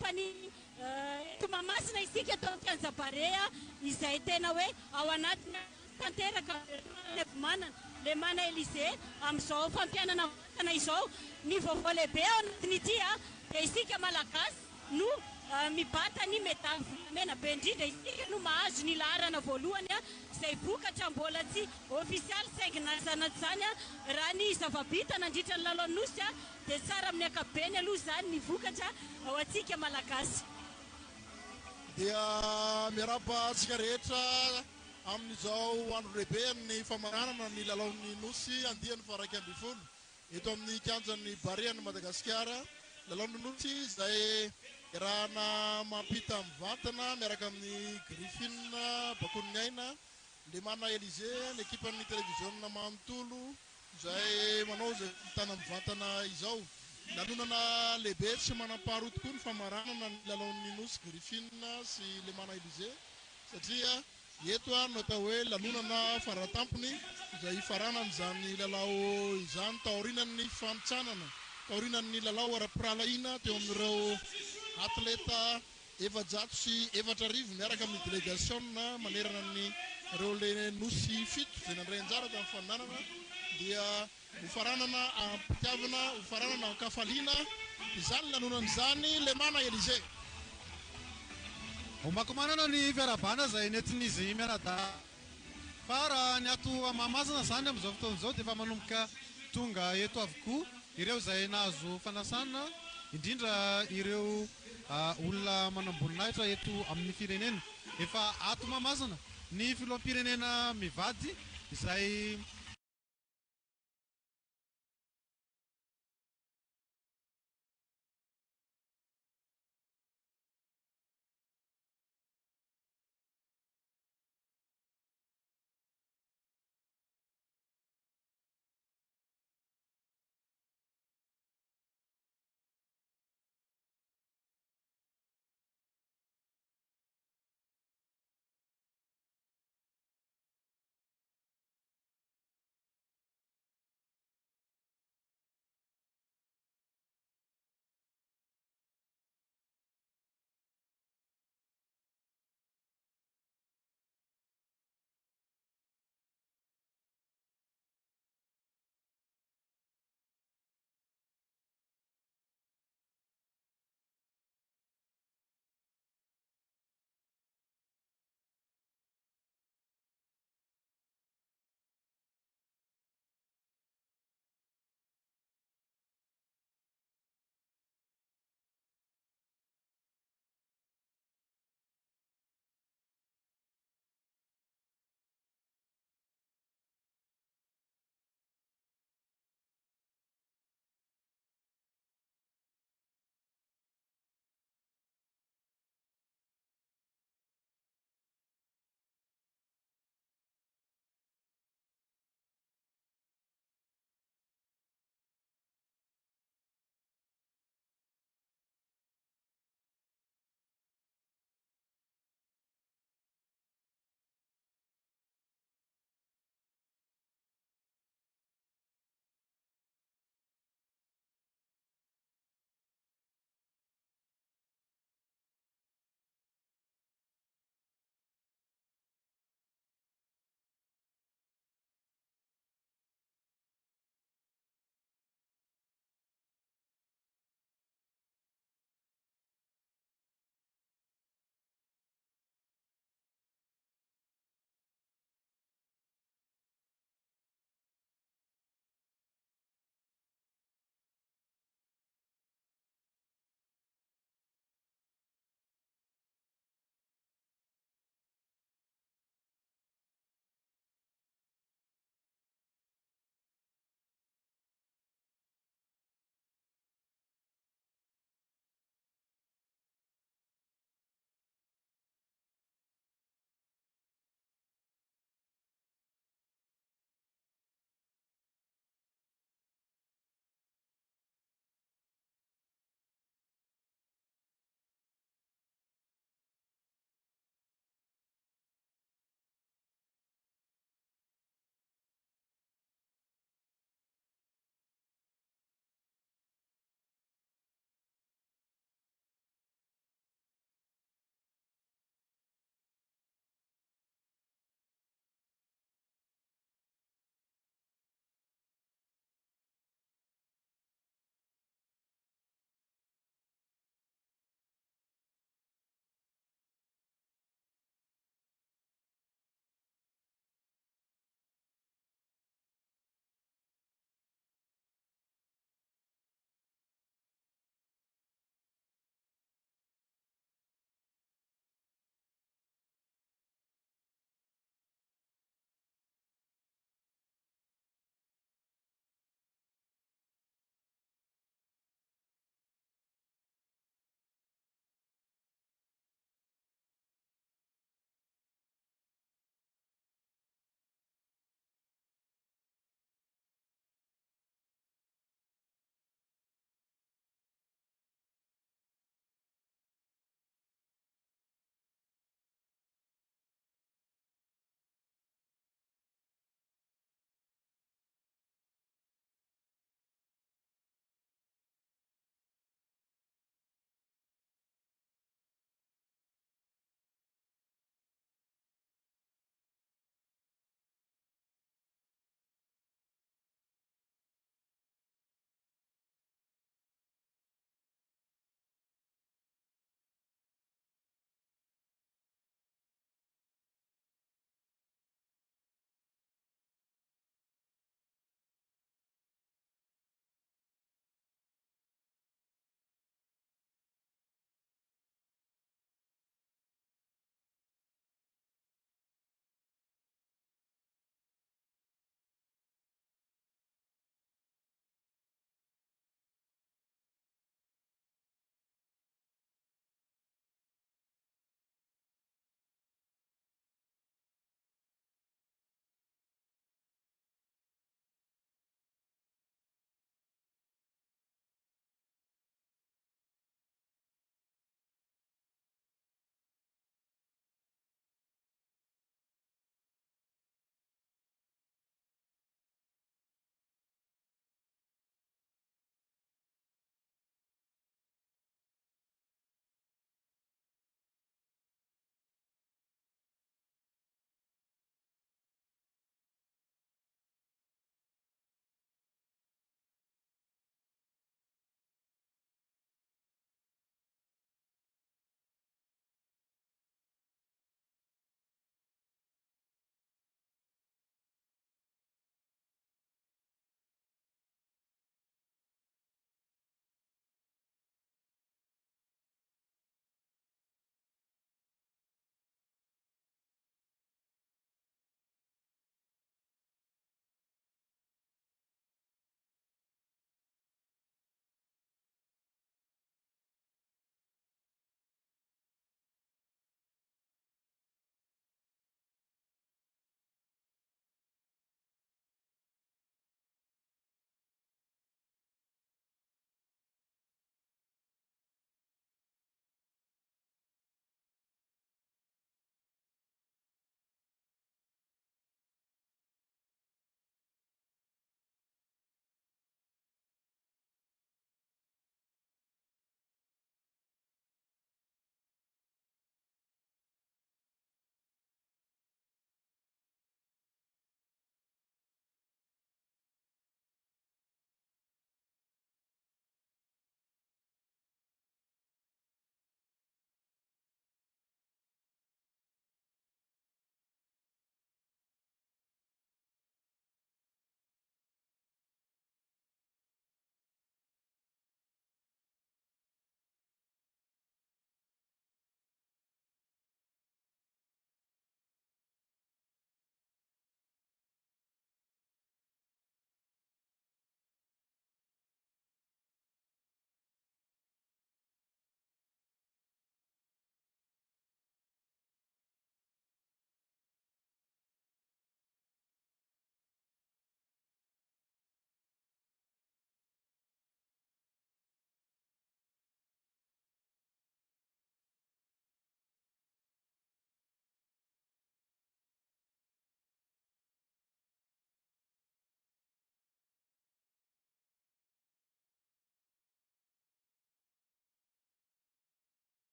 fa ny Tomamasina isika tao Anjabarea izay tena hoe ao anatina tanteraka manana le mana Élysée amin'izao fampianana vatana izao ny vaovao lehibe ao anatin'ity dia isika malagasy no mibata ny médaille volamena be indrindra isika no mahazo ny laharana voalohany izay vokatra mbola tsy ofisialy saingy nazanat zany raha ny zava-bita nandritra ny lalao nosy dia tsara amin'ny ankapobeny aloha zany ny vokatra ao antsika malagasy. Dia miaraba antsika rehetra amin'izao andro lehibe ny famaranana ny lalaon'ny nosy andiany faraiky ambin'ny folo eto amin'ny kianjan'ny Barea-ny Madagasikara. Lalaon'ny nosy izay irahana mampita mivantana miaraka amin'ny Griffin Bakoniaina, le mana Élysée, ny ekipan'ny televizionna manontolo izay manao izay tana mivantana izao. Lanonana lehibe tsy manam-paharoa tokoa ny famaranana ny lalaon'ny nosy Griffin sy le mana Élysée satria eto no atao hoe lanonana faratampony izay ifaranany zany lalao izany taorinan'ny fanotsanana, taorinan'ny lalao ara-piralaina teo amin'ireo atleta efajato sy efatra arivo miaraka amin'ny délégation manerana ny ireo le nosy fito izay nandray anjara tamin'ny fananana dia hofaranana ampitiavana, hofaranana ankafaliana izany lanonana izany le mana Élysée. Omakomanana ny fiarabana izay nentin'izy miarada fa raha ny ato Mahamasina zany amin'izao fotoana izao dia efa manomboka tonga eto avokoa ireo izay nahazo fanasana indrindra ireo olona manamboninahitra eto amin'ny firenena. Efa ato Mahamasina ny filoham-pirenena mivady izay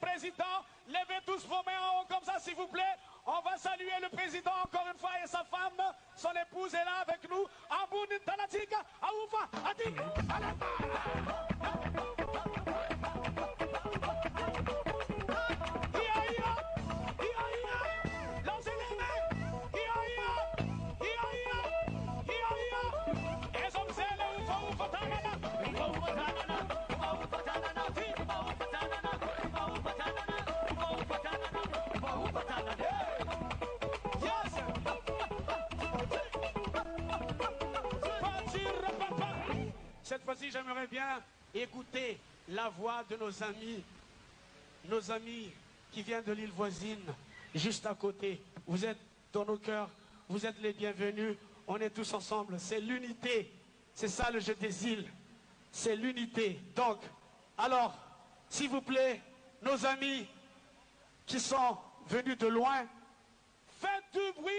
Président, levez tous vos mains en haut comme ça s'il vous plaît. On va saluer le président encore une fois et sa femme, son épouse est là avec nous. Aboun Talatika, Aoufa, Adik, Cette fois-ci, j'aimerais bien écouter la voix de nos amis qui viennent de l'île voisine, juste à côté. Vous êtes dans nos cœurs, vous êtes les bienvenus, on est tous ensemble. C'est l'unité, c'est ça le jeu des îles, c'est l'unité. Donc, alors, s'il vous plaît, nos amis qui sont venus de loin, faites du bruit,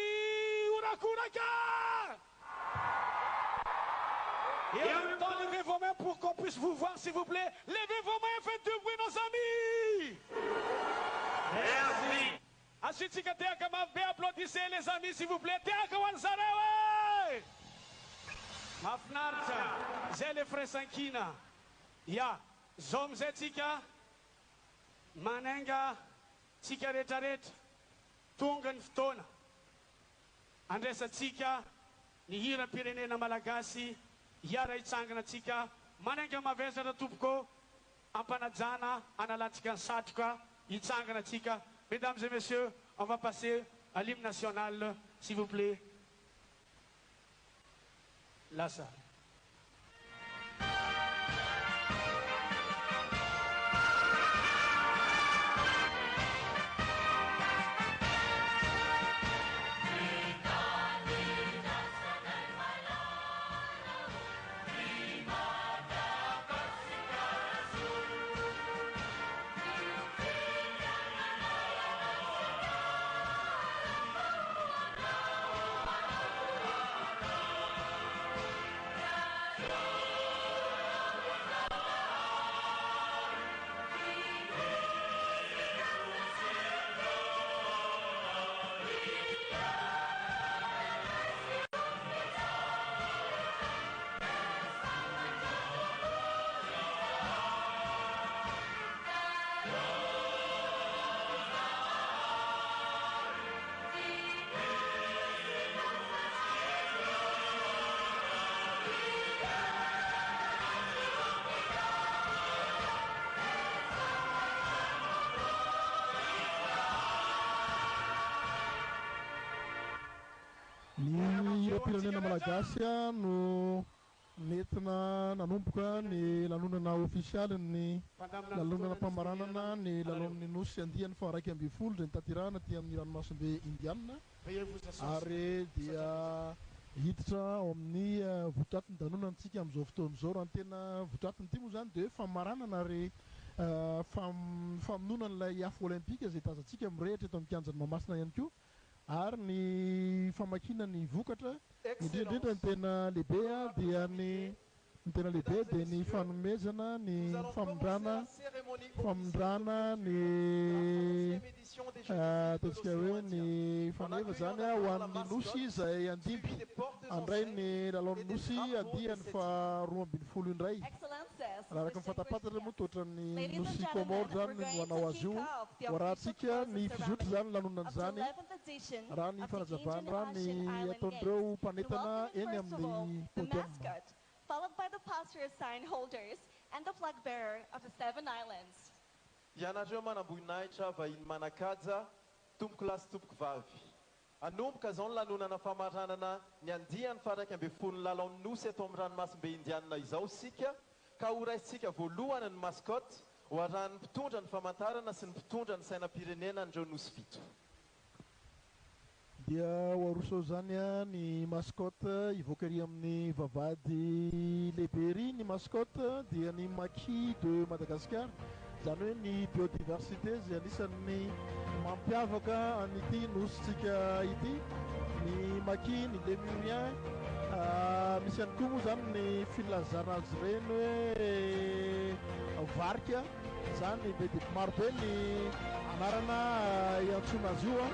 Urakuraka! Et en même temps, levez vos mains pour qu'on puisse vous voir, s'il vous plaît. Levez vos mains et faites du bruit, nos amis. Merci. Ensuite, si applaudissez les amis, s'il vous plaît. Mafnarta, Zele Fresankina, Ya, Zomzetika, Manenga, Tikaretaret, Tungan Ftona, Andresa Tika, Nihira Pirene na Malagasi, Yara itsangana tsika mananga maveza topoko ampanajana analatsika satroka itsangana tsika. Mesdames et messieurs, on va passer à l'hymne national, s'il vous plaît. La salle. Ny pirenena malagasy no nentina nanomboka ny lanonana ofisialy ny lalonana mpamaranana ny lalon'ny nosy andiany fa raiky amby folo zay nitatirana ty amin'ny ranomasimbe indiana ary dia hiditra ao amin'ny votratiny danonantsika amin'izao fotoan'izao raha ny tena votratiny ty moa zany dia famaranana ary famononan'ilay afo olympique zay tazantsika mirehitra eto amin'ny kianjan'ny Mahamasina ihany koa. Ary ny famakina ny vokatra indrindrindra ny tena lehibe dia ny tena lehibe dia ny fanomezana ny famondrana ny ataontsika hoe ny faneva zany ho an'ny nosy izay andimby andray ny lalao nosy andiany fa 12 indray raha araka mifatapatatra moa toatra ny nosy komoro zany no hanao azy io hoarahantsika ny fizotry zany lanonan'izany raha ny fanazavana raha ny ataon'ireo mpanetana eny amin'ny podium. Followed by the poster sign holders and the flag bearer of the 7 islands. Ianareo manamboninahitra vahiny manakaja tompoko lasy tompoko vavy. Anomboka zao ny lanonana famaranana ny andiany faraka amby folo ny lalaon'ny nosy eto amin'ny ranomasimbe indiana izao sika ka horaisitsika voalohany ny mascotte ho arahan'ny mpitondra ny famantarana sy ny mpitondra ny sainam-pirenena andreo nosy fito. Dia hoarosao zany ny mascotte ivoaka ery amin'ny vavahady lehibe ery ny mascotte dia ny Maquis de Madagascar zany hoe ny biodiversité zay anisan'ny mampiavaka an'ity nositsika ity, ny maki, ny lémurien. Misy ihany koa moa zany ny filazana azy ireny hoe varika zany be dia marobe ny anarana iantsona azy io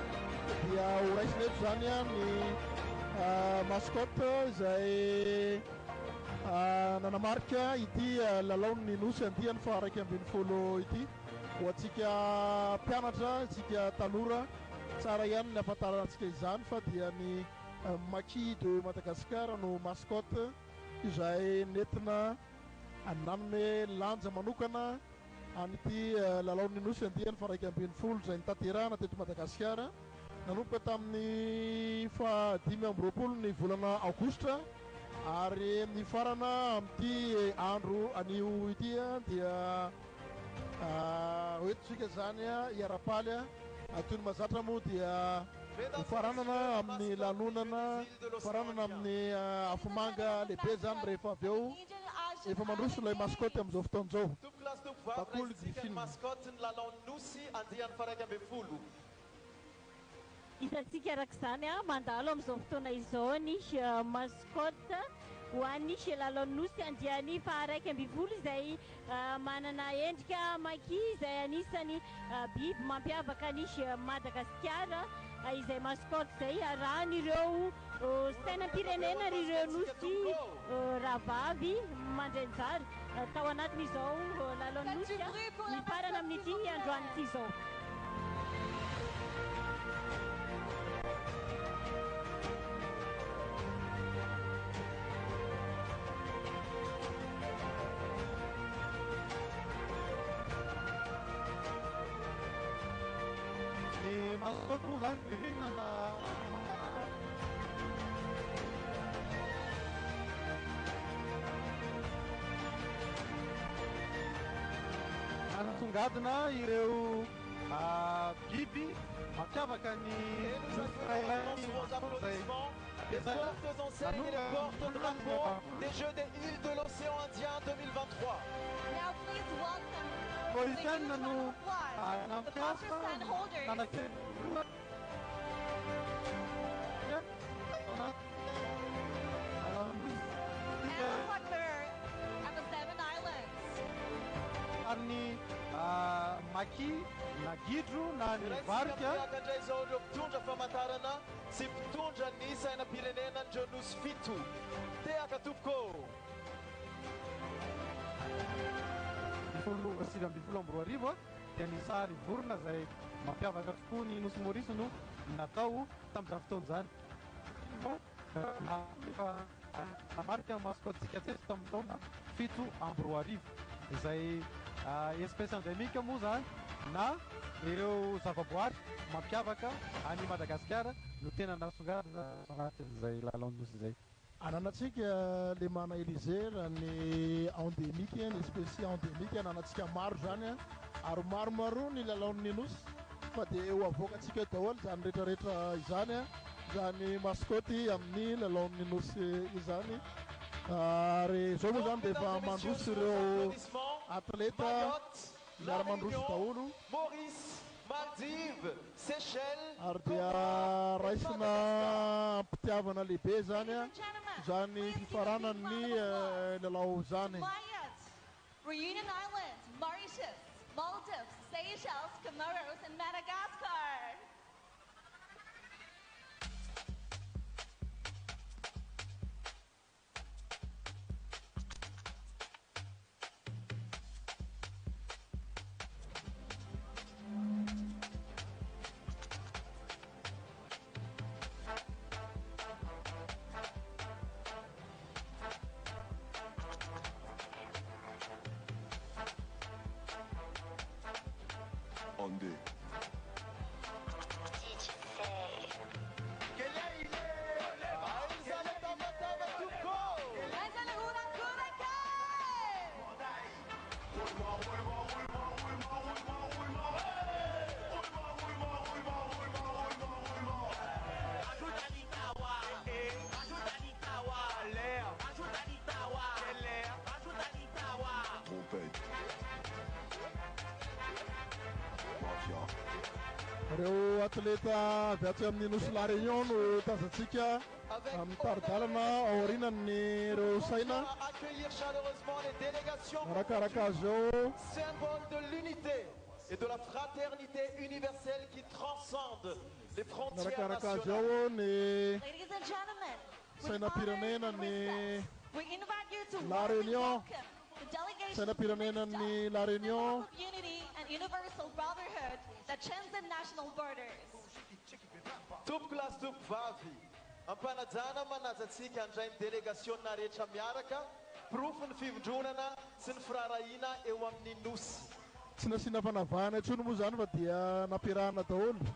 dia ho raisina eto zany ny mascotte izay nanamarika ity lalaon'ny nosy andiany fa 170 ity ho antsika mpianatra, antsika tanora tsara ihany ny ampahataranatsika izany fa dia ny Maki de Madagascar no mascotte izay nentina nanome lanja manokana an'ity lalaon'ny nosy andiany fa 170 izay nitaterahana teto Madagasikara nanomboka tamin'ny fa 5 ny volana aogositra ary ny farana amin'ity andro anio ity dia hoentsika zany iarapaly toy ny mazatra moa dia faranana amin'ny lanonana, faranana amin'ny afomanga lehibe zany rehefa avy eo efa mandroso ilay mascotte amin'izao fotoan'izao. Bakoly Griffin. Hitantsika araka izany mandalo amin'izao fotoana izao ny mascotte ho an'ny lalaon'ny andiany fa 170 izay manana endrika maki izay anisany biby mampiavaka ny Madagasikara izay mascotte izay arahan'ireo sainam-pirenena ry ireo nosy rahavavy mandrenjary tao anatin'izao lalaon'ny ny farana amin'ity androany ity izao. Mascotte moa zany firenena anasongadina ireo biby mampiavaka ny les portes enseignes et les porte-drapeaux des Jeux des îles de l'océan Indien 2023. Now please welcome Well, the then, huge round of applause, the Pastor Sign holders, and the flag bearer of the Seven Islands. ny maki na gidro na ny varika miakatra izao ireo mpitondra famantarana sy mpitondra ny sainam-pirenena ndreo nosy fito tehaka tompoko 2022 dia ny sary vorona izay mampiavaka tokoa ny nosy Maurice no natao tamin'izany fotoana izany namarika mascottesika teto tamin'ny taona 7 izay espèce endémique moa zany na ireo zavaboary mampiavaka any Madagasikara no tena nasongadina anatin'izay lalaon'ny nosy izay. Ananatsika le mana Élysée ny endémique ny espèce endémique ananatsika maro zany ary maromaro ny lalaon'ny nosy fa dia eo avoakatsika daholo zany rehetrarehetra izany zany mascotte amin'ny lalaon'ny nosy izany ary zao moa zany dia efa mandroso ireo atleta miara-mandroso daholo Maurice, Maldives, Seychelles, ary dia raisina ampitiavana lehibe zany zany fifaranan'ny lalao zany. Mayotte, Reunion Islands, Mauritius, Maldives, Seychelles, Comoros, and Madagascar. On deux. reo atleta avy atsy amin'ny nosy la réunion no tazantsika amin'ny taridalana ao aorinany reo saina Accueillir chaleureusement les délégations arakaraka azy eo symbole de l'unité et de la fraternité universelle qui transcende les frontières arakaraka azy nationales. eo ny Ladies and gentlemen, with sainam-pirenena honor and ny respect, we invite you to La warmly Réunion. welcome the delegation Sainam-pirenenan'ny of La Réunion. symbol of unity and universal brotherhood that transcend national borders. Tompoko lasy tompoko vavy ampanajana manajantsika andrainy délégationina rehetra miaraka profo ny fivondronana sy ny firarahiana eo amin'ny nosy. tsy nasiana fanavahana intsony moa zany fa dia nampiarahana daholo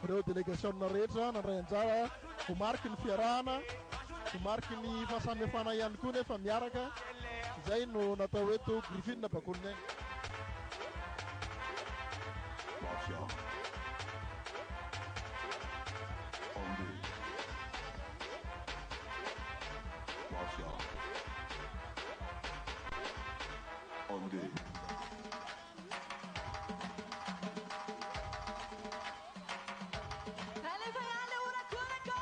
reo délégationna rehetra nandray anjara ho mariky ny fiarahana ho mariky ny fahasamihafana ihany koa nefa miaraka izay no natao eto Griffin Bakolinainy. Allez, allez, una Curaco!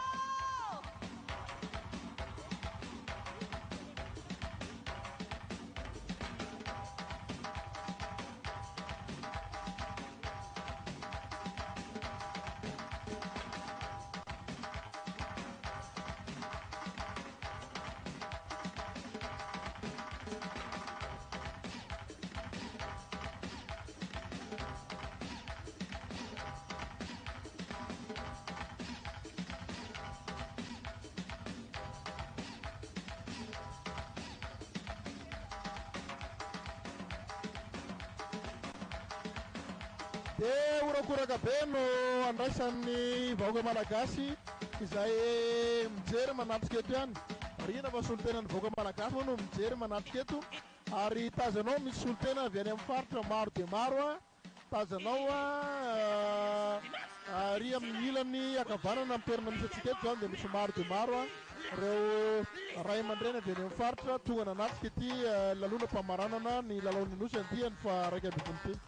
dia orakoraka be no andraisan'ny vahoaka malagasy izay mijery manatrika eto ihany rina fa solontenan'ny vahoaka malagasy moa no mijery manatrika eto ary tazanao misy solotena avy any amin'ny faritra maro dia maro a tazanao a ary amin'ny ilany akavanana amin'ny toerana misy atsika eto zany dia misy maro dia maro a reo ray aman-dreny avy any amin'ny faritra tonga nanatrika ety lalona-pamaranana ny lalaon'ny nosy andiany fa raika amby folo teny.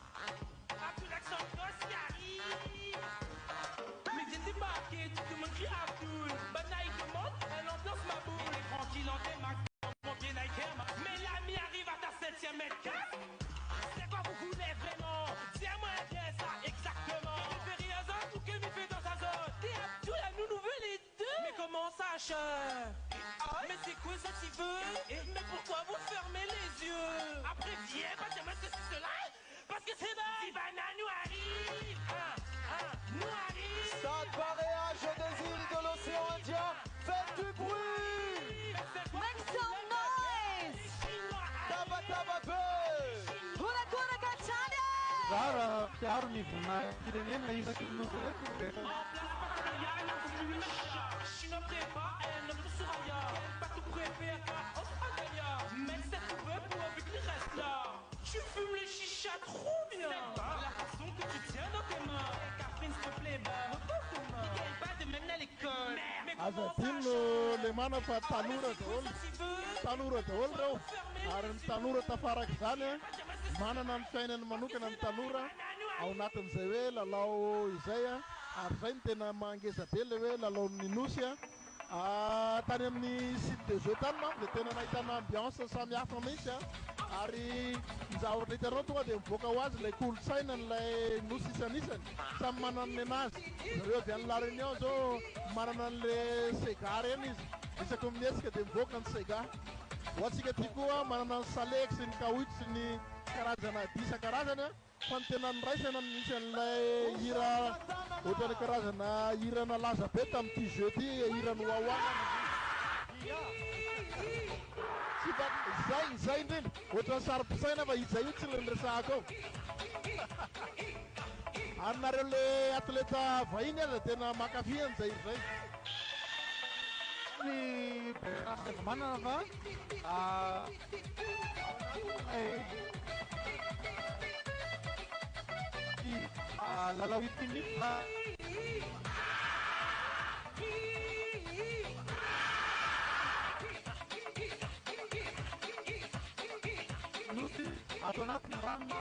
Mais l'ami arrive à ta 7e mètre. C'est quoi vous voulez vraiment? Dis-moi bien ça exactement. Il fait rien ou que il fait dans sa zone? T'es Abdou, la nous nouvelle les deux. Mais comment ça, cher? Mais c'est quoi ça tu veux? Mais pourquoi vous fermez les yeux? Après viens, pas demain que c'est cela. Parce que c'est bon. Sivana nous arrive. Nous arrive. Stade Paréage des îles de l'océan Indien, faites du bruit. Make some noise! Taba taba be. Una Curaco Italia! zara mpiaro ny vonam-pirenena isaky ny nosy reto Chine prépare un autre souraya. Pas tout préfère car on sera gagnant. Mais c'est tout peu pour avec le reste là. Tu fumes le chicha trop bien. C'est pas la façon que tu tiens dans tes mains. Catherine, s'il te plaît, repose tes mains. Nickel, pas de même à l'école. Mais aza comment ça, dino no lemana fa tanora daholo tanora daholo reo ary ny tanora tafaraka zany a manana ny fiainany manokana ny tanora ao anatin'izay hoe lalao izay a ary zay ny tena mangeza be le hoe lalaon'ny nosy a tany amin'ny site de jeu tany manko dia tena nahitana ambiance samihafa mihitsy a ary ny zavatra hitanao tonga dia mivoaka ho azy ilay kolotsaina n'ilay nosy isanisany samy manana ny anazy zareo avy any La Réunion zao manana an'le sega reny izy isaky minetsika dia mivoaka ny sega ho atsika ty koa manana ny saleky sy ny kawit sy ny karazana disa karazany a fa ny tena niraisana misy an'ilay hira ohatrany karazana hira nalaza be tamin'ity jeu ty hirany wawana tsy fa zay indrindra ohatrany sary-pisaina fa izay io tsy le niresahako ao anareo le atleta vahiny aza tena makafy an'izay izay ny manana fa lalao itiny nosy ato anatiny rano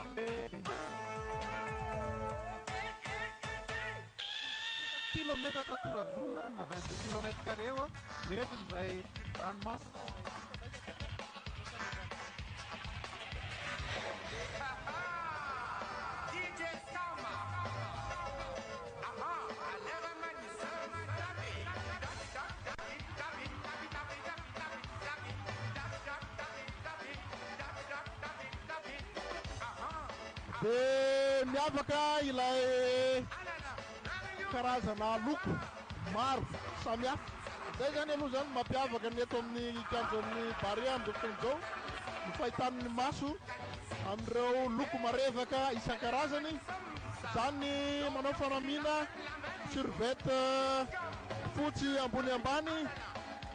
kilometatra tatora na 22 kilomètres carré eo ny retin'izay ranomasina. dia miavaka ilay karazana loko maro samihafa zay zany aloha zany mampiavaka ny eto amin'ny kianjon'ny Barea amin'izao fotoana izao ny fahitan'ny maso amin'ireo loko marevaka isan-karazany zany manao fanamiana survette fotsy ambony ambany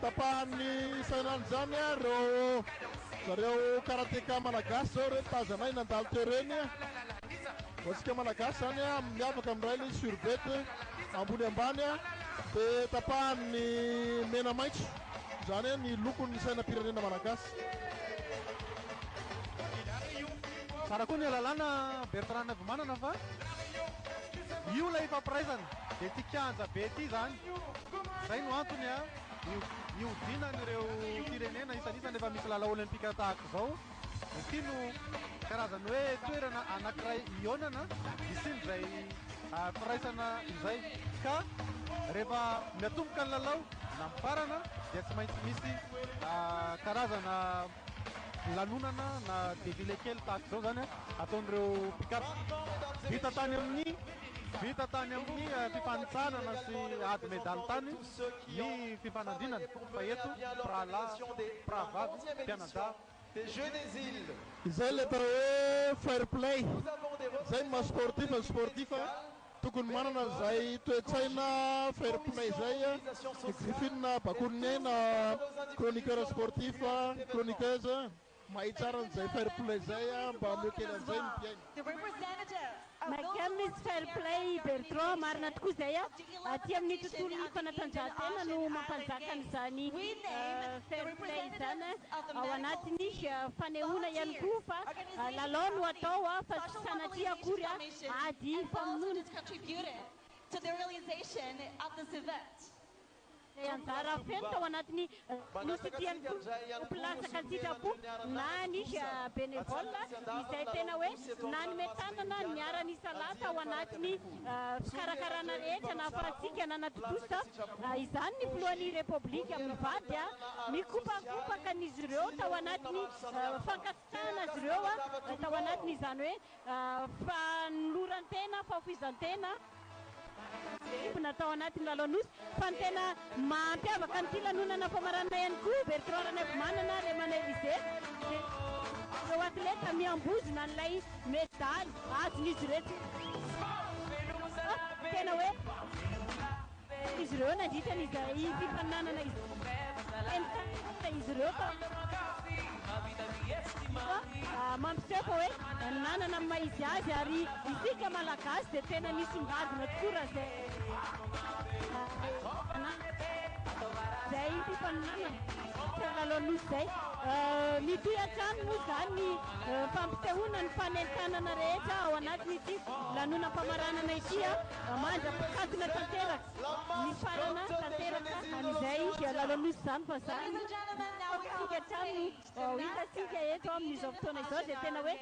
tapahan'ny sainany zany ireo zareo karateka malagasy zao reo tazanay nandalo tereny vatsika malagasy zany miavaka amin'ray ny survette ambony ambany dia tapahan'ny mena maitso zany ny lokon'ny sainam-pirenena malagasy. Tsara koa ny alalàna Bertrand Navy fa io lay fampiraizana dia ty kianja be ty zany zay no antony iodinan'ireo firenena isan'isany efa misy lalao olimpika tahaka izao ity no karazany hoe toerana anankiray ionana isin'izay firaisana izay ka rehefa miatomboka ny lalao na mifarana dia tsy maintsy misy karazana lanonana na défilé kely tahaka izao zany ataon'ireo mpikapy vita tany amin'ny fifanitsanana sy ady medaly tany ny fifanandrinana fa eto pralahy pravavy mpianadahy izay le atao hoe fair play zay maha sportif tokony manana zay toetsaina fair play zay ny Griffin Bakolinena chroniqueur sportif chroniqueuse mahitsara an'izay fair play zay mba miokely an'izay ny mpiaina. Misy fair play Bertrand marina tokoa zay aty amin'ny tontolon'ny fanatanjahantena no mampanjaka an'izany fair play zany ao anatiny fanehoana ihany koa fa lalao no atao fa tsy sanatria akory ady famonoana to the realization of this event. anjara feno tao anatiny nosy tiany pilasaka sitrapo na nisy bénévole izay tena hoe na ny metanana miara-nisa lata ao anatiny fikarakarana rehetra na afatsika na anaty-dosa izany ny filohan'ny repoblika mivady mikopakopaka an'izy ireo tao anatiny fankasitahana azy ireo tao anatiny izany hoe fanoloran-tena fahafoizan-tena natao anatin'ny lalanosy fa ny tena mampiavaka nyty lanonana famarana ihany koa Bertrand Navy le Mané-Élysée ireo atleta miambozona n'ilay medaly azon'izy ireo tena hoe izy ireo nandritrany izay fifananana izy ireo mampiseho fa hoe nanana maizy azy ary isika malagasy dia tena nisongadina tokoa raha zay fifananana lalanosy zay mitoy an-trano moa zany ny fampisehoana ny fanentanana rehetra ao anatin'ity lanonam-pamaranana ity mandrapakazona tanteraka ny farana tanteraka an'izay lalanosy zany fa zany sika trano hitatsika eto amin'izao fotoana izao dia tena hoe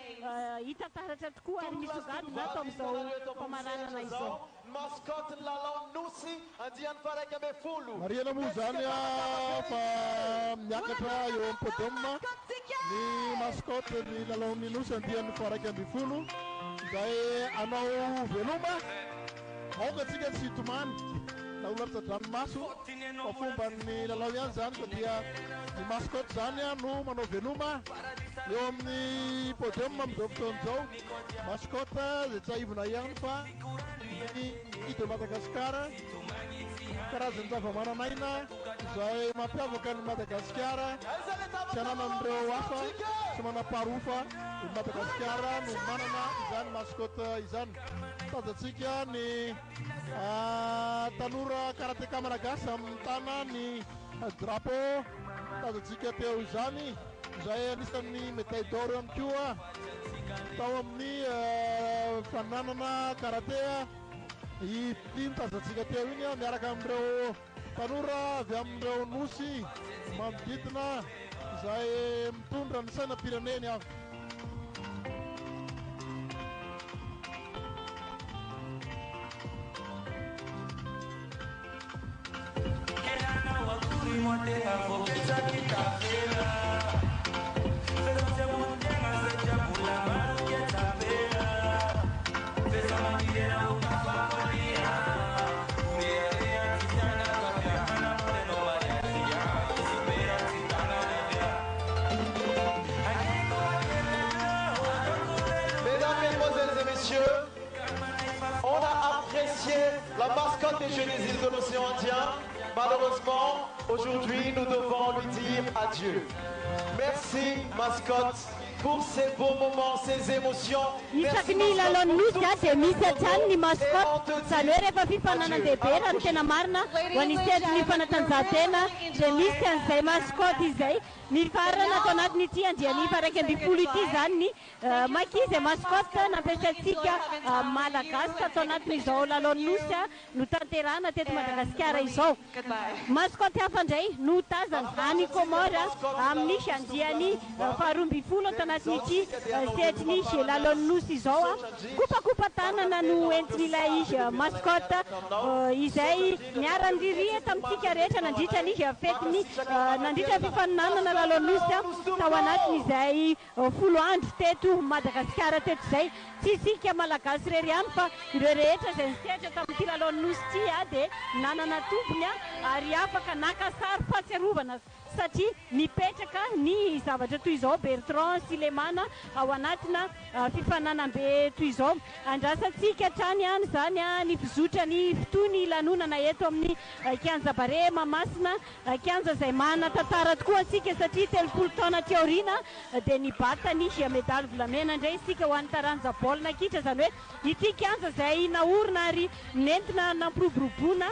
hita taratra tokoa ary misongadina ato amin'izao famaranana izao. Mascotte lalao nosy andiany faraiky ambe folo mariana moa zany fa miakatra eo amin'ny podium ny mascotte ny lalaon'ny nosy andiany faraiky ambe folo izay anao veloma maongatsika tsy hitomany na olaritsa-dranomaso fa fomban'ny lalao ihany zany satria ny mascotte zany no manao veloma eo amin'ny podium amin'izao fotoana izao mascotte zay tsy aivona ihany fa de Madagasikara karazany zava-mananaina izay mampiavaka ny Madagasikara tsy ananan'ireo hafa tsy manampaharofa ny Madagasikara no manana izany mascotte izany tajatsika ny tanora karateka malagasy amin'ny tana ny drapeau tajatsika teo izany izay anisan'ny médaille d'or ihany koa tao amin'ny fananana karaté ity mitazantsika teo iny a miaraka amin'ireo tanora avy amin'ireo nosy manodidina izay mitondra ny sainam-pireneny avy. On a apprécié la mascotte des Jeux des îles de l'océan Indien. Malheureusement, aujourd'hui, nous devons lui dire adieu. Merci, mascotte, pour ces beaux moments, ces émotions. Isaky ny lalao nosy a dia misy atsany ny mascotte zany hoe rehefa fifanana-dehibe raha ny tena marina ho an'ny sety ny fanatanjahantena dia misy an'izay mascotte izay ny farana atao anatin'ity andianiva raiky ambifolo ity zany ny makizy mascotte nampiasaitsika malagasy atao anatin'izao lalao nosy a no tanterahana teto Madagasikara izao. Mascotte hafa indray no tazana any Komora amin'nisy andiany faharoambifolo atao anatin'ity setiny ze lalao nosy izao a kopakopa tanana no entin'ilay mascotte izay miara-ndriria tamintsika rehetra nandritra ny fetiny nandritra fifaninanana lalao nosy a tao anatin'izay folo andro teto Madagasikara teto izay tsy isika malagasy rery ihany fa ireo rehetra izay nisehatra tamin'ity lalao nosy ity a dia nanana tompony a ary afaka naka sary fahatsiarovana satria mipetraka ny zavatra toy izao Bertrand Silemana ao anatina fifananam-be toy izao. Andrasantsika trany any zany a ny fizotra ny fitony lanonana eto amin'ny kianja bare Mahamasina, kianja izay mana tantara tokoa antsika satria 30 taona ty aoriana dia nibatany medaly volamena indray isika ho an'ny taranja baolina kitra zany hoe ity kianja izay naorina ary nentina nampiroboroboana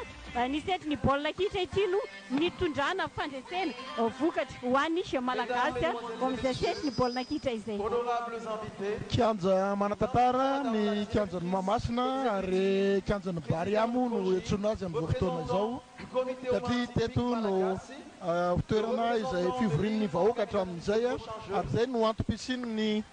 nisety ny baolina kitra ity no nitondrana fandresena vokatra ho an'ny malagasy ho amin'izay sety ny baolina kitra izay. Kianja manatantara ny kianjan'ny Mahamasina ary kianjan'ny Bariamo no etsoina azy amin'izao fotoana izao satria teto no toerana izay fivorian'ny vahoaka hatramin'izay ary izay no antom-pisin'ny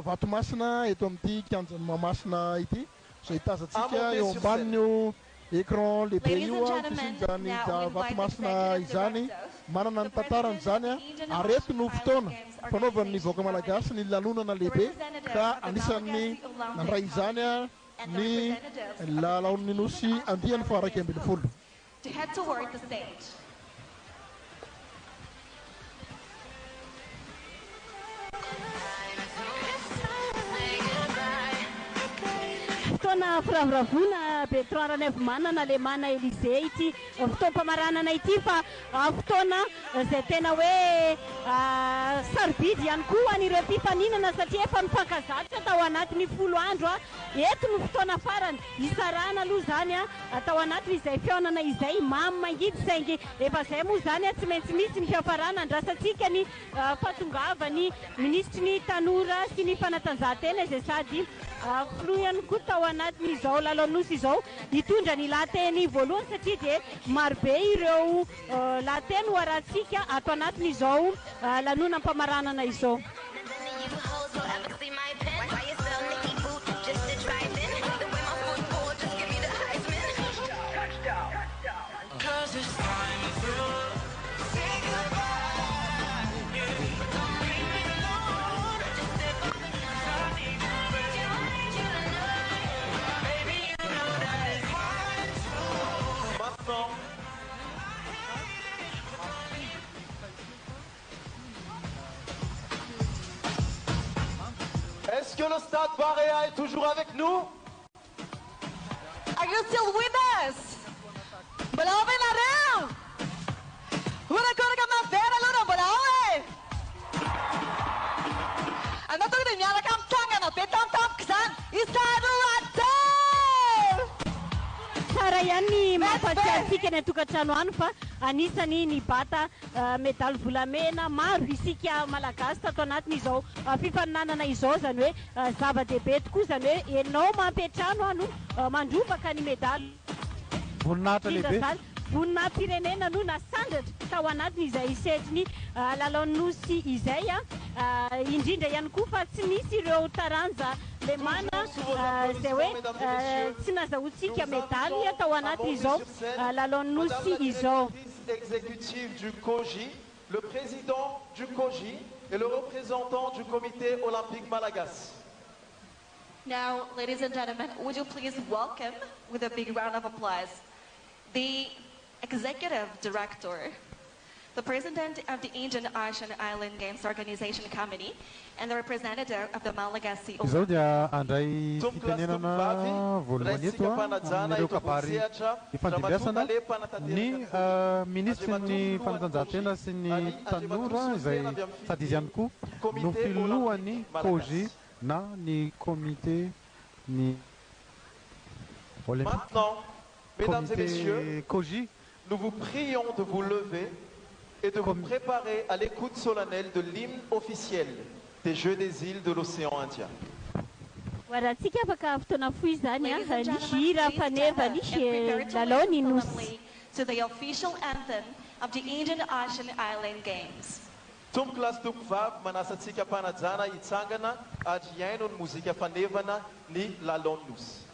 Vatomasina eto amin'ity kianjan'ny Mahamasina ity izay hitazantsika eo ambanin'io écran lehibe io a fisinjany Vatomasina izany manana ny tantarany zany a ary eto no fotoana fanaovan'ny vahoaka malagasy ny lanonana lehibe ka anisan'ny nandray izany a ny lalaon'ny nosy andiany faharaiky ambin'ny folo. Fotoana firaviravona Bertrand Ranevimana Lemana Elise ity fotoam-pamaranana ity fa fotoana izay tena hoe sarobidy ihany koa an'ireo mpifaninana satria efa mifankazatra tao anatin'ny folo andro a eto no fotoana farany isarana aloha zany a tao anatin'izay fihaonana izay mamy mangidy saingy efa izay moa zany a tsy maintsy misy ny fiafarana andrasantsika ny fahatongava ny ministry ny tanora sy ny fanatanjahantena izay sady flo ihany koa tao anatin'izao lalao nosy izao hitondra ny lahateny voalohany satria dia marobe ireo lahateny ho arahantsika ato anatin'izao lanonam-pamaranana izao. Est-ce que le stade Barea est toujours avec nous? Are you still with us? Balawe na rin! Wala ko na mafera luna balawe! Ano to din yala kam tanga na petam tam ksan isado ato! Tsara Inona ihany mampatsiatsika ny atokantrano any fa anisany ny bata medaly volamena maro isika malagasy tato anatin'izao fifaninanana izao zany hoe zava-dehibe tokoa zany hoe enao mampiatrano ano mandrovaka ny medaly voninahitra lehibe voninahim-pirenena no nasandratra tao anatin'izay setriny lalao-nosy izay indrindra ihany koa fa tsy nisy ireo taranja le mana zay hoe tsy nazahoantsika medaly tao anatin'izao lalao-nosy izao. Exécutif du COJI, le président du COJI et le représentant du comité olympique malagasy. Now, ladies and gentlemen, would you please welcome with a big round of applause the Executive Director, the President of the Indian Ocean Island Games Organization Committee, and the representative of the Malagasy. Izao dia andray fitenenana voalohany eto amin'ireo kabary ifandimbiasana ny ministry ny fanatanjahantena sy ny tanora izay sady izy ihany koa no filohan'ny COJI na ny comité ny olympique. Maintenant, mesdames et messieurs, COJI, nous vous prions de vous lever et de vous préparer à l'écoute solennelle de l'hymne officiel des Jeux des îles de l'océan Indien. Waratsika afaka fotoana fohy zany nisy hira faneva nisy lalao ny nosy to the official anthem of the Indian Ocean Island Games. Tomklas Tukvav manasatsika mpanajana hitsangana ary hiaino ny mozika fanevana ny lalao-nosy.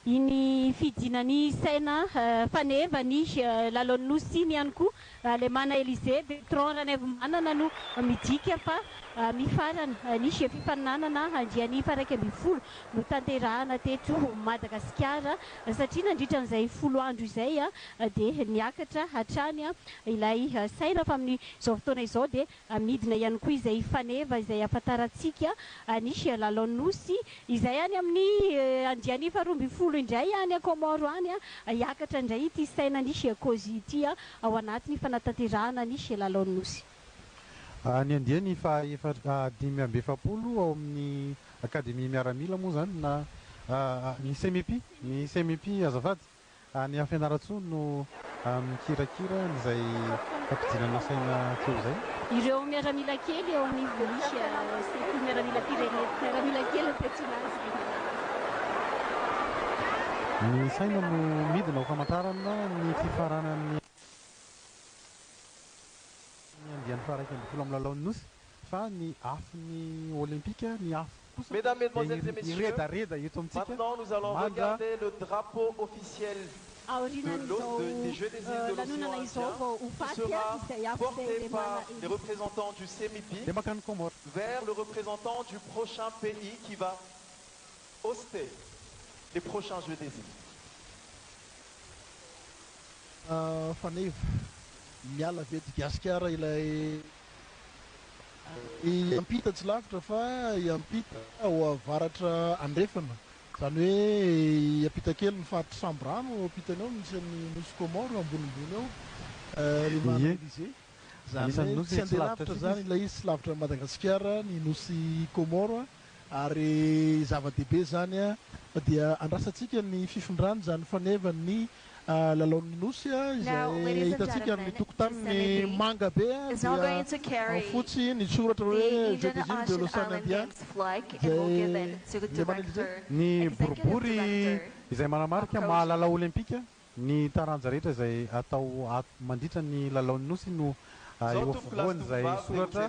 iny fidinany saina faneva ny lalao-nosy iny ihany koa le mana Élysée Bertrand Ranevmanana no midika fa mifarana nisy fifaninanana andriany faraiky amby folo no tanterahana teto Madagasikara satria nandritra an'izay folo andro izay dia niakatra hatrany ilay saina fa amin'izao fotoana izao dia midina ihany koa izay faneva izay afantarantsika nisy lalao-nosy izay any amin'ny andriany faharoa amby folo indray any Komoro any iakatra indray ity saina nisy COJI ity ao anatiny fanatanterahana nisy lalao-nosy. Ny andiany fa 550 ao amin'ny akademia miaramila moa zany na ny CMP azafady ny afianaratsoa no mikirakira n'izay fampidinana saina teo zay. Ireo miaramila kely eo amin'ny volisy sekoly miaramila miaramila kely petinazy. Ny saina no midina ho famantarana ny fifaranan'ny andiany faraiky amby folo amin'ny lalao-nosy fa ny afiny olympique ny afo kosa. Mesdames, Mesdemoiselles et Messieurs, reda eto amintsika maintenant nous allons regarder le drapeau officiel des Jeux des îles de l'océan Indien qui sera porté par les représentants du CEMIPI vers le représentant du prochain pays qui va hoster les prochains Jeux des îles. Faneva miala Madagasikara ilay iampita tsy lavitra fa iampita ao avaratra andrefana zany hoe iampita kely ny faritra Sambrano ampitany ao misy ny nosy Komoro ambonimbony ao le mana Élysée zany hoe tsy andeha lavitra zany ilay izy tsy lavitra Madagasikara ny nosy Komoro ary zava-dehibe zany a dia andrasantsika ny fifondrany zany fanevany lalaon'ny nosy izay hitantsika amin'ny tokotany ny manga be dia fotsy ny soratra hoe Jeux des Îles de l'Océan Indien ny boribory izay manamarika mahalala olimpika ny taranja rehetra izay atao mandritra ny lalaon'ny nosy no eo afovoany izay soratra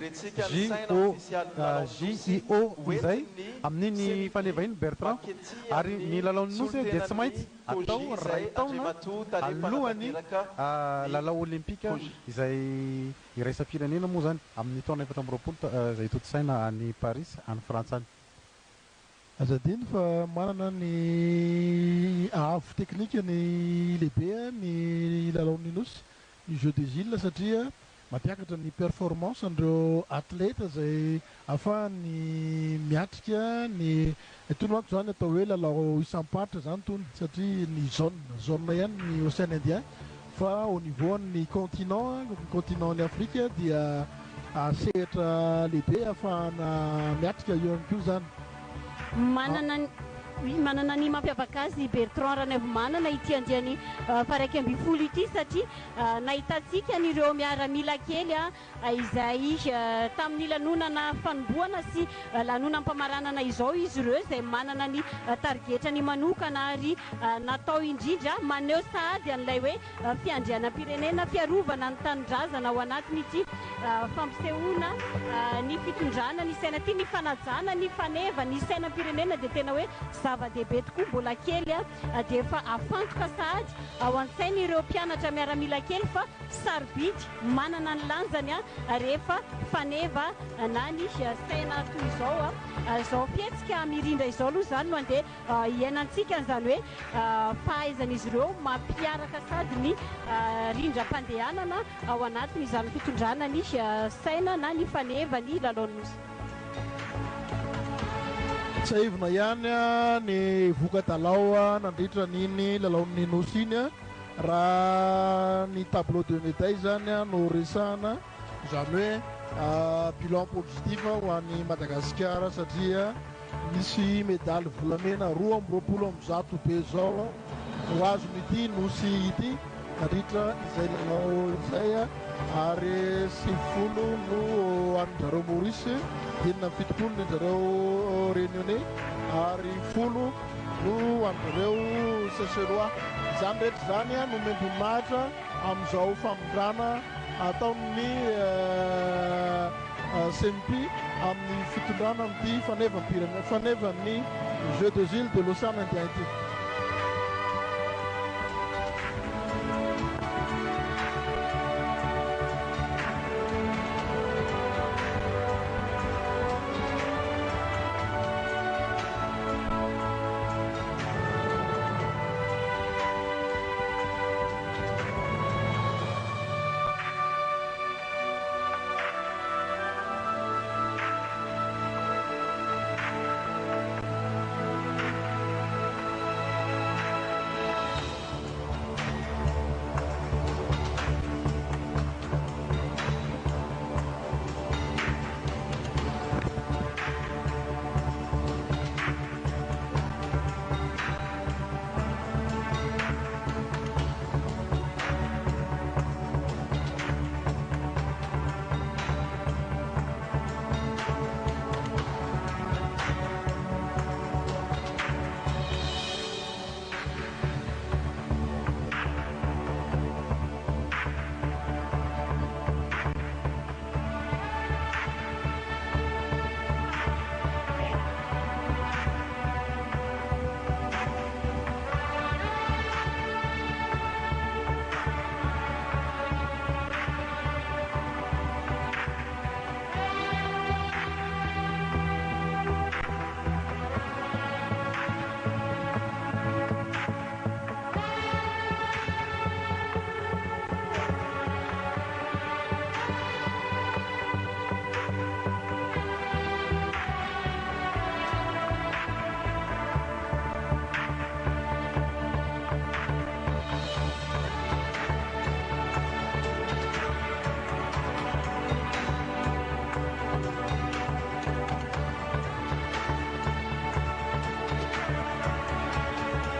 JIO izay amin'iny faneva iny Bertrand ary ny lalaon'ny nosy dia tsy maintsy atao ray taona alohany lalao olimpika izay iraisam-pirenena moa zany amin'ny taona 2020 izay totosaina any Paris any Frantsa any. azadiny fa manana ny avo teknika ny lehibe ny lalaon'ny nosy ny Jeux des Îles satria mampiakatra ny performance andreo atleta izay ahafahany miatrika ny tonoanto zany atao hoe lalao isam-paritra zany tony satria ny zone ihany ny Océan Indien fa au niveau ny continent ny Afrika dia sehatra lehibe ahafahana miatrika eo ihany koa zany. manana ny mampiavaka azy Bertrand Ranevmanana ity andiany faraiky amby folo ity satria nahitantsika nireo miaramila kely izay tamin'ny lanonana fanomboana sy lanonam-pamaranana izao izy ireo izay manana ny targetrany manokana ary natao indrindra maneho sahady an'ilay hoe fiandrianam-pirenena fiarovana ny tanindrazana ao anatin'ity fampisehoana ny fitondrana ny saina ty ny fanajana ny faneva ny sainam-pirenena dia tena hoe zava-dehibe tokoa mbola kely dia efa afantoka sahady ao an-tsaina ireo mpianatra miaramila kely fa sarobidy manana ny lanjany rehefa faneva na ny saina toy izao zao fietsika mirindra izao aloha zany no andeha iainantsika an'izany hoe fahaizan'izy ireo mampiaraka sady ny rindram-pandehanana ao anatiny izany fitondrana ny saina na ny faneva ny lalaon'nosy. Tsahivona ihany ny voka-dalao nandritra n'iny lalaon'ny nosy iny raha ny tableau de médaille zany no resahana zany hoe bilan positif ho an'ny Madagasikara satria misy medaly volamena 220 be zao ho azon'ity nosy ity nandritra izay lalao izay ary 90 no an'zareo Maurice 70 ny zareo Réunionnais ary 10 no an'zareo Seychellois zany rehetra zany no membonahitra amin'izao famondrana ataon'ny CMP amin'ny fitondrana amin'ity fanevan'ny Jeux des Îles de l'Océan Indien ity.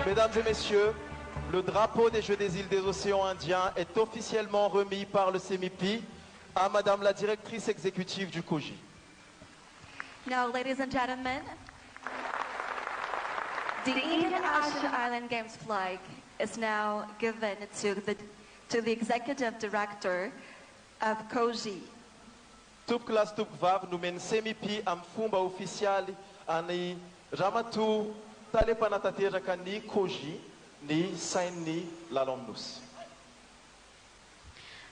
Mesdames et messieurs, le drapeau des Jeux des îles des océans Indiens est officiellement remis par le CEMIPI à Madame la directrice exécutive du COJI. Now, ladies and gentlemen, the Indian Ocean Island Games flag is now given to the executive director of COJI. Tup class tup vav nous mène CEMIPI am fumba official ani ramatu tale panatatera ni COJI ni sain ni lalomnus.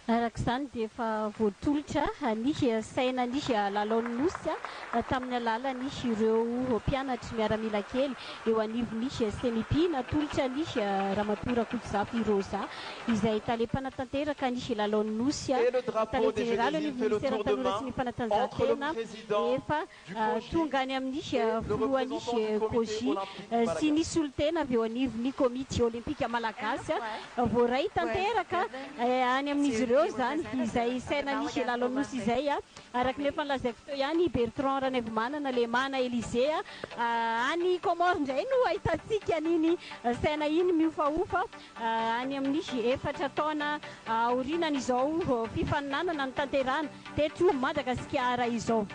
Araka izany dia efa voatolotra ny saina ny lalao-nosy tamin'ny alalany ireo mpianatra miaramila kely eo anivony CEMIPI natolotra ny Ramatoa Rakotozafa Iroza izay talepanatanteraka ny lalao-nosy tale jeneraly ny ministera tanora sy ny fanatanjahantena efa tonga any amin'ny filohan'ny COJI sy ny solitena avy eo anivony komity olimpika malagasy voaray tanteraka any amin'izy ireo zany izay saina ny lalao-nosy izay araka ny efa nolazaiko teo ihany Bertrand Ranevmanana Lemana Élysée any Comore indray no ahitantsika an'iny saina iny miofaofa any amin'ny efatra taona aorinan'izao fifaninanana ny tanterana teto Madagasikara izao.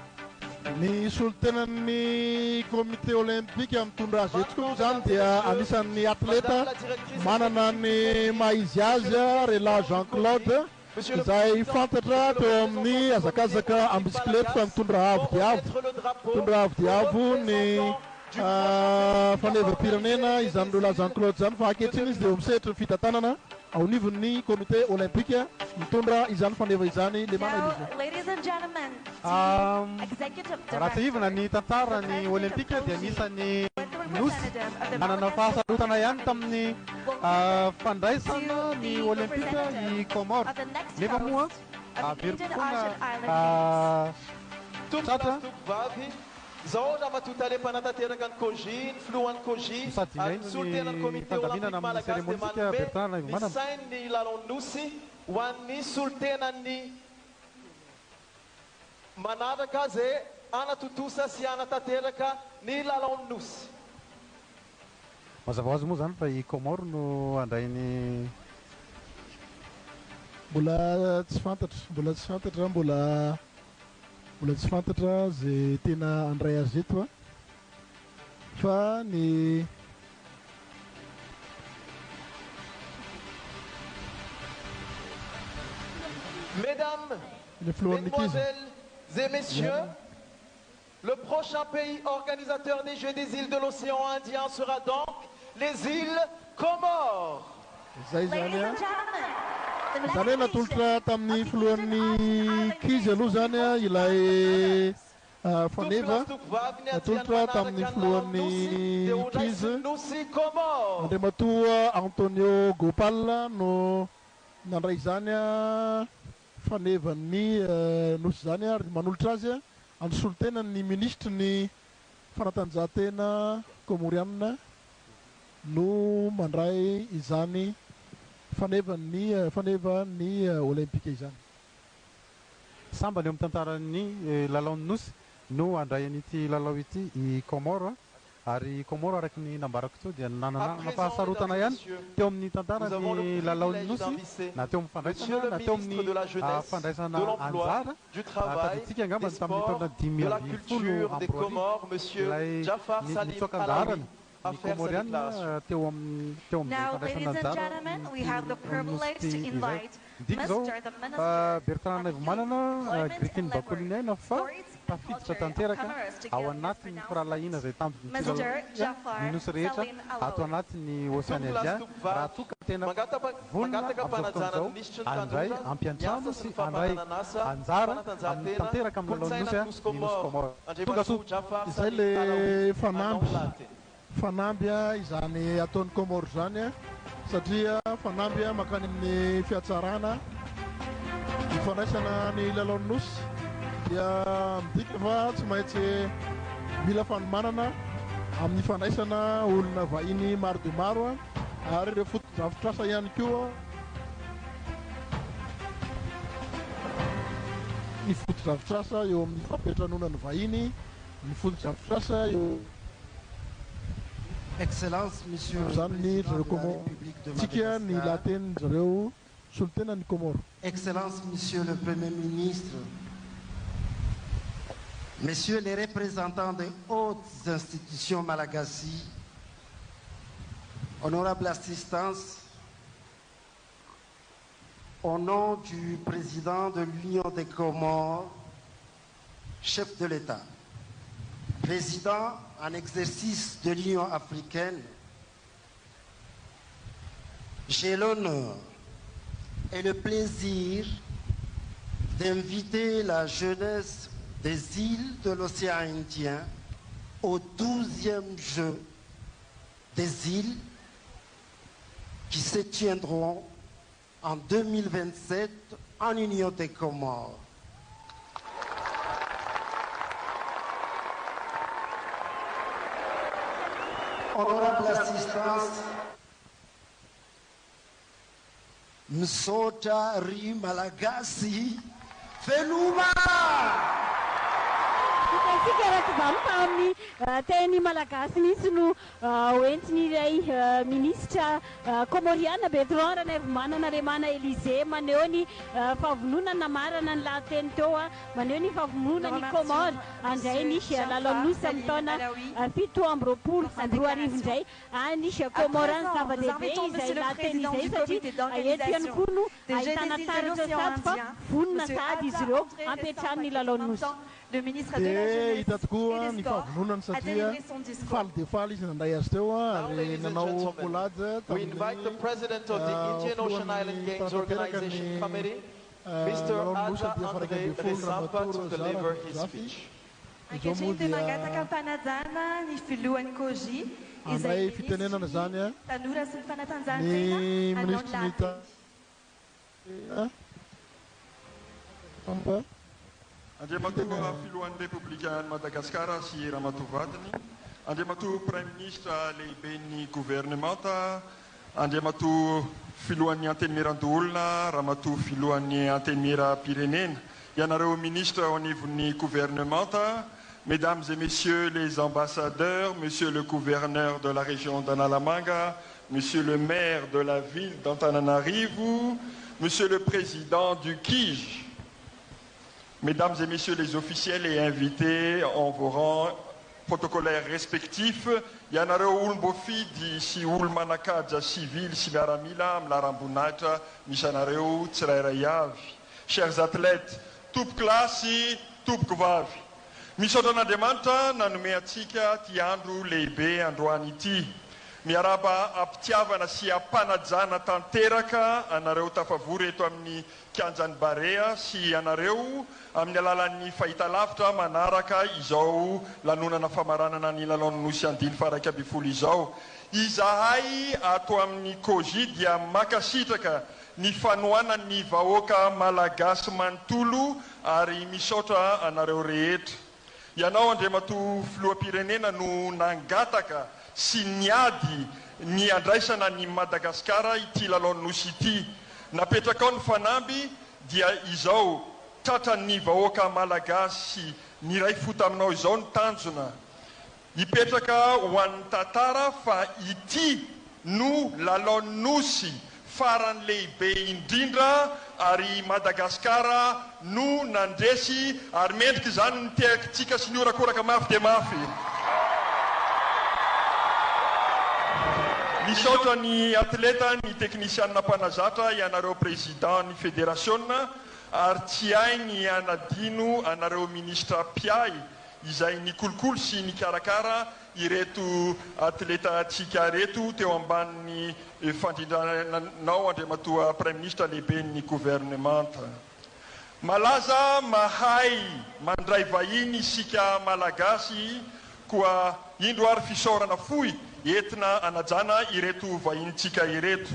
Ny solitenan'ny komite olimpika mitondra azy eto koa zany dia anisan'ny atleta manana ny maizy azy Rela Jean-Claude izay fantatra teo amin'ny azakazaka amin'ny bisikileta fa mitondra avo diavo ny fanevam-pirenena izany Rela Jean-Claude zany fa ankehitriny izy dia misehatra ny fitantanana ao nivon'ny komite olimpika mitondra izany faneva izany Lemana Élysée. Raha tsy ivana ny tantara ny olimpika dia anisany nosy manana fahasarotana ihany tamin'ny fandraisana ny olimpika i Comore nefa moa very fotoana tratra zao Ramatoa le panatanteraka ny COJI, ny filohan'ny COJI, ary solitenan'ny komite olimpika malagasy dia manome ny sain'ny lalao-nosy ho an'ny solitenan'ny manaraka zay anatotosa sy anatanteraka ny lalao-nosy. Mazava ho azy moa zany fa i Comore no andrainy mbola tsy fantatra zay tena andray azy eto fa ny Mesdames, Mesdemoiselles et Messieurs, le prochain pays organisateur des Jeux des îles de l'océan Indien sera donc les îles Comores. Zany natolotra tamin'ny filohan'ny kizy aloha zany ilay faneva natolotra tamin'ny filohan'ny kizy Andriamatoa Antonio Gopal no nandray zany fanevan'ny nosy zany ary manolotra azy any solitena ny ministre ny fanatanjahantena komoriana no mandray izany faneva ny olimpika izany. Sambany eo amin'ny tantaran'ny lalao-ny nosy no andray an'ity lalao ity i Comore ary Comore araky ny nambarako teo dia nanana fahasarotana ihany teo amin'ny tantarany lalao-ny nosy na teo amin'ny fandraisana na teo amin'ny fandraisana anjara taditsika angamba tamin'ny taona 2010 ambroaly ilay nitsoaka anjarany ny Comoriana teo amin'ny fandraisana anjara we have the privilege to invite Mr. Bertrand Ranevmanana Grikiny Bakolinaina fa tafiditra tanteraka ao anatin'ny firalahiana zay taminy nosy rehetra ato anatin'ny Oceany Azia raha toka tena vonona amin'izao andray ampiantrano sy andray anjara amin'ny tanteraka amin'ny lalao-nosy ny nosy Comore. Tonga soa izay le fanamby izany ataon'ny Comore zany satria fanamby makany amin'ny fiatsarana ny fandraisana ny lalao-ny nosy dia midika fa tsy maintsy mila fanomanana amin'ny fandraisana olona vahiny maro dia maro ary ireo foto-drafitrasa ihany koa ny foto-drafitrasa eo amin'ny fampetranona ny vahiny ny foto-drafitrasa eo Excellence, Monsieur le Président de la République de Madagascar. Excellence, Monsieur le Premier ministre, Messieurs les représentants des hautes institutions malagasy, honorable assistance, au nom du président de l'Union des Comores, chef de l'État, président en exercice de l'Union africaine, j'ai l'honneur et le plaisir d'inviter la jeunesse des îles de l'océan Indien au 12e jeu des îles qui se tiendront en 2027 en Union des Comores. Honorable assistance, Msota Ri Malagasy, Feluma! Teny malagasy misy no hoentiny iray ministra komoriana Bertrand Ranevmanana Élysée maneho ny favonona namarana ny lahateny teo maneho ny favonona ny Comore andray nisy lalao-nosy amin'ny taona 17 indray nisy Comore zava-dehibe izay lahateny izay satria eto ihany koa no ahitana taratra sady fa vonona sady izy ireo ampiatrany ny lalao-nosy. Le ministre de la Jeunesse et des Sports a délivré son discours. We invite the President of the Indian Ocean Island Games Organization Committee, Mr. Aja Andre Resampa, to deliver his speech. Ankehitriny mangataka fanajana ny filohan'ny COJI izay tanora sy ny fanatanjahantena anao Andriamatoa filohan'ny Republika Madagascar sy Ramatoavadiny, Andriamatoa Prime Ministre lehiben'ny gouvernementa, Andriamatoa filohan'ny antenimiran-doolona, Ramatoa filohan'ny antenimieram-pirenena, ianareo ministre au nivon'ny gouvernementa, Mesdames et Messieurs les ambassadeurs, Monsieur le gouverneur de la région d'Analamanga, Monsieur le maire de la ville d'Antananarivo, Monsieur le président du KIJ, Mesdames et Messieurs les officiels et invités en vos rangs protocolaires respectifs, ianareo olom-bofidy sy olo-manakaja civil sy miaramila amin'ny laram-boninahitra misy anareo tsirairay avy. Chers athlètes, tompoko lasy, tompoko vavy. Misaotra an'Andriamanitra nanome antsika ty andro lehibe androany ity. Miaraba ampitiavana sy ampanajana tanteraka anareo tafavory eto amin'ny kianjan'ny Barea sy anareo amin'ny alalan'ny fahitalavitra manaraka izao lanonana famaranana ny lalao nosy andiny faraka amby folo izao. Izahay ato amin'ny COJI dia makasitraka ny fanoana ny vahoaka malagasy manontolo ary misaotra anareo rehetra. Ianao Andriamatoa filoham-pirenena no nangataka sy niady ny andraisana ny Madagasikara ity lalao nosy ity. Napetraka ao ny fanamby dia izao tratran'ny vahoaka malagasy ny ray fota aminao izao ny tanjona. Ipetraka ho an'ny tantara fa ity no lalao nosy farany lehibe indrindra ary Madagasikara no nandresy ary mendrika izany ny teakitsika sy ny orakoraka mafy dia mafy. Misaotra ny atleta, ny teknisianina mpanazatra, ianareo président ny fédérationna ary tsy hay ny anadino anareo ministra piay izay ny kolokolo sy ny karakara ireto atleta atsika reto teo ambanin'ny fandrindranao Andriamatoa Prime Ministre lehiben'ny gouvernementa. Malaza mahay mandray vahiny isika malagasy koa indro ary fisaorana fohy entina anajana ireto vahinitsika ireto.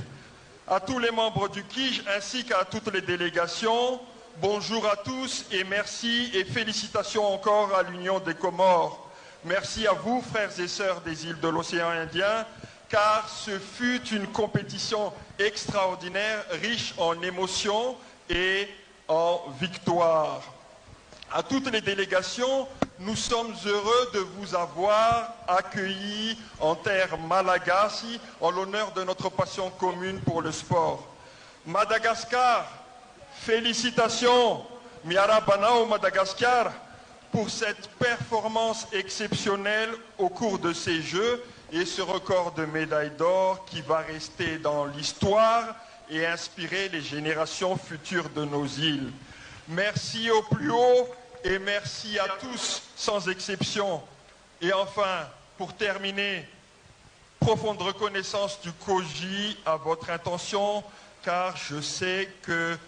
À tous les membres du KIJ ainsi qu'à toutes les délégations, bonjour à tous et merci et félicitations encore à l'Union des Comores. Merci à vous, frères et sœurs des îles de l'océan Indien, car ce fut une compétition extraordinaire, riche en émotions et en victoires. À toutes les délégations, nous sommes heureux de vous avoir accueillis en terre malagasy en l'honneur de notre passion commune pour le sport. Madagascar, félicitations, Miarabanao Madagascar, pour cette performance exceptionnelle au cours de ces Jeux et ce record de médailles d'or qui va rester dans l'histoire et inspirer les générations futures de nos îles. Merci au plus haut et merci à tous sans exception. Et enfin, pour terminer, profonde reconnaissance du COJI à votre intention, car je sais que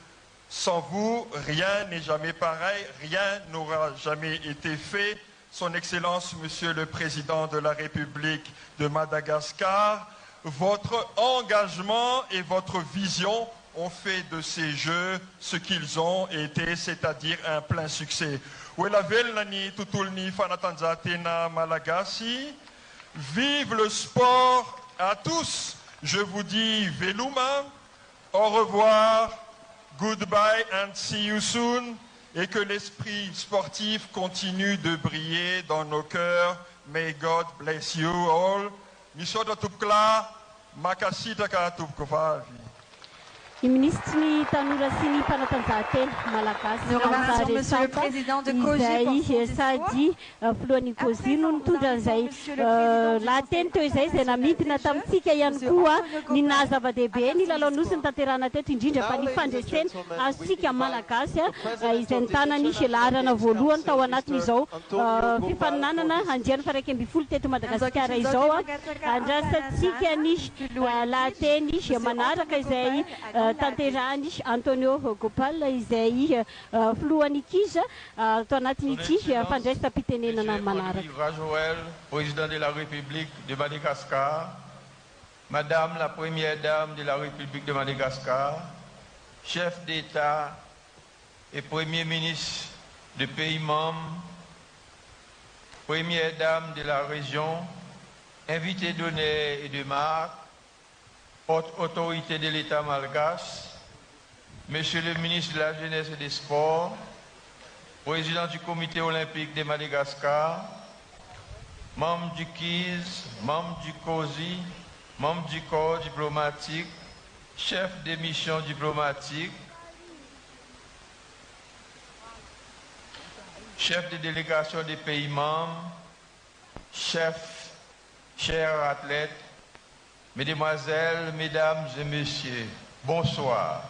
sans vous, rien n'est jamais pareil, rien n'aura jamais été fait. Son Excellence, Monsieur le Président de la République de Madagascar, votre engagement et votre vision ont fait de ces Jeux ce qu'ils ont été, c'est-à-dire un plein succès. Vive le sport à tous. Je vous dis Veluma, au revoir, goodbye and see you soon. Et que l'esprit sportif continue de briller dans nos cœurs. May God bless you all. Mishoda Tupkla, Makasita Katupkovavi. Ny ministre ny tanora sy ny fanatanjahantena malagasy Monsieur le Président de izay sady filohan'ny COJI no nitondra an'izay lahateny teo izay izay namidina tamintsika ihany koa ny nahazava-dehibe ny lalao nosy ny tanterahana teto indrindra fa ny fandresena azontsika malagasy izay nitanany laharana voalohany tao anatin'izao fifaninanana andiany fa 20 teto Madagasikara izao andrasantsika ny lahateny manaraka izay tanterahany Antonio Gopal izay filohan'ny kiza tao anatin'ity fandraisam-pitenenana manaraka. Joël, président de la République de Madagascar, Madame la Première Dame de la République de Madagascar, chef d'État et Premier ministre de pays membres, Première Dame de la région, invité d'honneur et de marque, haute autorité de l'État malgache, Monsieur le ministre de la Jeunesse et des Sports, président du Comité olympique de Madagascar, membre du KIS, membre du COJI, membre du corps diplomatique, chef des missions diplomatiques, chef de délégation des pays membres, chef, chers athlètes, Mesdemoiselles, Mesdames et Messieurs, bonsoir.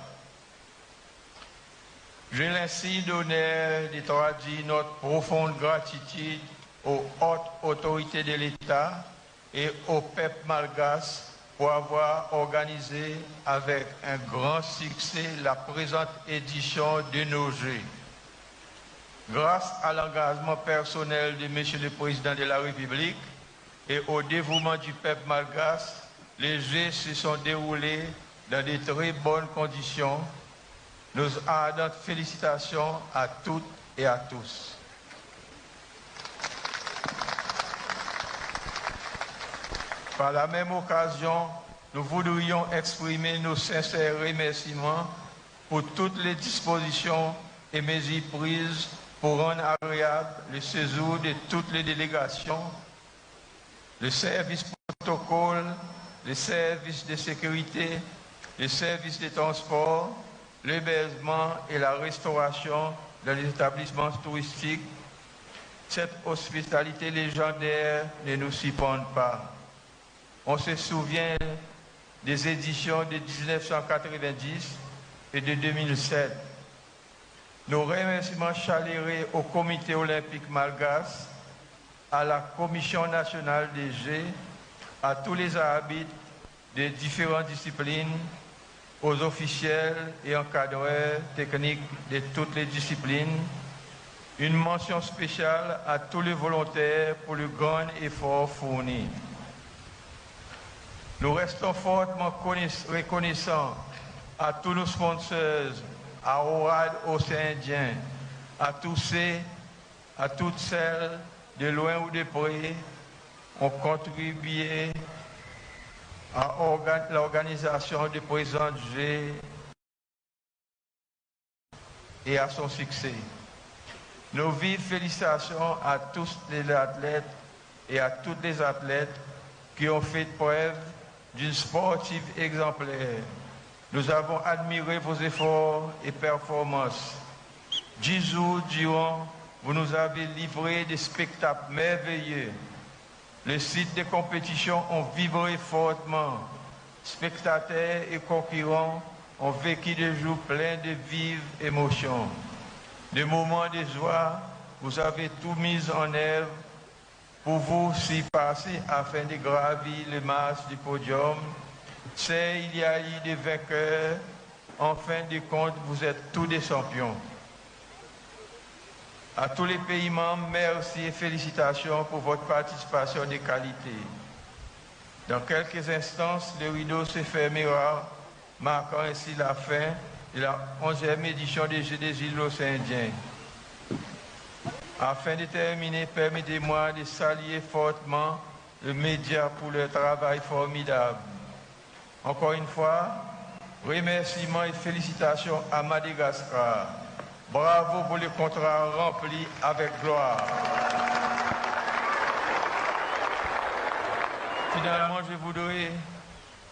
J'ai l'insigne d'honneur de traduire notre profonde gratitude aux hautes autorités de l'État et au peuple malgache pour avoir organisé avec un grand succès la présente édition de nos Jeux. Grâce à l'engagement personnel de Monsieur le Président de la République et au dévouement du peuple malgache, les Jeux se sont déroulés dans de très bonnes conditions. Nos ardentes félicitations à toutes et à tous. Par la même occasion, nous voudrions exprimer nos sincères remerciements pour toutes les dispositions et mesures prises pour rendre agréable le séjour de toutes les délégations, le service protocole, les services de sécurité, les services de transport, l'hébergement et la restauration dans les établissements touristiques. Cette hospitalité légendaire ne nous surprend pas. On se souvient des éditions de 1990 et de 2007. Nos remerciements chaleureux au Comité olympique malgache, à la Commission nationale des Jeux, à tous les arbitres des différentes disciplines, aux officiels et encadreurs techniques de toutes les disciplines. Une mention spéciale à tous les volontaires pour le grand effort fourni. Nous restons fortement reconnaissants à tous nos sponsors, à ORAD Océan Indien, à tous ceux, à toutes celles, de loin ou de près, ont contribué à l'organisation du présent Jeux et à son succès. Nos vives félicitations à tous les athlètes et à toutes les athlètes qui ont fait preuve d'une sportive exemplaire. Nous avons admiré vos efforts et performances. 10 jours durant, vous nous avez livré des spectacles merveilleux. Les sites de compétition ont vibré fortement. Spectateurs et concurrents ont vécu des jours pleins de vives émotions. Des moments de joie, vous avez tout mis en œuvre pour vous s'y passer afin de gravir le marche du podium. C'est il y a eu des vainqueurs. En fin de compte, vous êtes tous des champions. À tous les pays membres, merci et félicitations pour votre participation de qualité. Dans quelques instants, le rideau se fermera, marquant ainsi la fin de la 11e édition des Jeux des îles Océaniens. Afin de terminer, permettez-moi de saluer fortement les médias pour leur travail formidable. Encore une fois, remerciements et félicitations à Madagascar. Bravo pour le contrat rempli avec gloire. Finalement, je voudrais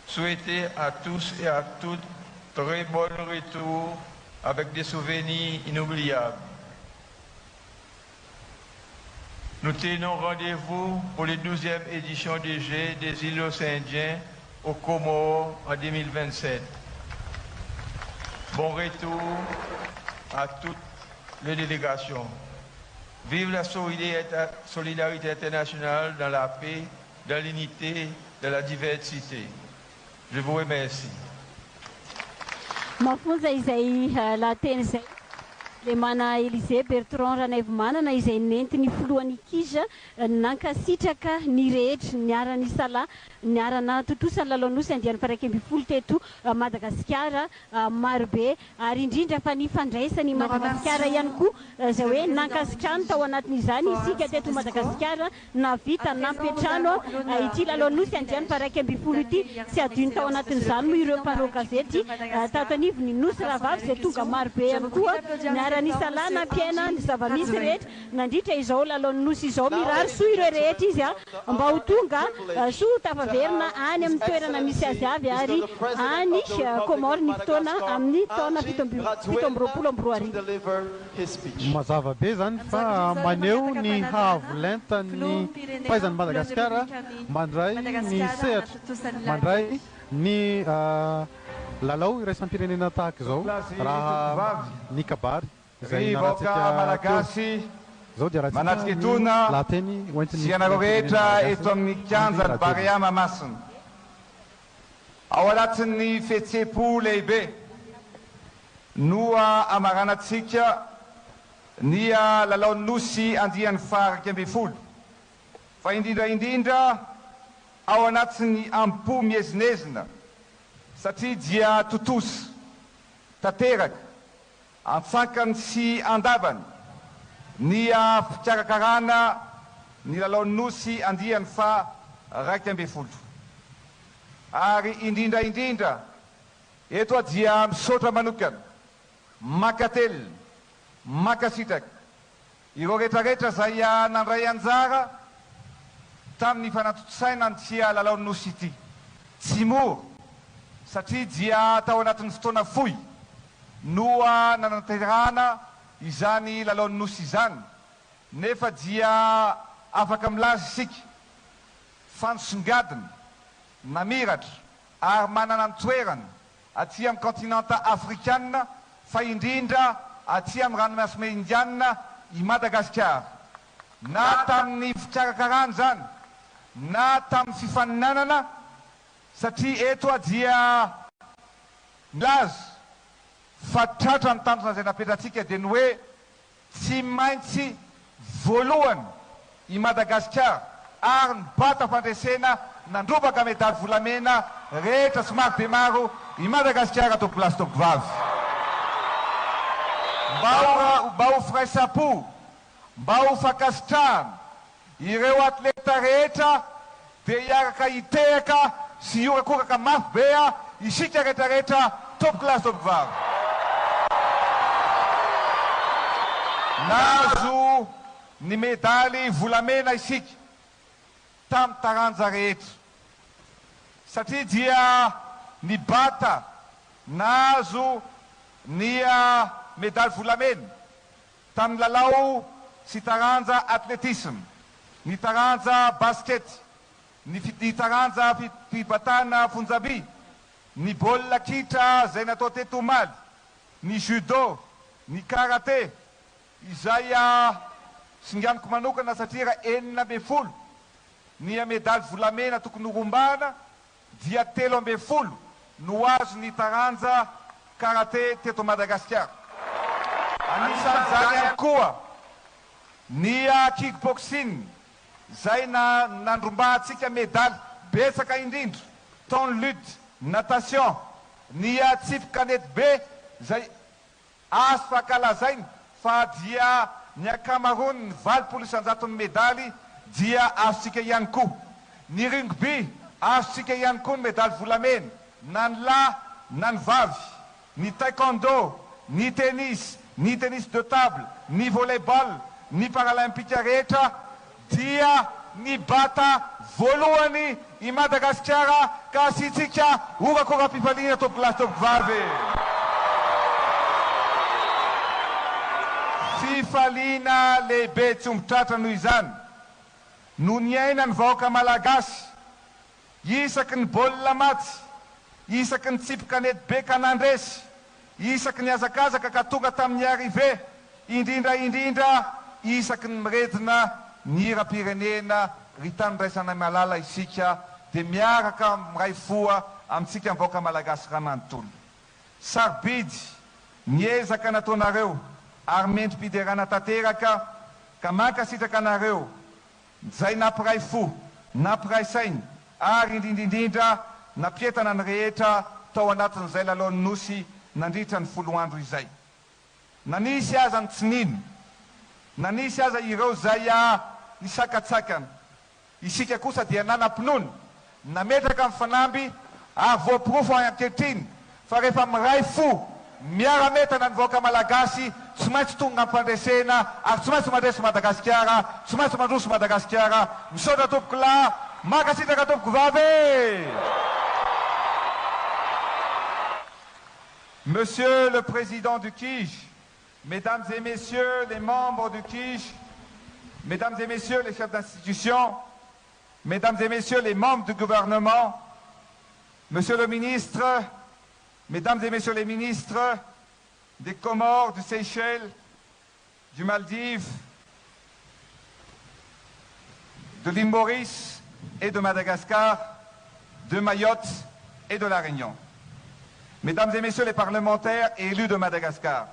souhaiter à tous et à toutes très bon retour avec des souvenirs inoubliables. Nous tenons rendez-vous pour la 12e édition des Jeux des îles Océaniens aux Comores en 2027. Bon retour à toutes les délégations. Vive la solidarité internationale dans la paix, dans l'unité, dans la diversité. Je vous remercie. Mafunza izay lateny zay le mana Élisée Bertrand Ranaivomanana izay nentiny filohan'ny kiza nankasitraka ny rehetra niarany sala niarana totosa lalao-nosy andiany faraiky amby folo teto Madagasikara marobe ary indrindra fa ny fandraisany Madagasikara ihany koa zay hoe nankasitrano tao anatin'izany isika teto Madagasikara navita nampetrano ity lalao-nosy andiany faraiky amby folo ity sy adino tao anatin'izany moa ireo mpanao gazety tato-anivy ny nosy rahavavy zay tonga marobe ihany koa niarany sala nampiaina ny zava-misy rehetra nandritra izao lalao-ny nosy izao mirary soa ireo rehetra izy mba ho tonga soa tafaverina any amin'ny toerana misy azy avy ary any Comores ny fotoana amin'ny taona 17 mazava be zany fa maneho ny havolenta ny fahaizan'ny Madagasikara mandray ny sehatra mandray ny lalao iraisam-pirenena tahaka izao raha ny kabary izay malagasy manatiketona sy ianareo rehetra eto amin'ny kianjany Barea Mahamasina. Ao anatin'ny fihetsem-po lehibe noa amaranantsika ny lalaon'ny nosy andian'ny faraiky amby folo fa indrindra ao anatin'ny ampo miezinezina satria dia totosa tanteraka antsakany sy andavany ny fikarakarana ny lalaon'ny nosy andian'ny faraiky amby folo ary indrindra eto dia misaotra manokana makately makasitraka ireo rehetrarehetra zay nandray anjara tamin'ny fanatotosaina ny tia lalaon'ny nosy ity tsy mora satria dia tao anatin'ny fotoana fohy noa nanaterana izany lalaon'ny nosy izany nefa dia afaka milaza isika fanosongadina namiratra ary manana ny toerana aty amin'ny continenta afrikanina fa indrindra aty amin'ny ranomasina indianina i Madagasikara na tamin'ny fikarakarana zany na tamin'ny fifaninanana satria eto dia milaza fa tratra ny tanjona zay napetratsika dia ny hoe tsy maintsy voalohany i Madagasikara ary ny bata fandresena nandrobaka medaly volamena rehetra somary be maro i Madagasikara tompoko lasy tompoko vavy mba ho firaisampo mba ho fakasitrahana ireo atleta rehetra dia hiaraka hitehaka sy iorakoraka mafy bea isika rehetrarehetra tompoko lasy tompoko vavy nahazo ny medaly volamena isika tamin'ny taranja rehetra satria dia ny bata nahazo ny medaly volamena tamin'ny lalao sy taranja atletisme, ny taranja basket, ny taranja fibatana fonjaby, ny baolina kitra zay natao teto omaly, ny judo, ny karaté, izay singaniko manokana satria raha 40 ny medaly volamena tokony rombana dia 13 no azo ny taranja karaté teto Madagasikara. Anisan'izany ihany koa ny kickboxing zay nandrombahantsika medaly betsaka indrindra, ton lutte, natation, ny tsipy kanety be zay azo fakalazainy fa dia ny akamarony 20% medaly dia azontsika ihany koa. Ny rugby azontsika ihany koa ny medaly volamena, na ny lahy na ny vavy, ny taekwondo, ny tennis de table, ny volleyball, ny paralympique rehetra dia ny bata voalohany i Madagasikara ka asitsika orakora-pifaliana tompoko lahy tompoko vavy. Fifaliana lehibe tsy ombitratra noho izany no ny aina ny vahoaka malagasy, isaky ny baolina matsy, isaky ny tsipi-kanety be kanandresy, isaky ny azakazaka ka tonga tamin'ny arrivé, indrindra isaky ny miredina ny hira-pirenena ry tanondraisana malala isika dia miaraka miray foa amintsika ny vahoaka malagasy raha manontolo. Sarobidy ny ezaka nataonareo ary mendrim-piderana tanteraka ka mankasitraka anareo zay nampiray fo, nampiray sainy ary indrindra napietana ny rehetra tao anatin'izay lalaon'ny nosy nandritra ny 10 andro izay. Nanisy aza ny tsinino, nanisy aza ireo zay nisakatsakana, isika kosa dia nanam-pinoana, nametraka amin'ny fanamby ary voapirofo ankehitriny fa rehefa miray fo miara-metana ny vahoaka malagasy tsy maintsy tonga ampandresena ary tsy maintsy mandresy Madagasikara, tsy maintsy mandroso Madagasikara. Misaotra tompoko lahy, mankasitraka tompoko vavy. Monsieur le Président du KIJ, Mesdames et Messieurs les membres du KIJ, Mesdames et Messieurs les chefs d'institution, Mesdames et Messieurs les membres du gouvernement, Monsieur le ministre, Mesdames et Messieurs les ministres des Comores, du Seychelles, du Maldives, de l'île Maurice et de Madagascar, de Mayotte et de la Réunion. Mesdames et Messieurs les parlementaires et élus de Madagascar,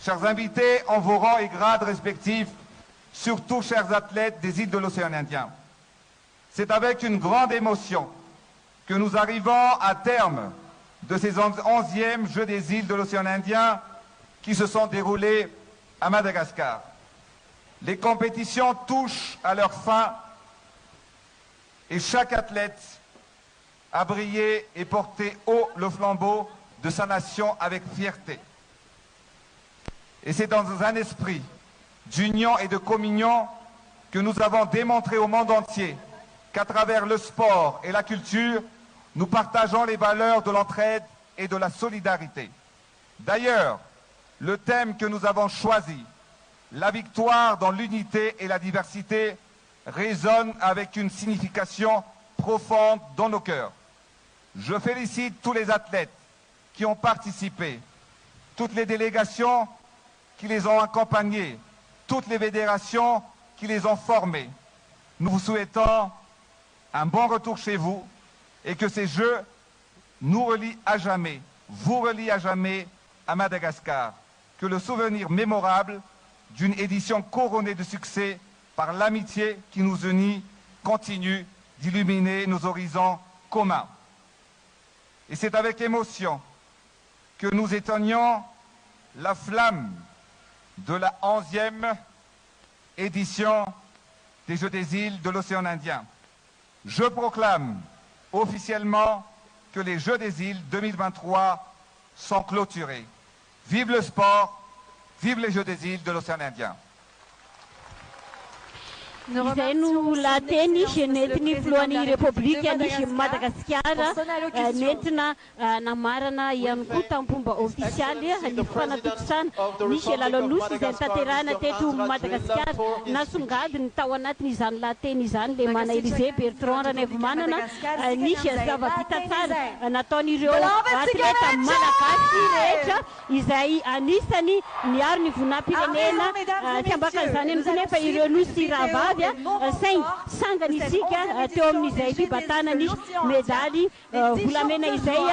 chers invités en vos rangs et grades respectifs, surtout chers athlètes des îles de l'océan Indien, c'est avec une grande émotion que nous arrivons à terme de ces 11e Jeux des îles de l'océan Indien qui se sont déroulés à Madagascar. Les compétitions touchent à leur fin et chaque athlète a brillé et porté haut le flambeau de sa nation avec fierté. Et c'est dans un esprit d'union et de communion que nous avons démontré au monde entier qu'à travers le sport et la culture, nous partageons les valeurs de l'entraide et de la solidarité. D'ailleurs, le thème que nous avons choisi, la victoire dans l'unité et la diversité, résonne avec une signification profonde dans nos cœurs. Je félicite tous les athlètes qui ont participé, toutes les délégations qui les ont accompagnés, toutes les fédérations qui les ont formés. Nous vous souhaitons un bon retour chez vous et que ces Jeux nous relient à jamais, vous relient à jamais à Madagascar. Que le souvenir mémorable d'une édition couronnée de succès par l'amitié qui nous unit continue d'illuminer nos horizons communs. Et c'est avec émotion que nous éteignons la flamme de la 11e édition des Jeux des îles de l'océan Indien. Je proclame officiellement que les Jeux des îles 2023 sont clôturés. Vive le sport, Vive les Jeux des îles de l'océan Indien. Izay no lateny nentin'ny filohan'ny Repoblika nisy Madagasikara nentina namarana ihany koa tampomba ofisialy ny fanatokisana nisy lalanosy izay tanterahana teto Madagasikara nasongadiny tao anatin'izany lateny izany le mana Élisée Bertrand Ranaivomanana nisy zava-bita tsara nataon'ireo atleta malagasy rehetra izay anisany niaro ny vonam-pirenena tiambakan'izany ihany koa nefa ireo nosy rahavavy saingy sangany isika teo amin'izay fibatana ny medaly volamena izay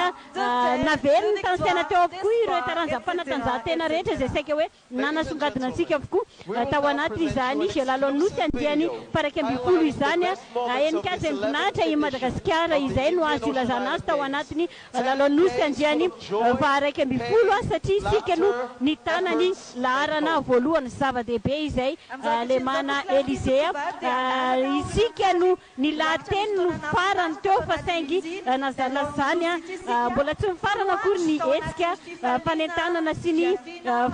navelony tansaina teo avokoa ireo taranja fanatanjahantena rehetra izay saika hoe nanasongadina antsika avokoa tao anatin'izany lalao-nosy andiany paraky amby folo izany enik'azy amin'voninahitra i Madagasikara izay no azo ilazana azy tao anatiny lalao-nosy andiany varaiky amby folo satria isika no nitanany laharana voalohany zava-dehibe izay le mana Élisée isika no nilateny no farany teo fa saingy nazalazany mbola tsy mifarana akory ny etsika fanentanana sy ny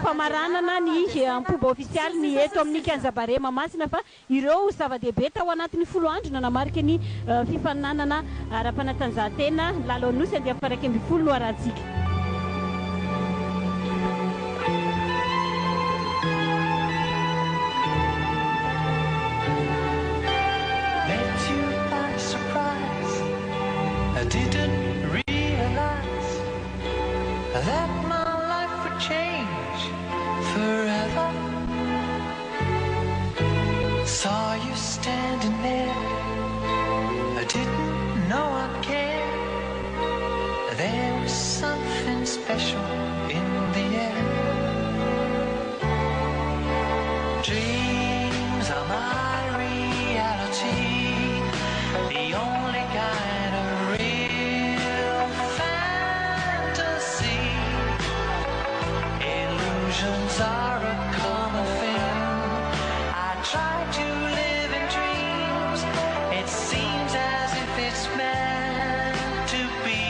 famaranana ny ampomba ofisialy ny eto amin'ny Kanjabare Mahamasina fa ireo zava-dehibe tao anatin'ny folo andro nanamarika ny fifaninanana ara-panatanjahantena lalao-nosy andeha faraiky amby folo no arahantsika. I didn't realize that my life would change forever. Saw you standing there, I didn't know I'd care. There was something special in the air. Dreams are my reality, the only kind of real fantasy. Illusions are a common thing. I try to live in dreams. It seems as if it's meant to be.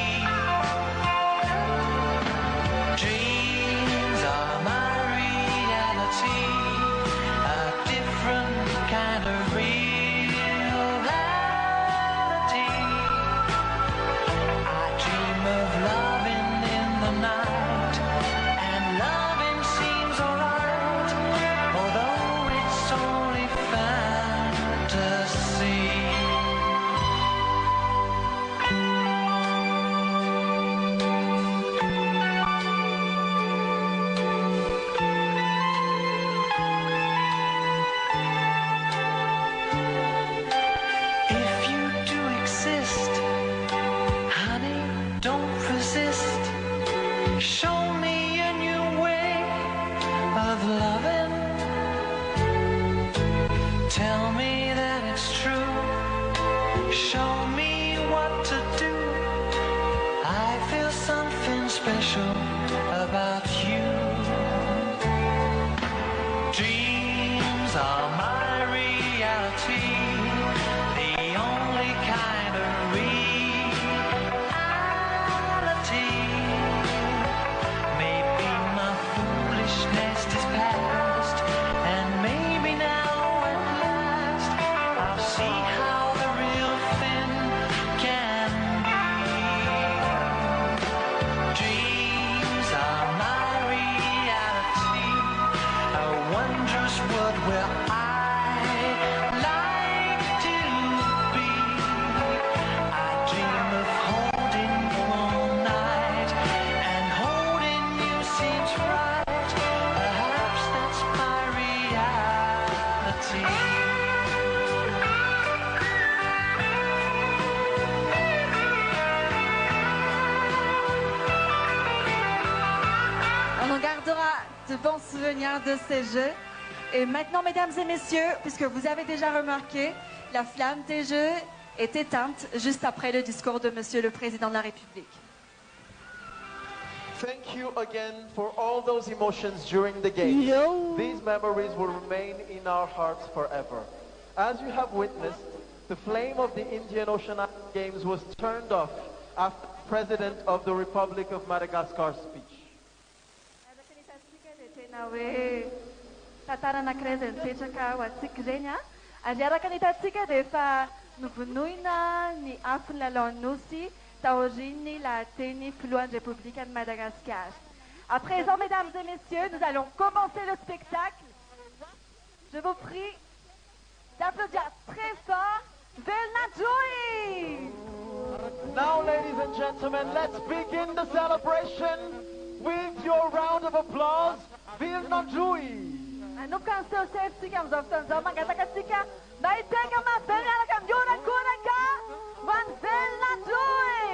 Dreams are my reality, a different kind of reality. I dream of loving in the night, and loving seems alright, although it's only fantasy. If you do exist, honey, don't resist. Show me a new way of loving. Tell me that it's true. Show me what to do. I feel something special about you. Dreams are my reality, the only kind of reality. Maybe my foolishness is past, and maybe now at last I'll see how the real thing can be. Dreams are my reality, a wondrous world where I like to be. I dream of holding you all night, and holding you seems right. Perhaps that's my reality. On en gardera de bons souvenirs de ces Jeux. Et maintenant, mesdames et messieurs, puisque vous avez déjà remarqué, la flamme des Jeux est éteinte juste après le discours de Monsieur le Président de la République. Thank you again for all those emotions during the games. These memories will remain in our hearts forever. As you have witnessed, the flame of the Indian Oceanic Games was turned off after the President of the Republic of Madagascar speech. Nawe tatarana kreza nipetraka ho antsika ireny a ary araka ny hitantsika dia efa novonoina ny afon'ny lalao nosy taoriny lahateny filohan'ny République de Madagascar. À présent, mesdames et messieurs, nous allons commencer le spectacle. Je vous prie d'applaudir très fort Velna Joy. Now, ladies and gentlemen, let's begin the celebration with your round of applause, Velna Joy. Anupkan sosef sikam zoftan zaman kata sika baiteka ma Velna kam yura kuraka van Velna Joy.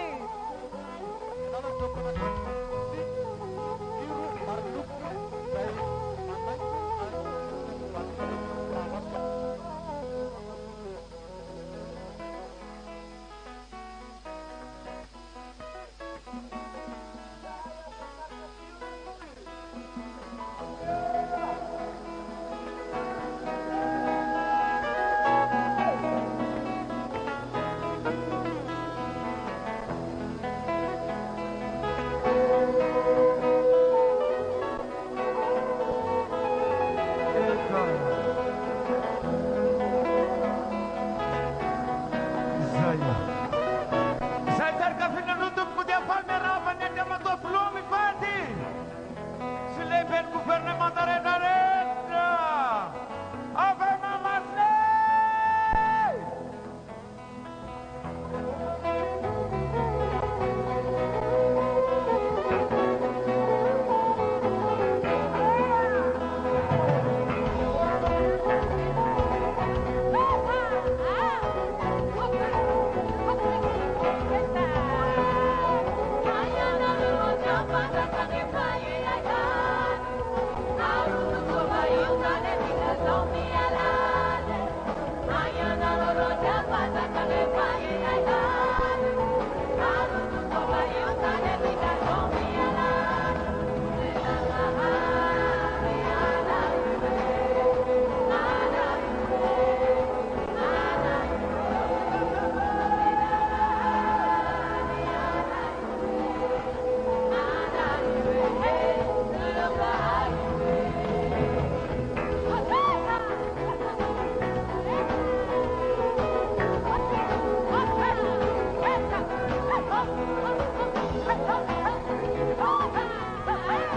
Hey,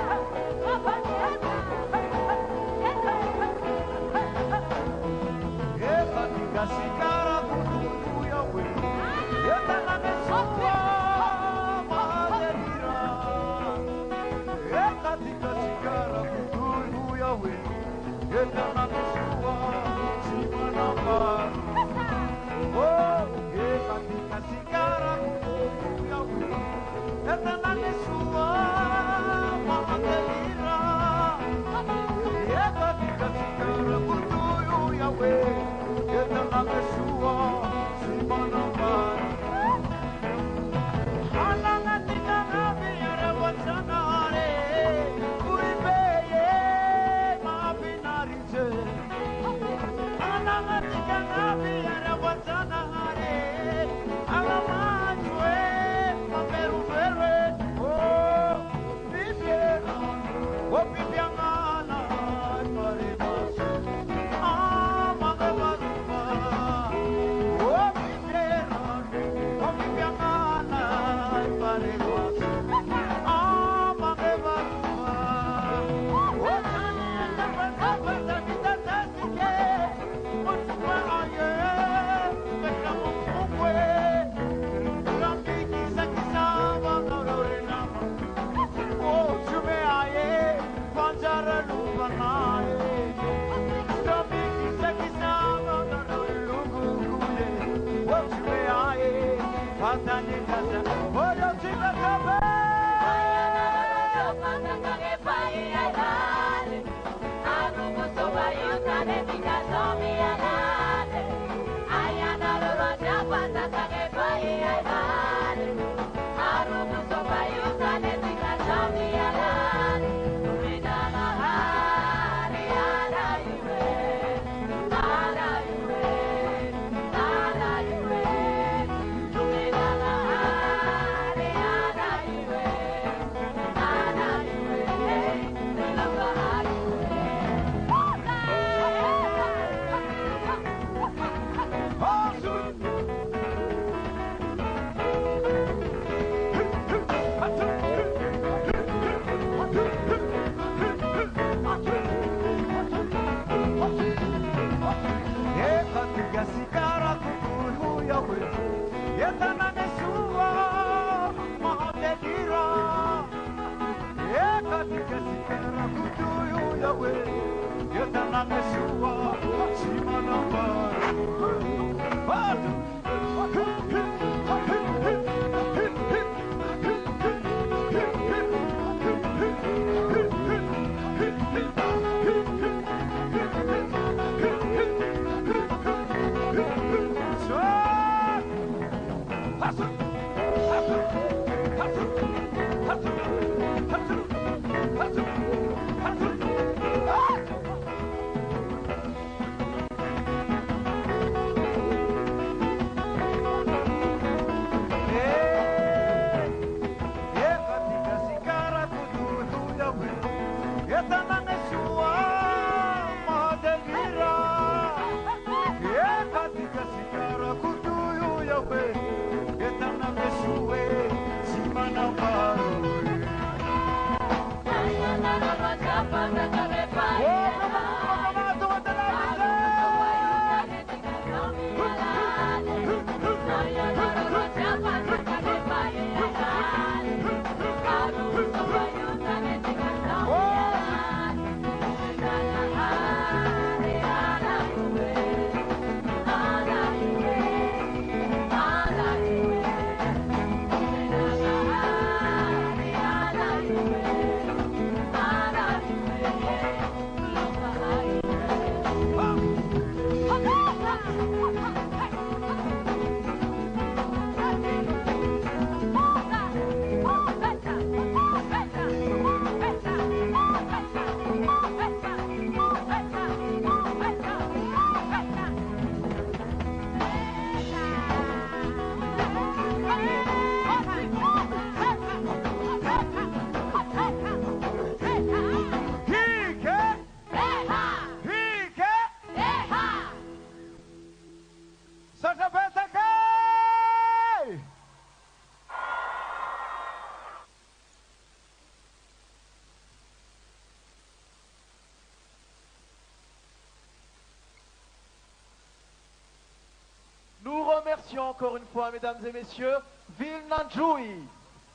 Nous remercions encore une fois, mesdames et messieurs, Vilnanjoui.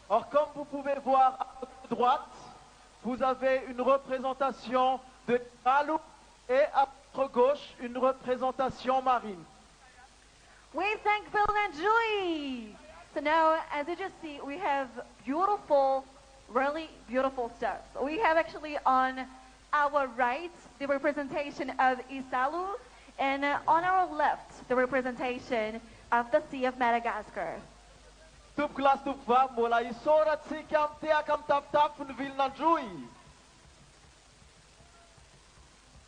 Or, comme vous pouvez voir à votre droite, vous avez une représentation de Salou et à votre gauche, une représentation marine. We thank Vilnanjoui. So now, as you just see, we have beautiful, really beautiful stuff. We have actually on our right the representation of Isalu, and on our left the representation of the Sea of Madagascar. Tup klas tup vab mola isora tsikam teakam tap tap në Vilnanjoui.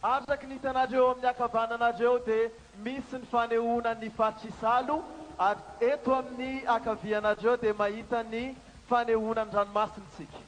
Arzak ni tanajeo mnyakavana najeo te misn faneuna ni fachisalu, at eto amni akavia najeo te maita ni faneuna ndranomasiny tsika.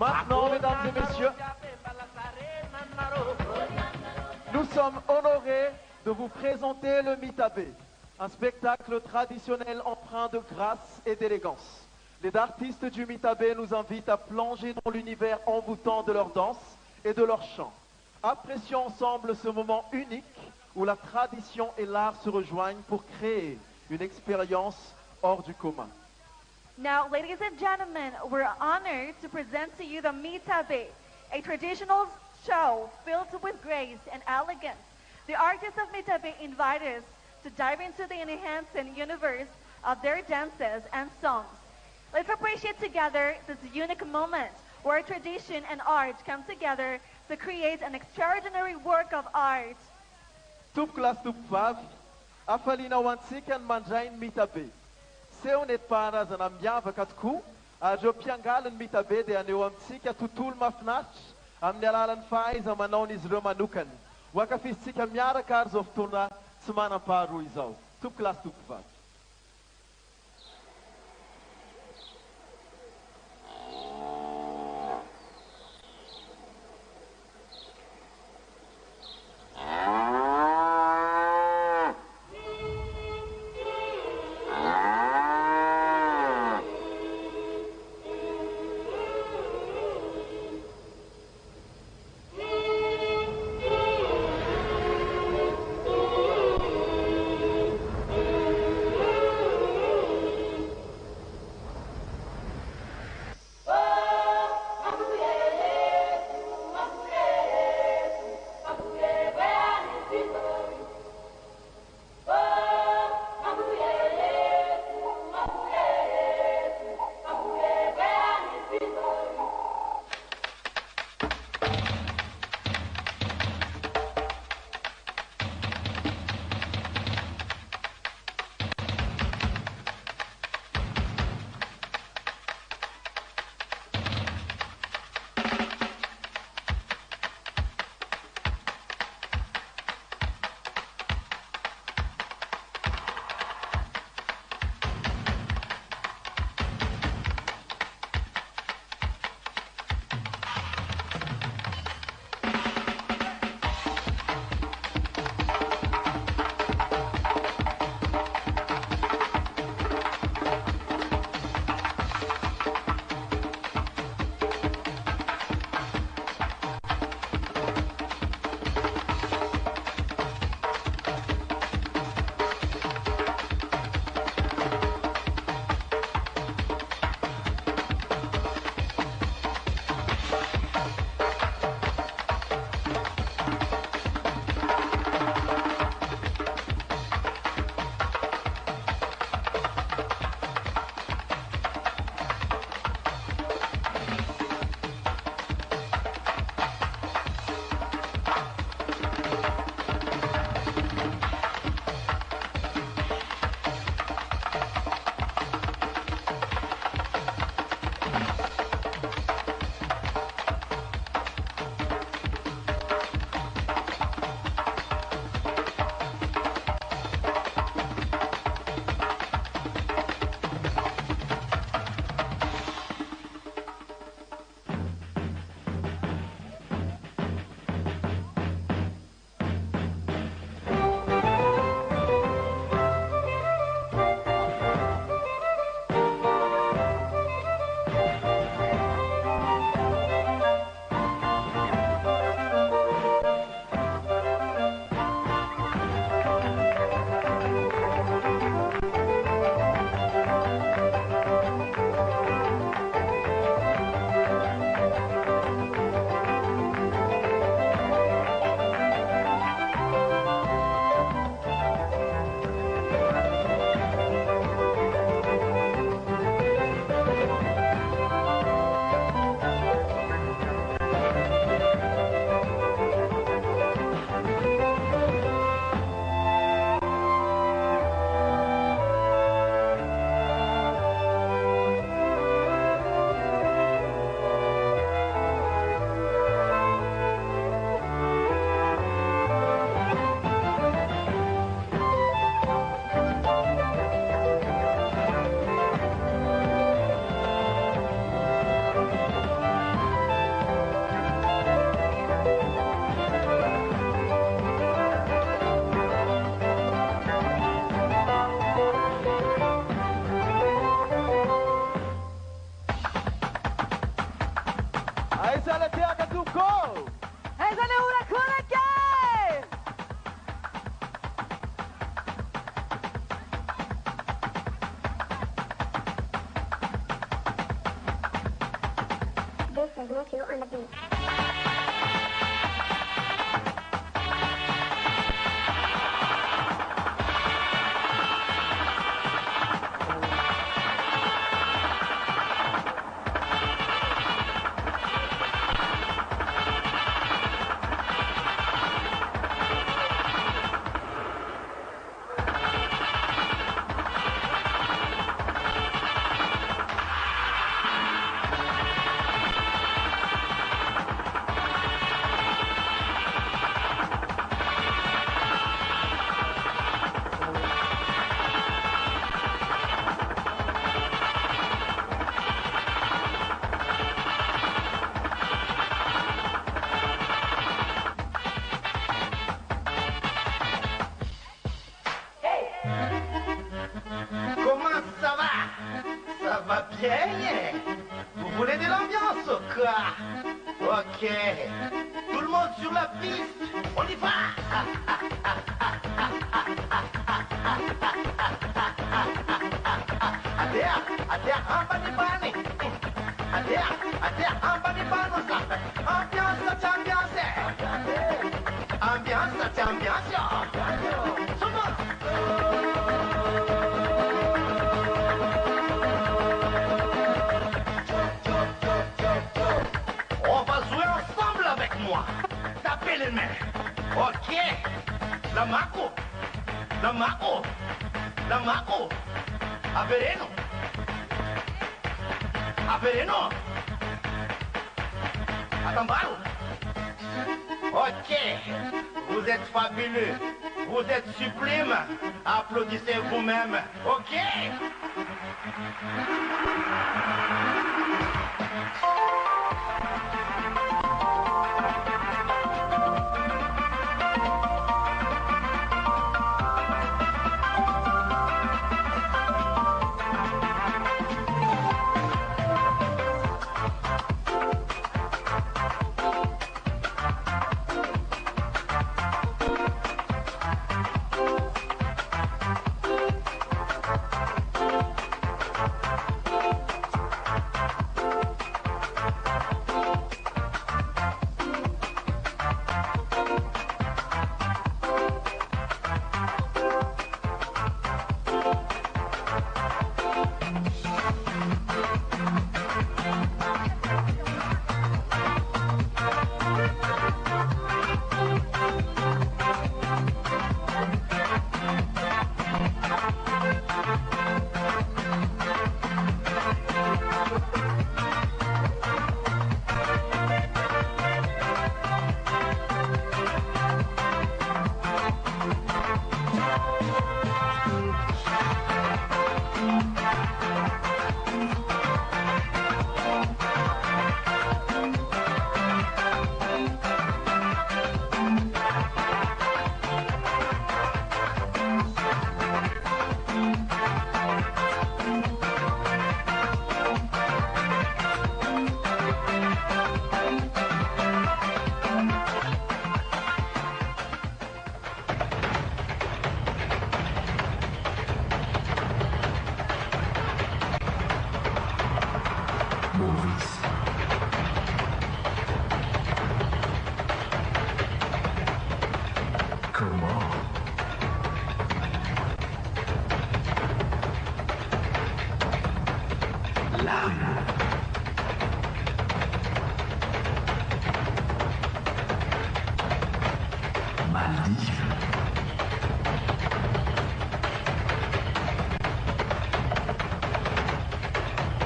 Maintenant, mesdames et messieurs, nous sommes honorés de vous présenter le Mitabé, un spectacle traditionnel empreint de grâce et d'élégance. Les artistes du Mitabé nous invitent à plonger dans l'univers envoûtant de leur danse et de leur chant. Apprécions ensemble ce moment unique où la tradition et l'art se rejoignent pour créer une expérience hors du commun. Now, ladies and gentlemen, we're honored to present to you the Mitabe, a traditional show filled with grace and elegance. The artists of Mitabe invite us to dive into the enhancing universe of their dances and songs. Let's appreciate together this unique moment where tradition and art come together to create an extraordinary work of art. Tup klas tup vav, afalinawantsikan mandrain Mitabe. Seo netpaharazana miavaka tokoa ary eo mpiangaly ny Mitabe dia aneo amintsika tontolo mahafinaritra amin'ny alalan'ny fahaiza manaon'izy ireo manokany. Ho ankafizitsika miaraka ary zao fotoana tsy manam-paharoa izao. Tompo klasy tompo vavy. Segment 2 on the beat. Comment ça va? Ça va bien? Vous voulez de l'ambiance ou quoi? Ok. Tout le monde sur la piste. On y va! Adea, amba di bani. Adea, amba di bani. Ambiance, c'est ambiance. Ambiance, c'est ambiance. Tout le monde. On va jouer ensemble avec moi. Tapez les mains. Ok. La Marco. Avereno. Atambaro. Ok. Vous êtes fabuleux. Vous êtes sublime. Applaudissez vous-même. Ok.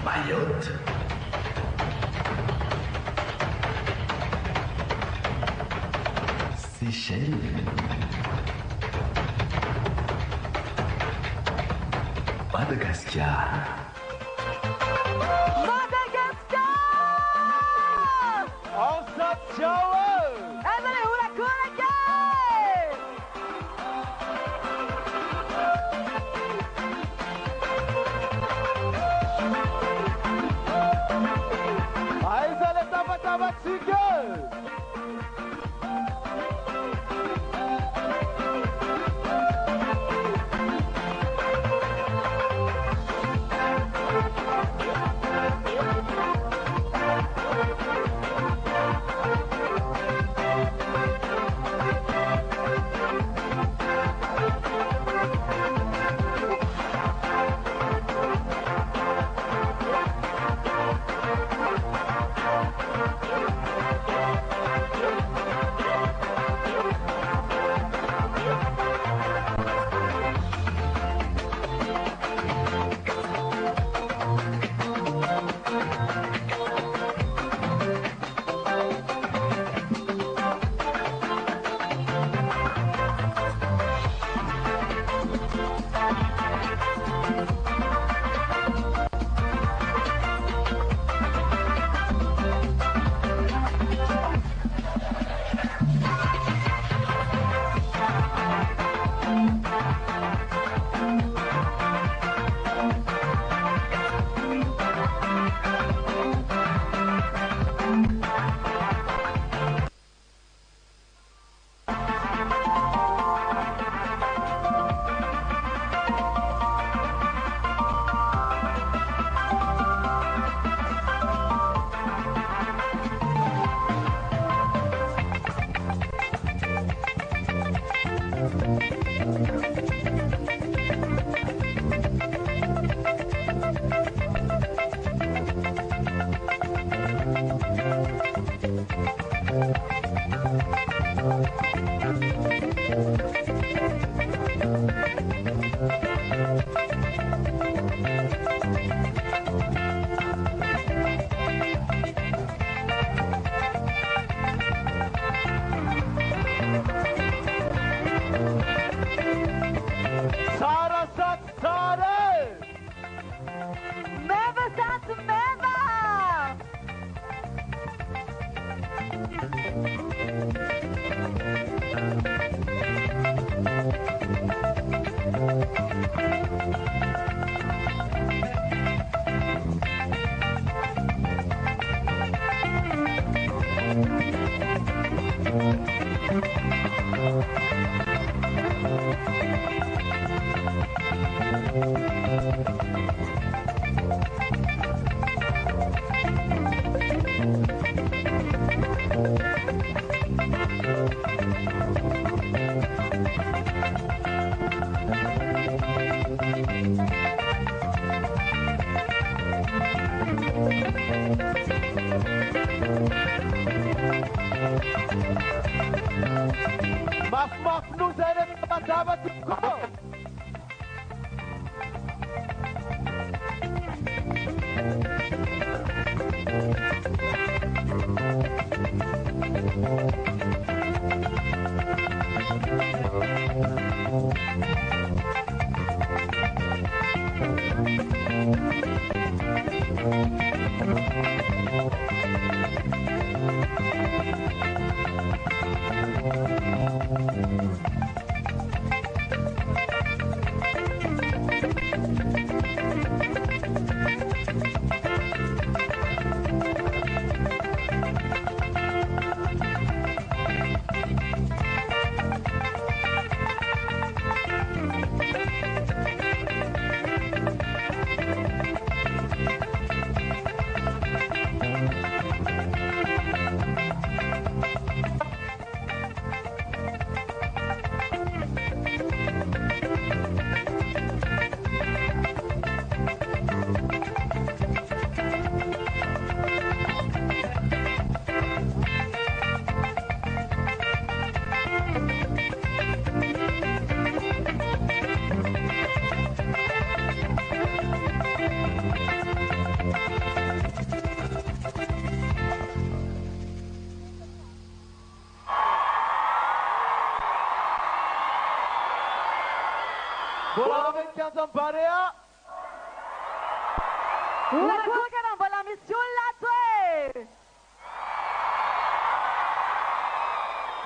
Mayotte. Seychelles. Madagascar.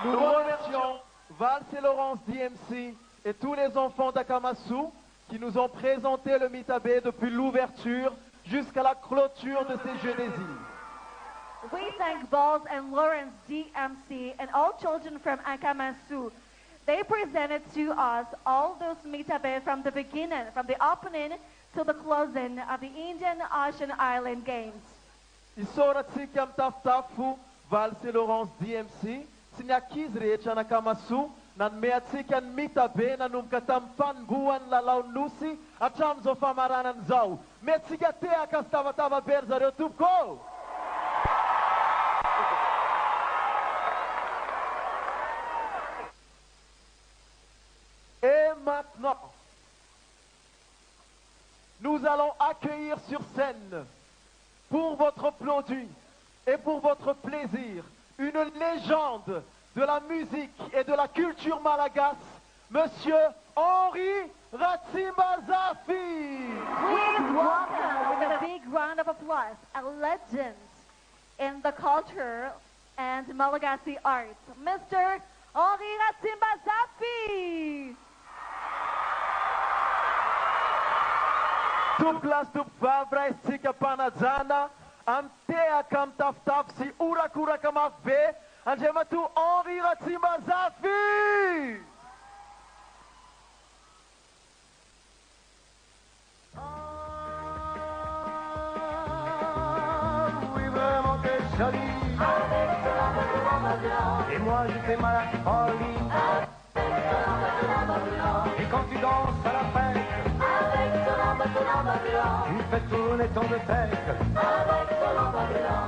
Nous remercions Valls et Laurence DMC et tous les enfants d'Akamassu qui nous ont présenté le Mitabé depuis l'ouverture jusqu'à la clôture de ces Jeux des îles. We thank Valls and Lawrence DMC and all children from Akamassu. They presented to us all those Mitabe from the beginning, from the opening to the closing of the Indian Ocean Island Games. Isora tsikam taftafu Valls et Laurence DMC sinyakiz rehetra an'Akamassu nanome atsika ny Mitabe nanomboka tamin'ny fanombohan'ny lalaon'ny nosy hatramin'izao famaranan'izao. Metsika tehaka sy tavatava be ry zareo tompoko. Et maintenant, nous allons accueillir sur scène, pour votre plaudit et pour votre plaisir, une légende de la musique et de la culture malagasy, Monsieur Henri Ratsimbazafi. Please welcome with a big round of applause a legend in the culture and Malagasy arts, Mr. Henri Ratsimbazafi. Tuplas tupvavra isika panajana antehaka mitafitafy sy orakoraka mafy be andriamatoa Henri Ratsimbazafi. Oui, vraiment t'es jolie. Et moi je fais mal à Henri. quand tu danses à la fête, avec ton lamba blanc, tu fais tourner ton de tête, avec ton lamba blanc.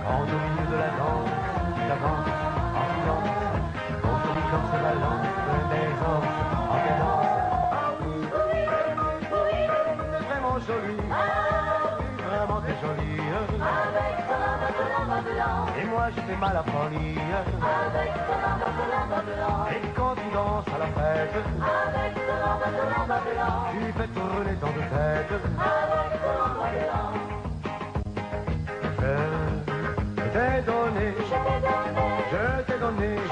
Quand au milieu de la danse, tu avances en silence, ton joli corps se balance, des anses en cadence. Ah oui, oui, oui, c'est vraiment joli, ah oui, vraiment t'es jolie, avec ton lamba blanc, et moi je fais mal à folie, avec ton lamba blanc, et quand tu danses à la fête, avec ton lamba blanc, tu fais tourner ton de tête, avec ton lamba blanc. Je t'ai donné, il y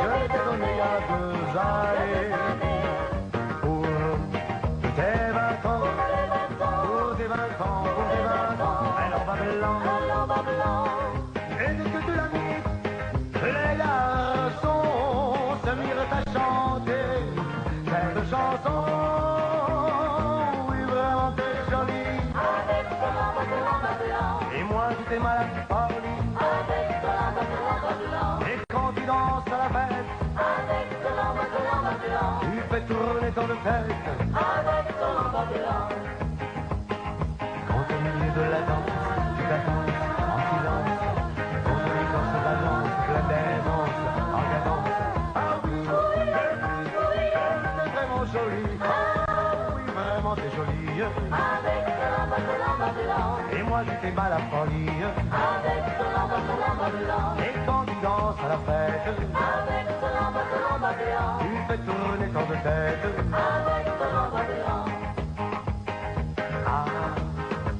a 2 années, pour tes 20 ans, un lamba blanc, et dès que tu l'as mis, les garçons se mirent à chanter cette chanson. Oui, vraiment t'es jolie, avec ton lamba blanc, et moi qui t'ai mal à folie, avec ton lamba blanc, et quand tu danses à la fête, avec ton lamba blanc, tu fais tourner ton tête, avec ton lamba blanc. Quand au milieu de la danse, tu danses en silence, ton joli corps se balance, plein d'aisance, en cadence. Ah oui, oui, c'est vraiment joli, ah oui, vraiment t'es jolie, avec ton lamba blanc, et moi je t'ai mal à folie, avec ton lamba blanc, et quand tu danses à la fête, avec ton lamba blanc, tu fais tourner ton de tête, avec ton lamba blanc.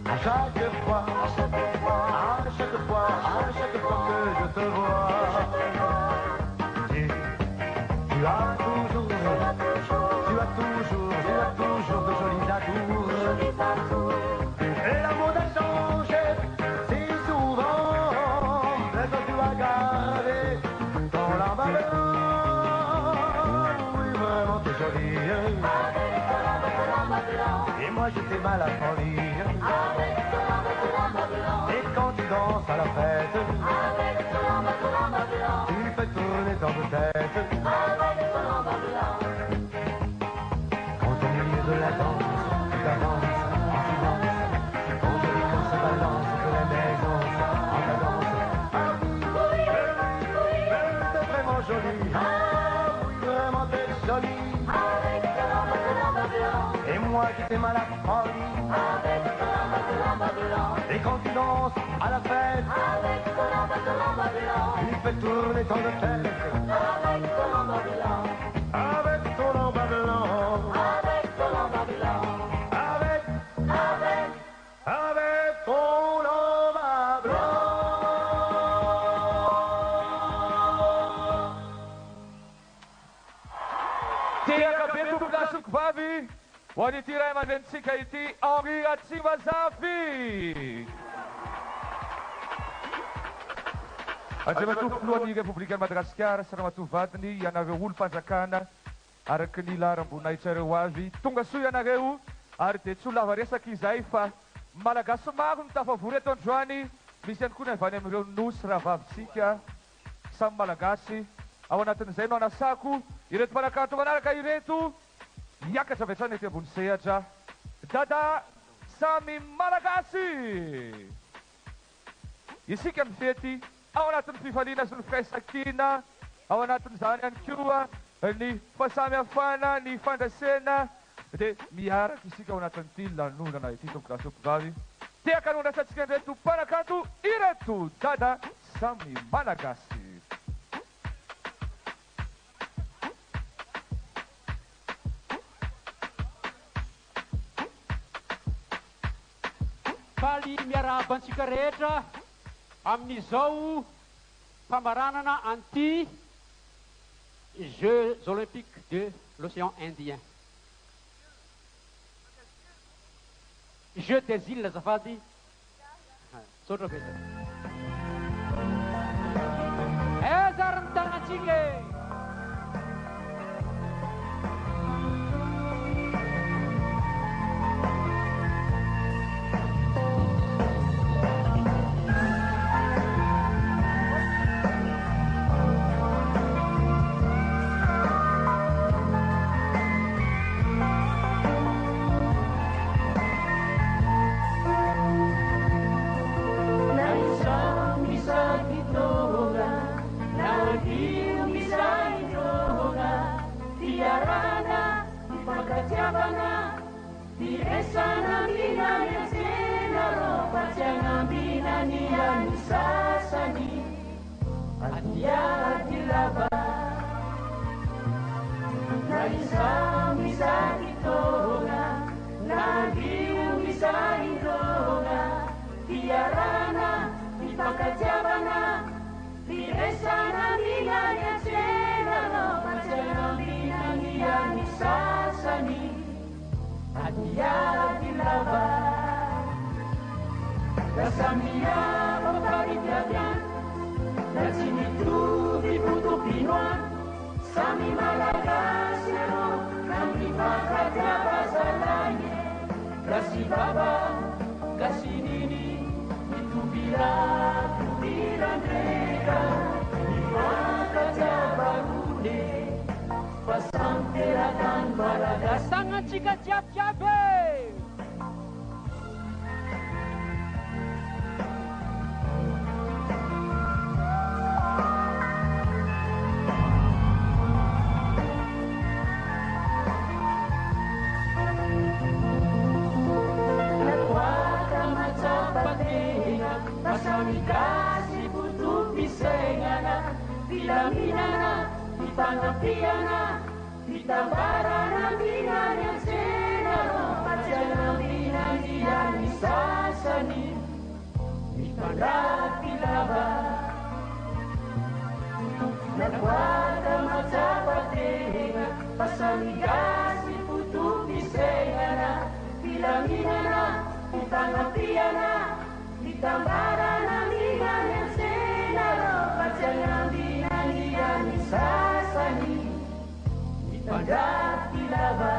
À chaque fois que je te vois, tu as toujours de jolis atours. Et l'amour a changé si souvent, mais toi tu as gardé ton lamba blanc. Oui, vraiment t'es jolie, avec ton lamba blanc, et moi je t'ai mal à folie, avec ton lamba blanc, et quand tu danses à la fête, avec ton lamba blanc, tu fais tourner ton de tête, avec ton lamba blanc. Quand au milieu de la danse, tu avances en silence, ton joli corps se balance, plein d'aisance, en cadence. Ah oui, t'es vraiment jolie, ah oui, vraiment t'es jolie, avec ton lamba blanc, et moi qui t'ai mal à folie, avec ton lamba blanc, et quand tu danses à la fête, avec ton lamba blanc, tu fais tourner ton de tête, avec ton lamba blanc, avec ton lamba blanc, avec ton lamba blanc, avec ton lamba blanc. Tiaka beto plasy vavy ho an'ity ray aman-drenitsika ity Henri Ratsivazafy. Andriamatoa filohan'ny Republikan'i Madagasikara sy ramatoa vadiny ianareo olo-mpanjakana araky ny laharam-boninahitsareo avy tonga soa ianareo ary dia tsy ho lava resaka izay fa malagasy maro ny tafavory eto androany misy ihany koa ny avy any amin'ireo nosy rahavavitsika samy malagasy ao anatin'izay no anasako ireto mpanankato manaraka ireto miakatra avy hatrany ety ambony sehatra dada samy malagasy. Isika mifety ao anatin'ny fifaliana sy ny firaisan-kina ao anatin'izany ihany koa ny fahasamihafana ny fandrasena dia miaraka isika ao anatin'ity lanonana ity tompokasopo vavy tiaka anondrasantsika ireto mpanakanto ireto dada samy malagasy. Faly miarahaba antsika rehetra amin'izao famaranana anty Jeux olympiques de l'océan Indien. Jeux des îles azafady. Sotra betsaka. Ezara ny tagnantsika. Biresana minani asena ropa jangan binani anisasani Adia dilaba Naisam bisa ditonga Nabiu bisa indonga Biarana dipakajabana Biresana binani asena ropa jangan binani anisasani Adia dilaba Kasamia pagkariglagan Na sinitubi puto pinuan Sami malagasero Nang ipakajaba sa langit Kasi baba, kasi nini Itu bilang mereka Ipakajaba rune Pasamperakan balagas Tangan jika jab-jabe Nakuaka macapatenga Masamikasi butuh pisengana Bilaminana Ipangapiana Itabarana binanya senaro Pacana binanya nisasani Ipandak pilaba Nakwada macapatenga Pasamigasi putu pisengana Bilaminana Ipangapiana Itambarana binanya senaro Pacana binanya nisasani Pada pilaba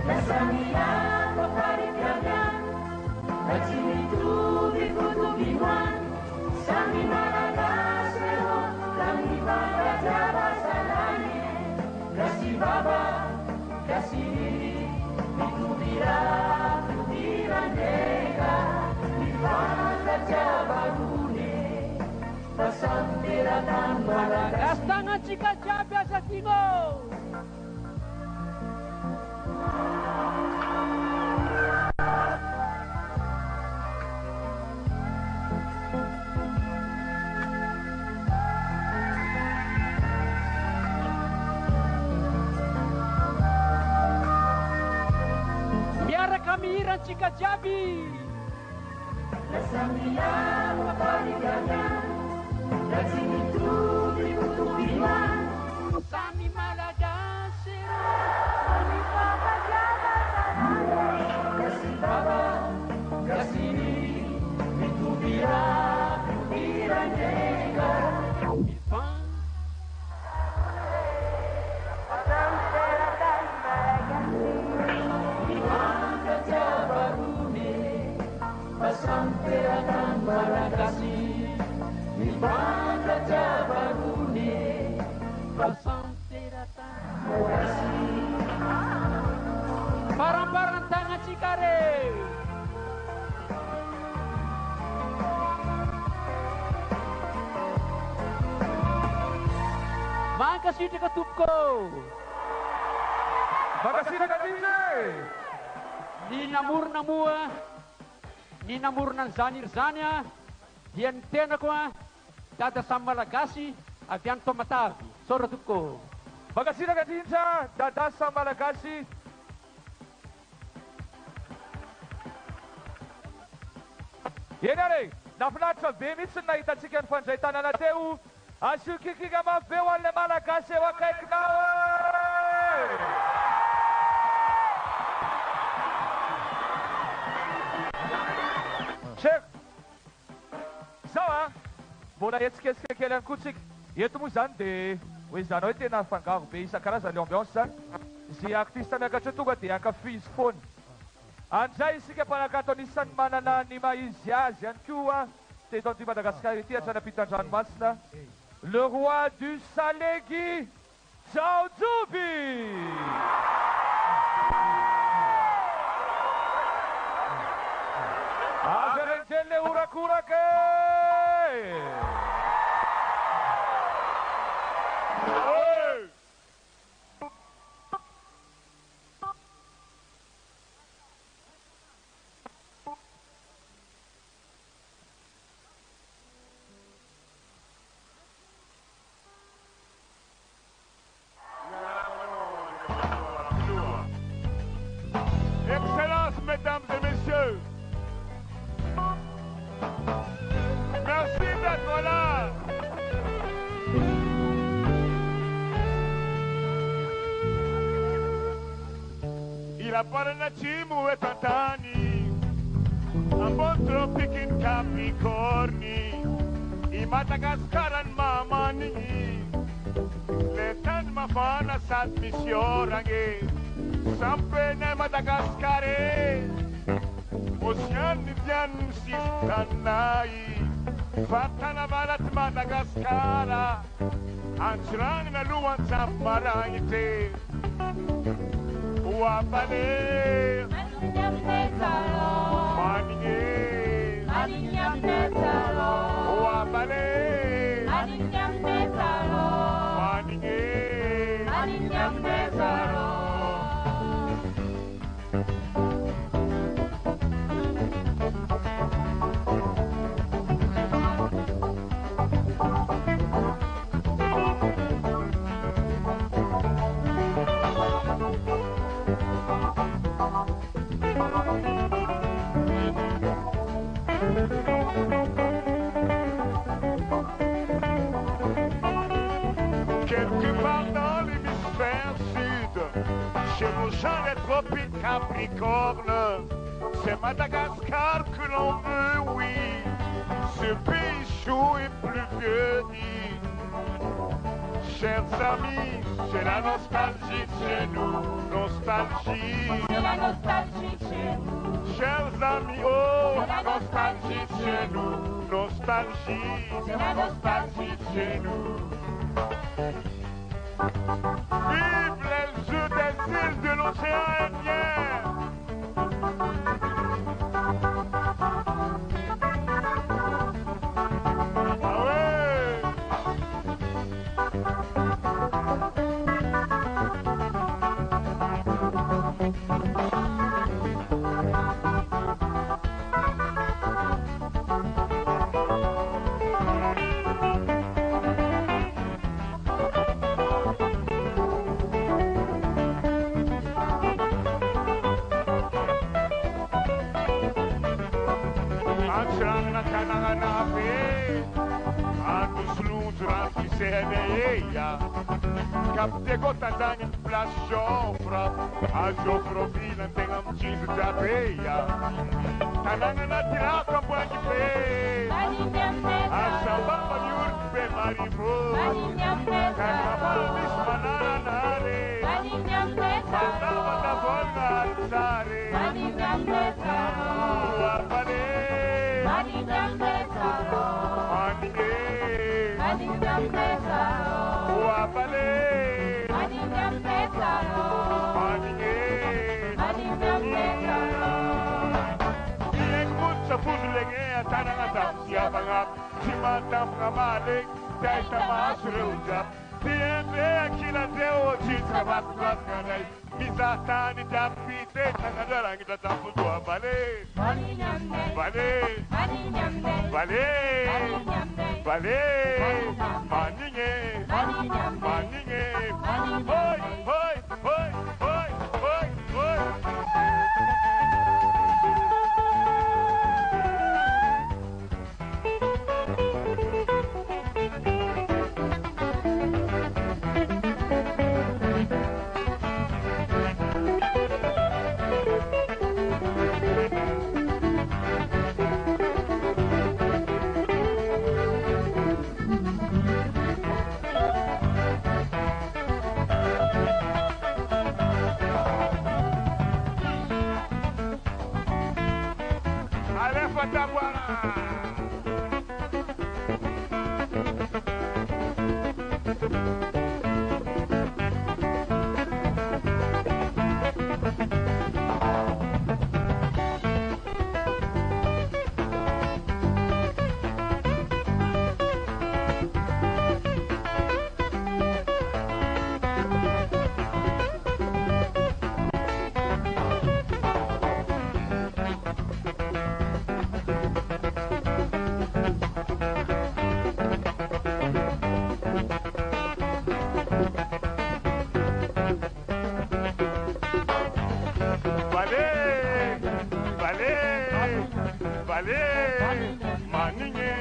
Nasamia paparikagan Natsinitu bikutubiman Sami malagasero Kami pakajaba sa langit Kasi baba, kasi diri Bitubira, tubiran deka Ipakajaba rune Pasampiratan malagas Tangan jika jabe sa tingo Biara kami iran jika jabi Nasamia paparigagan Natsinitu bikutubiman Sami malagasero Sami pakajaba sa langit Kasi baba, kasi diri Bitubira, tubiran deka Ipakajaba rune Pasamperakan barakasi Ipakajaba rune Pasamperakan barakasi Barang-barang tangan cikare Makasih di ketupko Makasih na kadinse. Ninamur na mua Ninamur ng zanir-zanya Diyan tena ko Dada sa Malagasi Agyan tomatabi Sorotub ko Makasih na kadinsa. Dada sa Malagasi. Yenare, nafnacha bemitsu na itatsika ny fandraitana na teo asio kikiga maveo an'le malagasy eo akaikinao Chef, zao mbola etsiketsika kely any kotsika eto moa zany de hoe zany hoe tena fangaro be isan-karazany ambiance zany zay artiste miakatra tonga de ankafizy foana Anjay isika panakato anisan'ny manana ny maizy azy ihany koa teto anty Madagasikara ety antranam-pitan-dranomasina le roi du Salegy Zao Djoby avy renjeny le orakoraka voilà. Il a parlé de Timu et Tantani, un bon tropique in Capricorni, i Madagascar and Mamani, le tan mafana sat missiorange, sempre ne Madagascare, ocean Indian Sistanai, fatana valat Madagascara, antrang na luan sa marangite. Wapale Maninge Wapale quelque part dans l'hémisphère sud, chez nos gens les tropiques Capricorne, c'est Madagascar que l'on veut, oui. Ce pays chaud et pluvieux dit, chers amis, c'est la nostalgie de chez nous, nostalgie. C'est la nostalgie de chez nous. Chers amis, oh, la nostalgie de chez nous, nostalgie. C'est la nostalgie de chez nous. Vive les jeux des îles de l'océan Indien. Ah ouais. Capte gota danha pela chofra, a jofrovina tem amtido de areia. Tananga na tiraca pode ver, a sambamba de urpe marivô, carnaval mismanara nare, mandava da volga alzare, apare, Siapangap, Simantam Kamalik, Daita Masrujap, Tiende Akilateo, Chitrabat Kanai, Mizatani Tapite, Tangadarang, the Taputua, Vale, Vale, Vale, Vale, Maninge, Maninge, Hoi, Hoi, Hoi, Hoi, Hoi, Hoi. Vale, Maninge,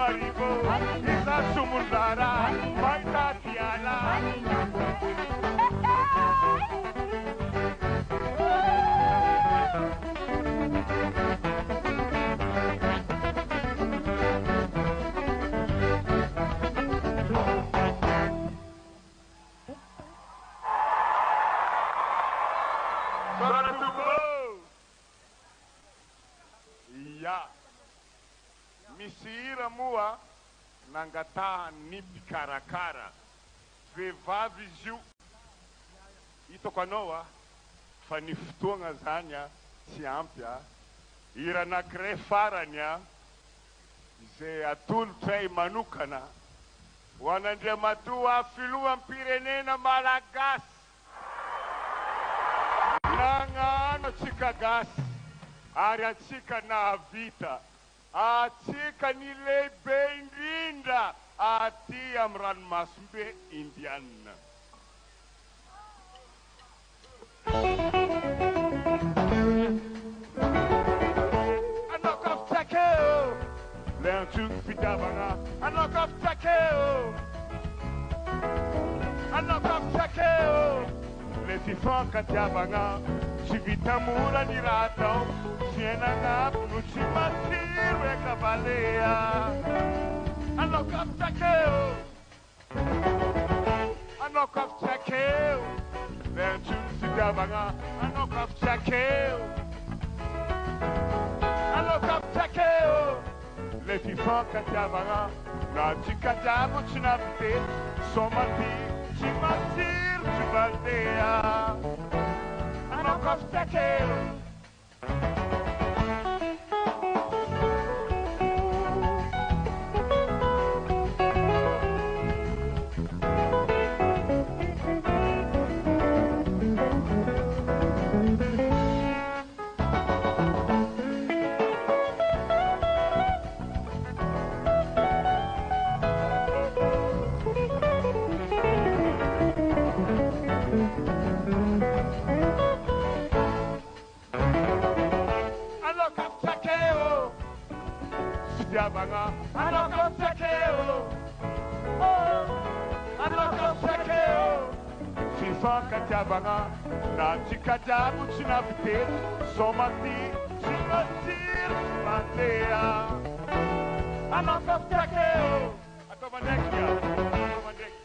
marigo Isa sumundara Maita tiala Misira mua nangata nipi karakara vehivavy izy io hitako anao fa ny fotoagna zany tsy ampy hira anankiray farany izay atolotray manokana ho an'Andriamatoa filoham-pirenena malagasy nagnano atsika gasy ary atsika nahavita atsika ny lehibe indrindra aty amin'ny ranomasimbe indiana. Anao kaftakeo le antoko fitiavagna anao kaftakeo anao kaftakeo le fifankatiavagna tsy vita mora ny raha atao fiainagna no tsy matsiro e kavalea anao kaftakeo anao kaftakeo le antoko fitiavagna anao kaftakeo anao kaftakeo le fifankatiavagna na tsika jiaby tsy navite somaty tsy matsiro tsy valdea anao kaftakeo anao kaftakeo anao kaftakeo fifankatiavagna na tsika jiaby tsy navite somaty tsy matsiro tsy mandeha anao kaftakeo atao mandraiky atao mandraiky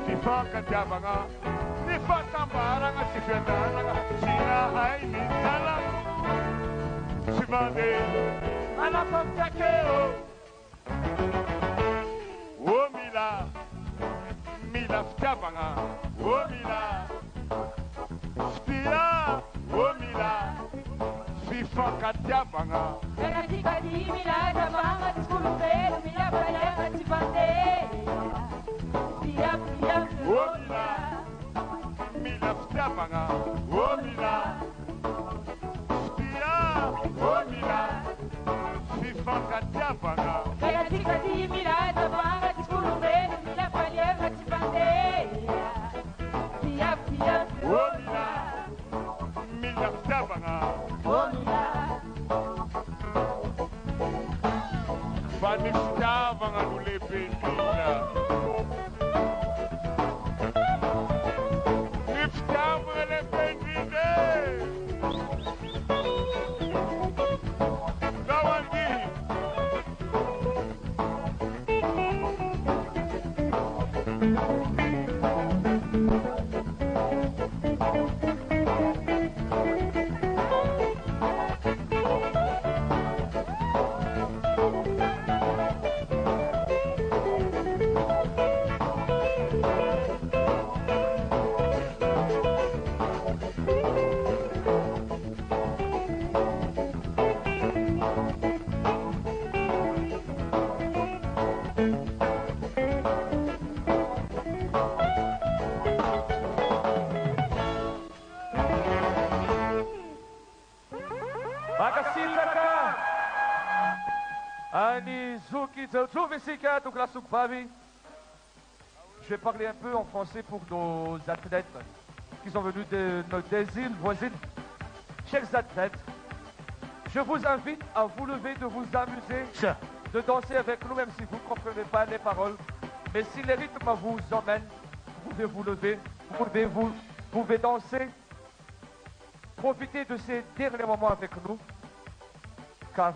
fifankatiavagna ny fahatambaragna sy fiandanagna tsy nahay ny talako tsy mandeha anao kaftakeo o mila fitiavagna o mila fitia o mila fifankatiavagna mila javagna tsy kolombelo mila valera tsy mandeha mila fitiavagna o mila fitia o mila fifankatiavagna mila javagna tsy kolombelo mila valera tsy mandeha o mila fitiavagna o mila fa ny fitiavagna no lehibe indrindra Akasitaka Ani Zuki Zovesika Tuklasukvavi. Je vais parler un peu en français pour nos athlètes qui sont venus des îles voisines. Chers athlètes, je vous invite à vous lever, de vous amuser, de danser avec nous, même si vous ne comprenez pas les paroles. Mais si les rythmes vous emmènent, vous pouvez vous lever, vous pouvez danser. Profitez de ces derniers moments avec nous, car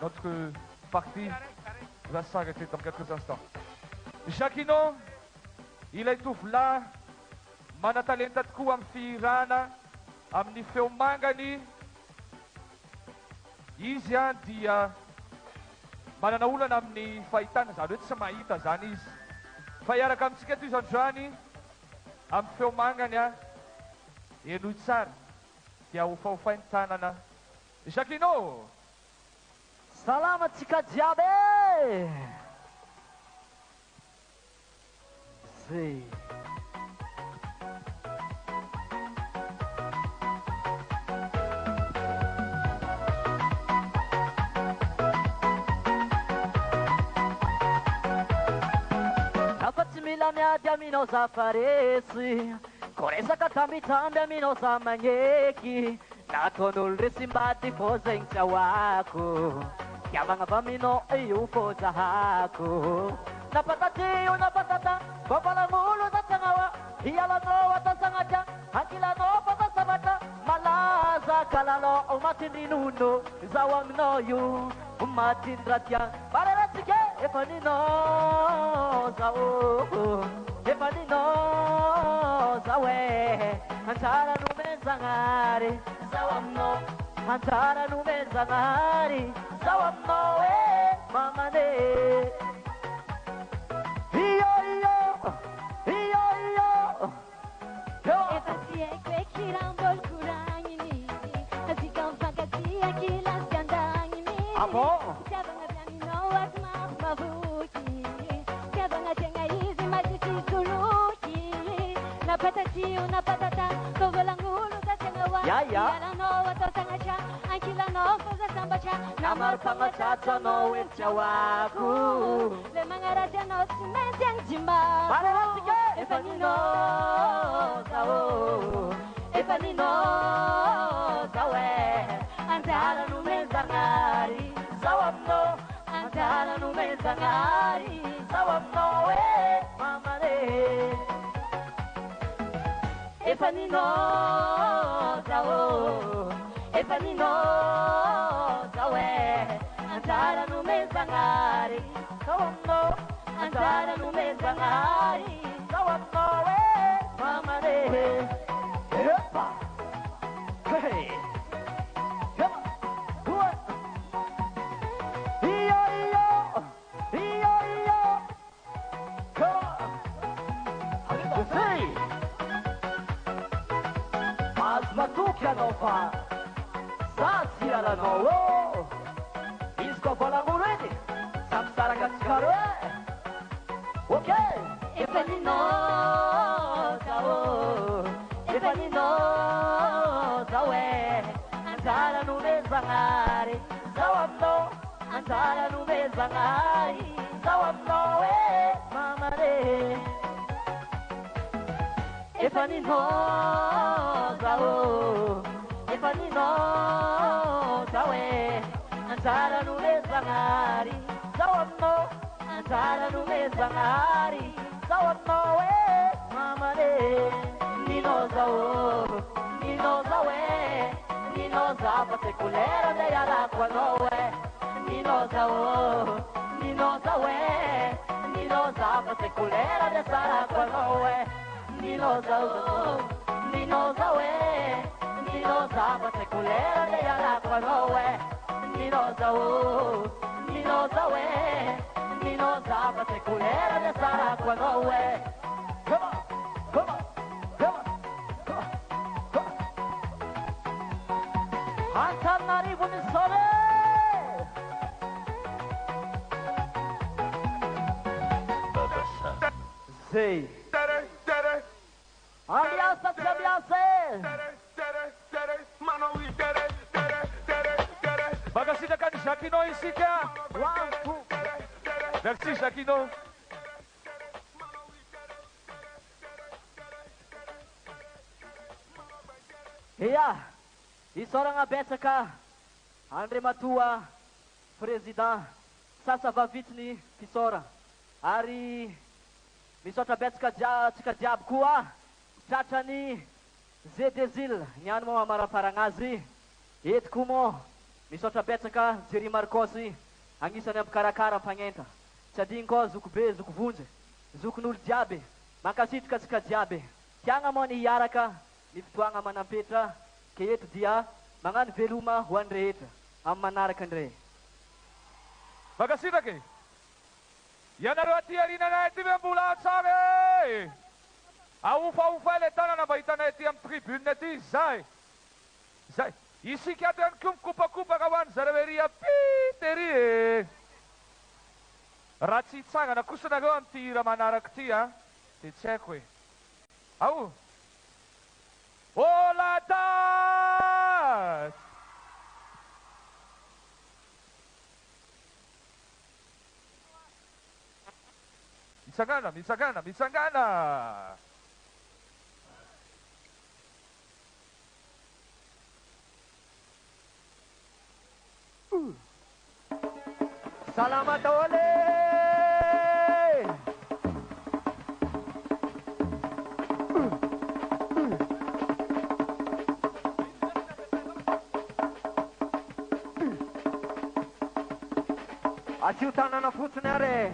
notre partie va s'arrêter dans quelques instants. Jacquino, il étouffe là, manatalentatku am firana, amin'ny feomangany, izy dia manana olana amin'ny fahitana, zany hoe tsy mahita zany izy. Fa iaraka amintsika toy izandroany, amin'ny feomangany enoy tsara, dia hofahofainy tanana. Jacquino! Salama tsika jiaby! Zay. Afa-tsy mila miady aminao za faresy, koresaka tambitamby aminao za magneky, nataon'olo resy mbady fô zegny tsy ahoako, tiavagna avy aminao io fô zahako. Napataty napatata, babalangolo tatsagnawa, hialanao atasagnatya, hankilanao patasavatra, malaza kalalao matindrinono, zaho aminao io matindratya, bareratsike efa ninao zaho, efa ninao zaho anjara nomenzagnary, zaho aminao, anjara nomenzagnary, zaho aminao mamane. Namar pangacaca no etchawaku, le mangaraja no simensiang jimba. Bareratsike efanino zao, efanino zawe, antara numezangari, zawamno, antara numezangari, zawamno mamare. Efanino zao, efanino zawe, antara numezangari, zawamno, antara numezangari, zawamno mamare. Epa, hey, come on, iyo, come on, hey, Azmatuka nova. Sasira no, isco for la murete, samsara katskaro. Okay, efanino zao, efanino zawe, antara numezangari, zawamno, antara numezangari, zawamno mamare. Efanino zao, efanino zawe, antara numezangari, zawamno, antara numezangari, zawamno mamare. Nino zawe, nino zapa sekulera de yarakwa nowe. Nino zawe, nino zapa sekulera de sarakwa nowe. Nino zawe, nino zapa sekulera de yarakwa nowe. Nino zawe, nino zapa sekulera de sarakwa nowe. Come on, come on, come on, come on, come on. Antanarivo Missole. Sei. Aliança, aliança. Magasidakan Jacquino ici, car. Merci, Jacquino. Iya, isora nga betsaka Andre Matua, President, sasa vavitiny pisora. Ary misaotra betsaka tsika jiaby koa tratrany Zedesil niany moa mamaraparagna azy. Eto koa moa misaotra betsaka Jerry Marcos agnisany ampikarakara ampanenta. Tsy adiny koa zoko be, zoko vonjy, zokon'olo jiaby, mankasitraka tsika jiaby. Tiagna moa ny hiaraka ny fotoagna manampetra, ke eto dia magnano veloma ho an'ny rehetra amin'ny manaraka ndray. Magasitraka ianareo aty arinanay aty ve mbola tsara e? Aofaofa le tanana mba hitanay aty amin'ny tribune aty, zay. Zay. Isika ato ihany koa mikopakopaka ho an'ny zareo ery apitery e. Raha tsy hitsangana kosa nareo amin'ity raha manaraka ity a, dia tsy haiko e. Ao. Oh la date! Mitsangana, mitsangana, mitsangana! Salamat ole! Aciu tanana fotsiny are.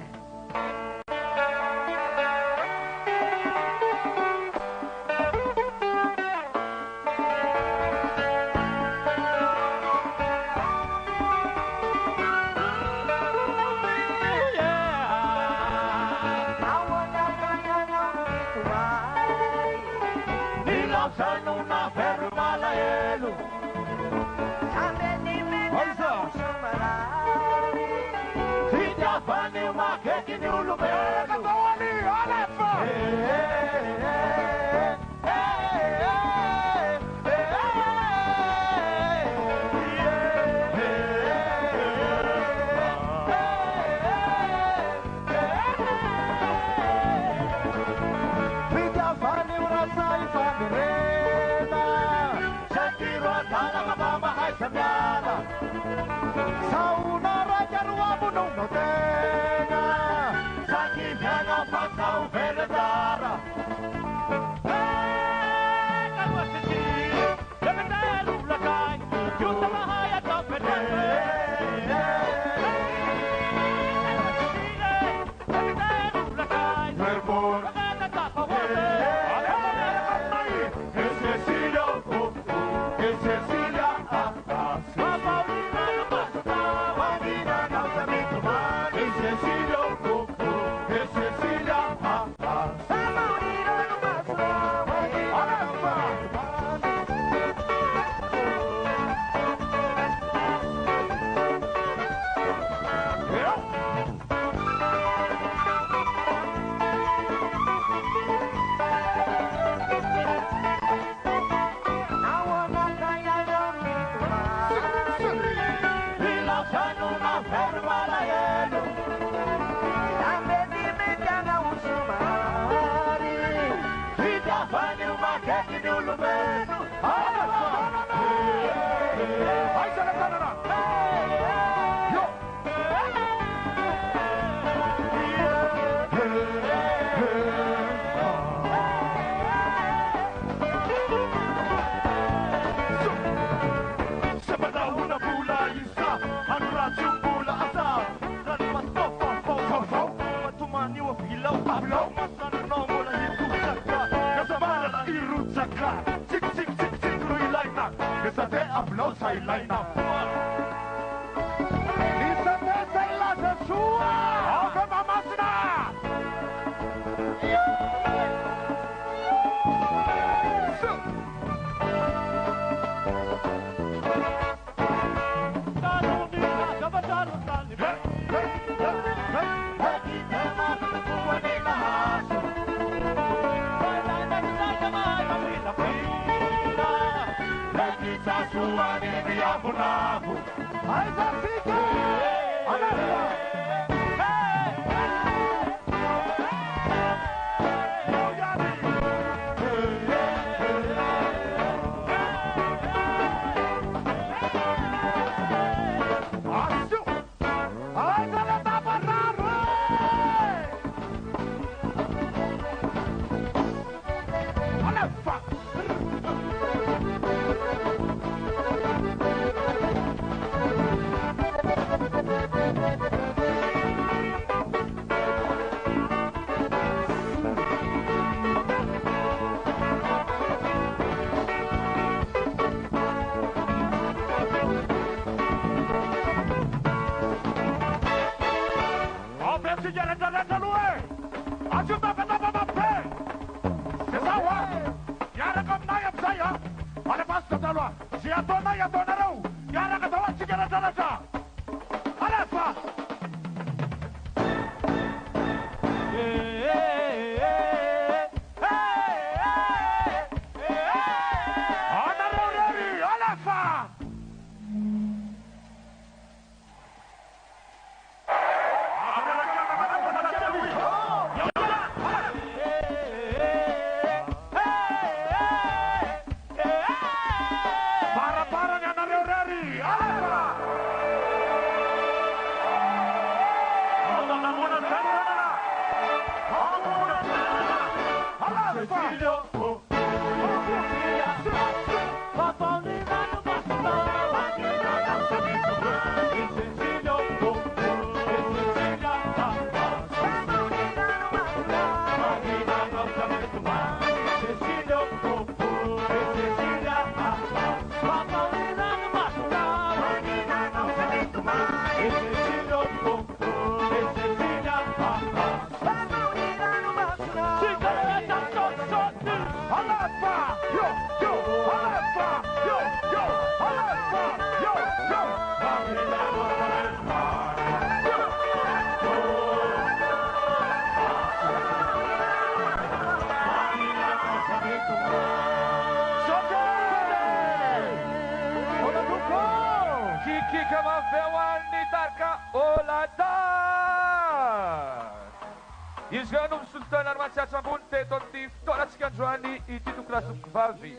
Izganum Sultan Armatsiatra ambony teto amin'ny fotoanantsika androany ity tokolasoko vavy.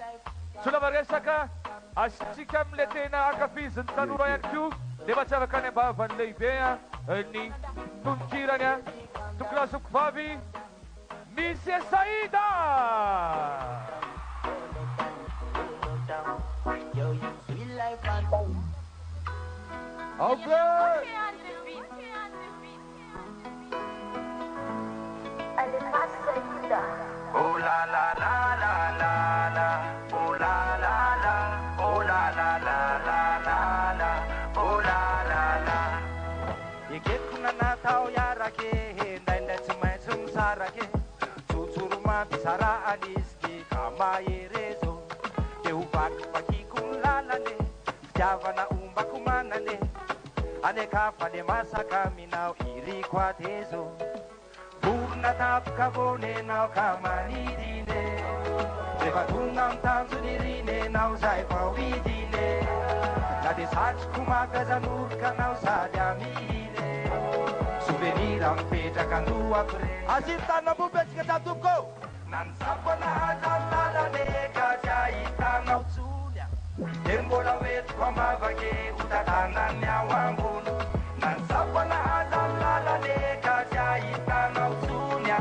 Solavaresaka asitsika amin'le tena akafizin'ny tanora ihany koa dia matsiavaka any ambavany lehibe ny tononkirany tokolasoko vavy Misy Saida. Okay. Oh la la la la la la, oh la la la, oh la la la la la la, oh la la la. Ikekuna na tao yarake, ndai tsumai sarake, tuturuma bisara aniski kama yerezo, keubak pakikumlalane, javana umbakumanane, anekafane masaka minau iri kwa tezo. Burna tapka vone nau kamanidine, Reva tungam tanzu dirine nau zai pawidine, Nade sach kumaga zanurka nau sadamine, Souvenir ampeja kandua pre. Asita na bubechka tatuko, Nan sapana azalala neka jaita nau tsulia, Tembola wet kwamavage utatana nyawangunu, Nan sapana azalala neka jaita nau tsulia,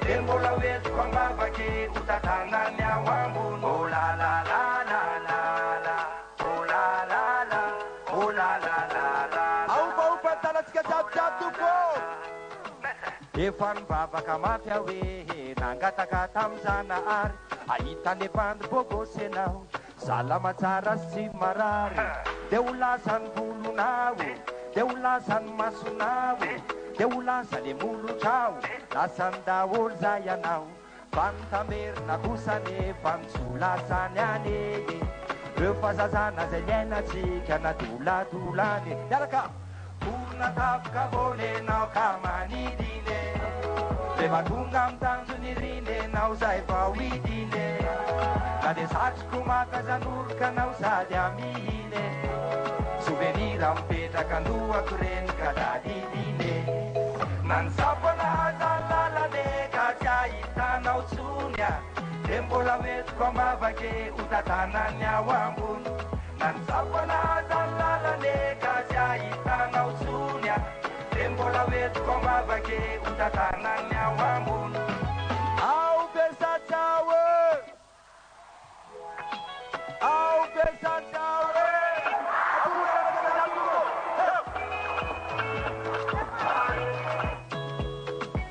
Tembola wet kwamavage utatana nyawangunu. Oh la la la la la la, oh la la la, oh la la la la. Au bau pantala tika tatuko. Efan baba kamata we nangata katamzana ar aitane band bogo senau salama tsara si marari deulasan bulunau deulasan masunau deulasan mulu chau lasan daul zayanau pantamer na kusane pansulasanane refazazana zenyana chikana dula dulane yaraka purna tapka vole nau kamanidine Reva tungam tanzu nirine nau zai pawidine Na dia satroko maka zanorokanao sady amihine souvenir mipetraka andohako reny ka dadidine nansapanaza lalane ka tsy ahitanao tsony a dia mbola metiko amavake ho tatanany ao ambony nansapanaza lalane ka tsy ahitanao tsony a dia mbola metiko amavake ho tatanany ao ambony ao Bersatao ao Bersatao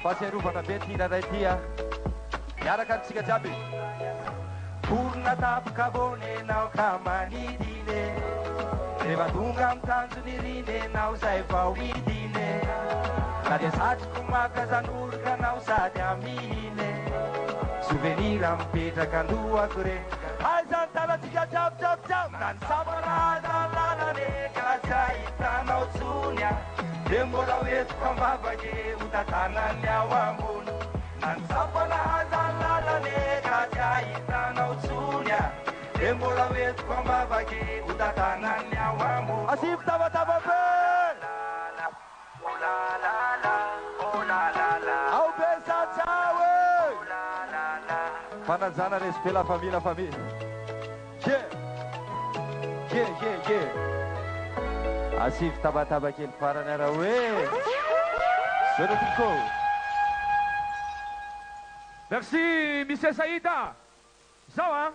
fahatsiarovana be ty raray ty a miaraka antsika jiaby vorona tapoka vonenao ka manidine rehefa tonga mitanjony rinenao zay vao idine na dia satroko maka zanoroka anao sady amihine souvenir mipetraka andohako re aizany tanatsika jiabyjiabyjiaby na ny samanaza lalane ka tsy ahitanao tsony a dia mbola hoentiko ambavake ho tatanany ao ambony na ny samanaza lalane ka tsy ahitanao tsony a dia mbola hoentiko ambavake ho tatanany ao ambony asivy tavatava be ao Bersatao fanajana respect la famille asivy tabataba kely farany ara hoe Sorotiko. Merci, Monsieur Saïda. Zao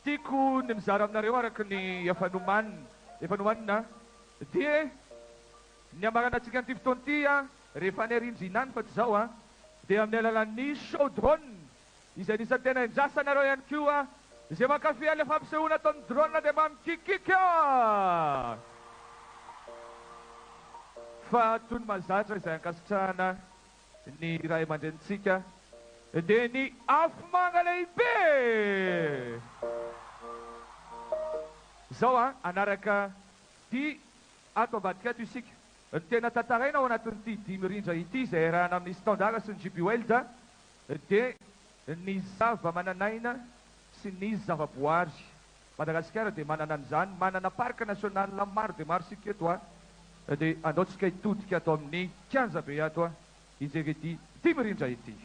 tiako ny mizara aminareo araka ny efanomanina dia ny amaranantsika an'ity fotoana ity rehefa ny arindrinany fa tsy zao dia amin'ny alalan'ny chaudrone izay nisy tena injasanareo ihany koa izay mankafy ale fampisehoana ataon'ny drone dia mamikikika fa toy ny mahazatra izay ankasitrahana ny ray aman-drenitsika dia ny afomanga lehibe zao anaraka ty ato ambadika ato isika ny tena tantaraina ao anatin'ity dimy rindra ity izay rahana amin'ny standard sy ny GB World dia ny zava-mananaina sy ny zava-boary Madagasikara dia manana an'izany manana parc national maro dia maro sika eto dia anaotsika hitodika ato amin'ny kianjabe ato ijery ity dimy rindra ity.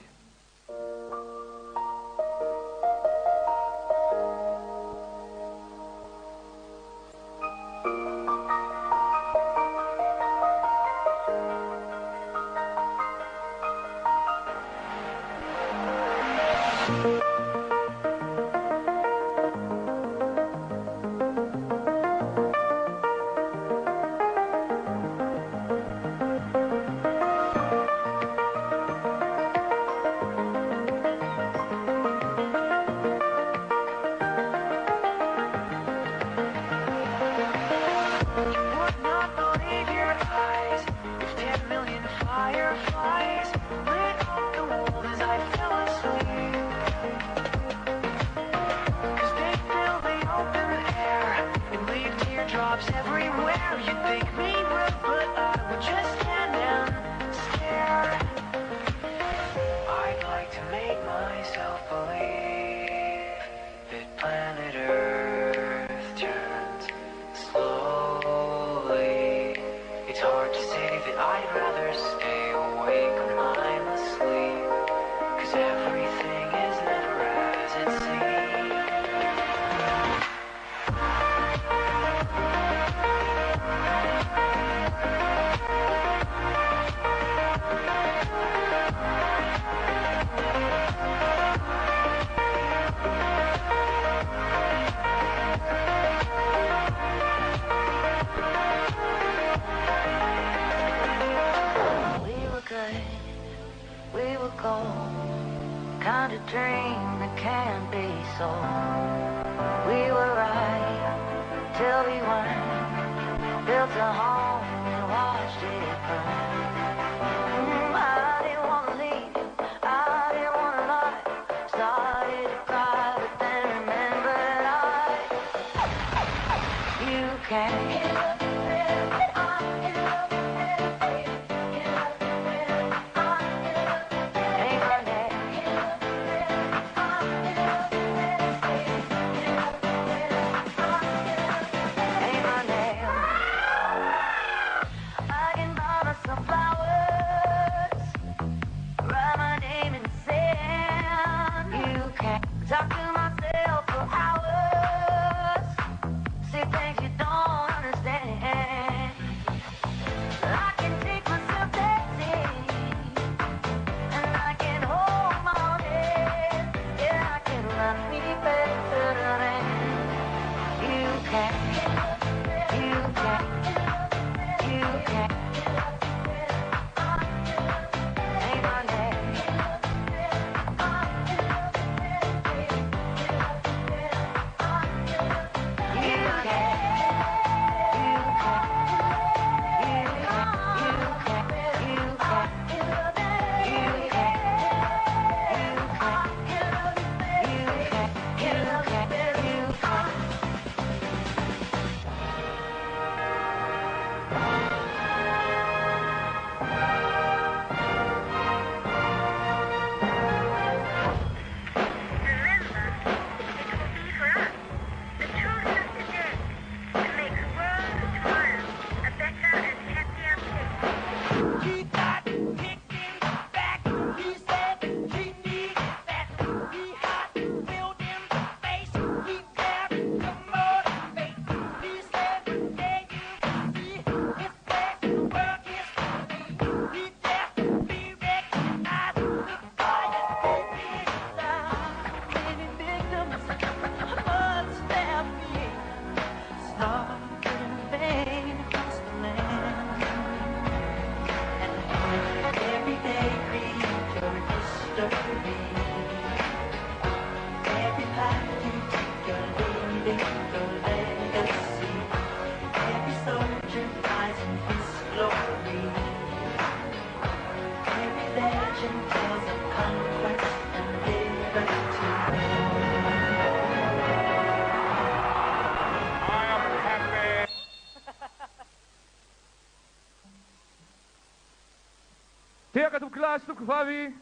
Tega tu klas tu kvavi.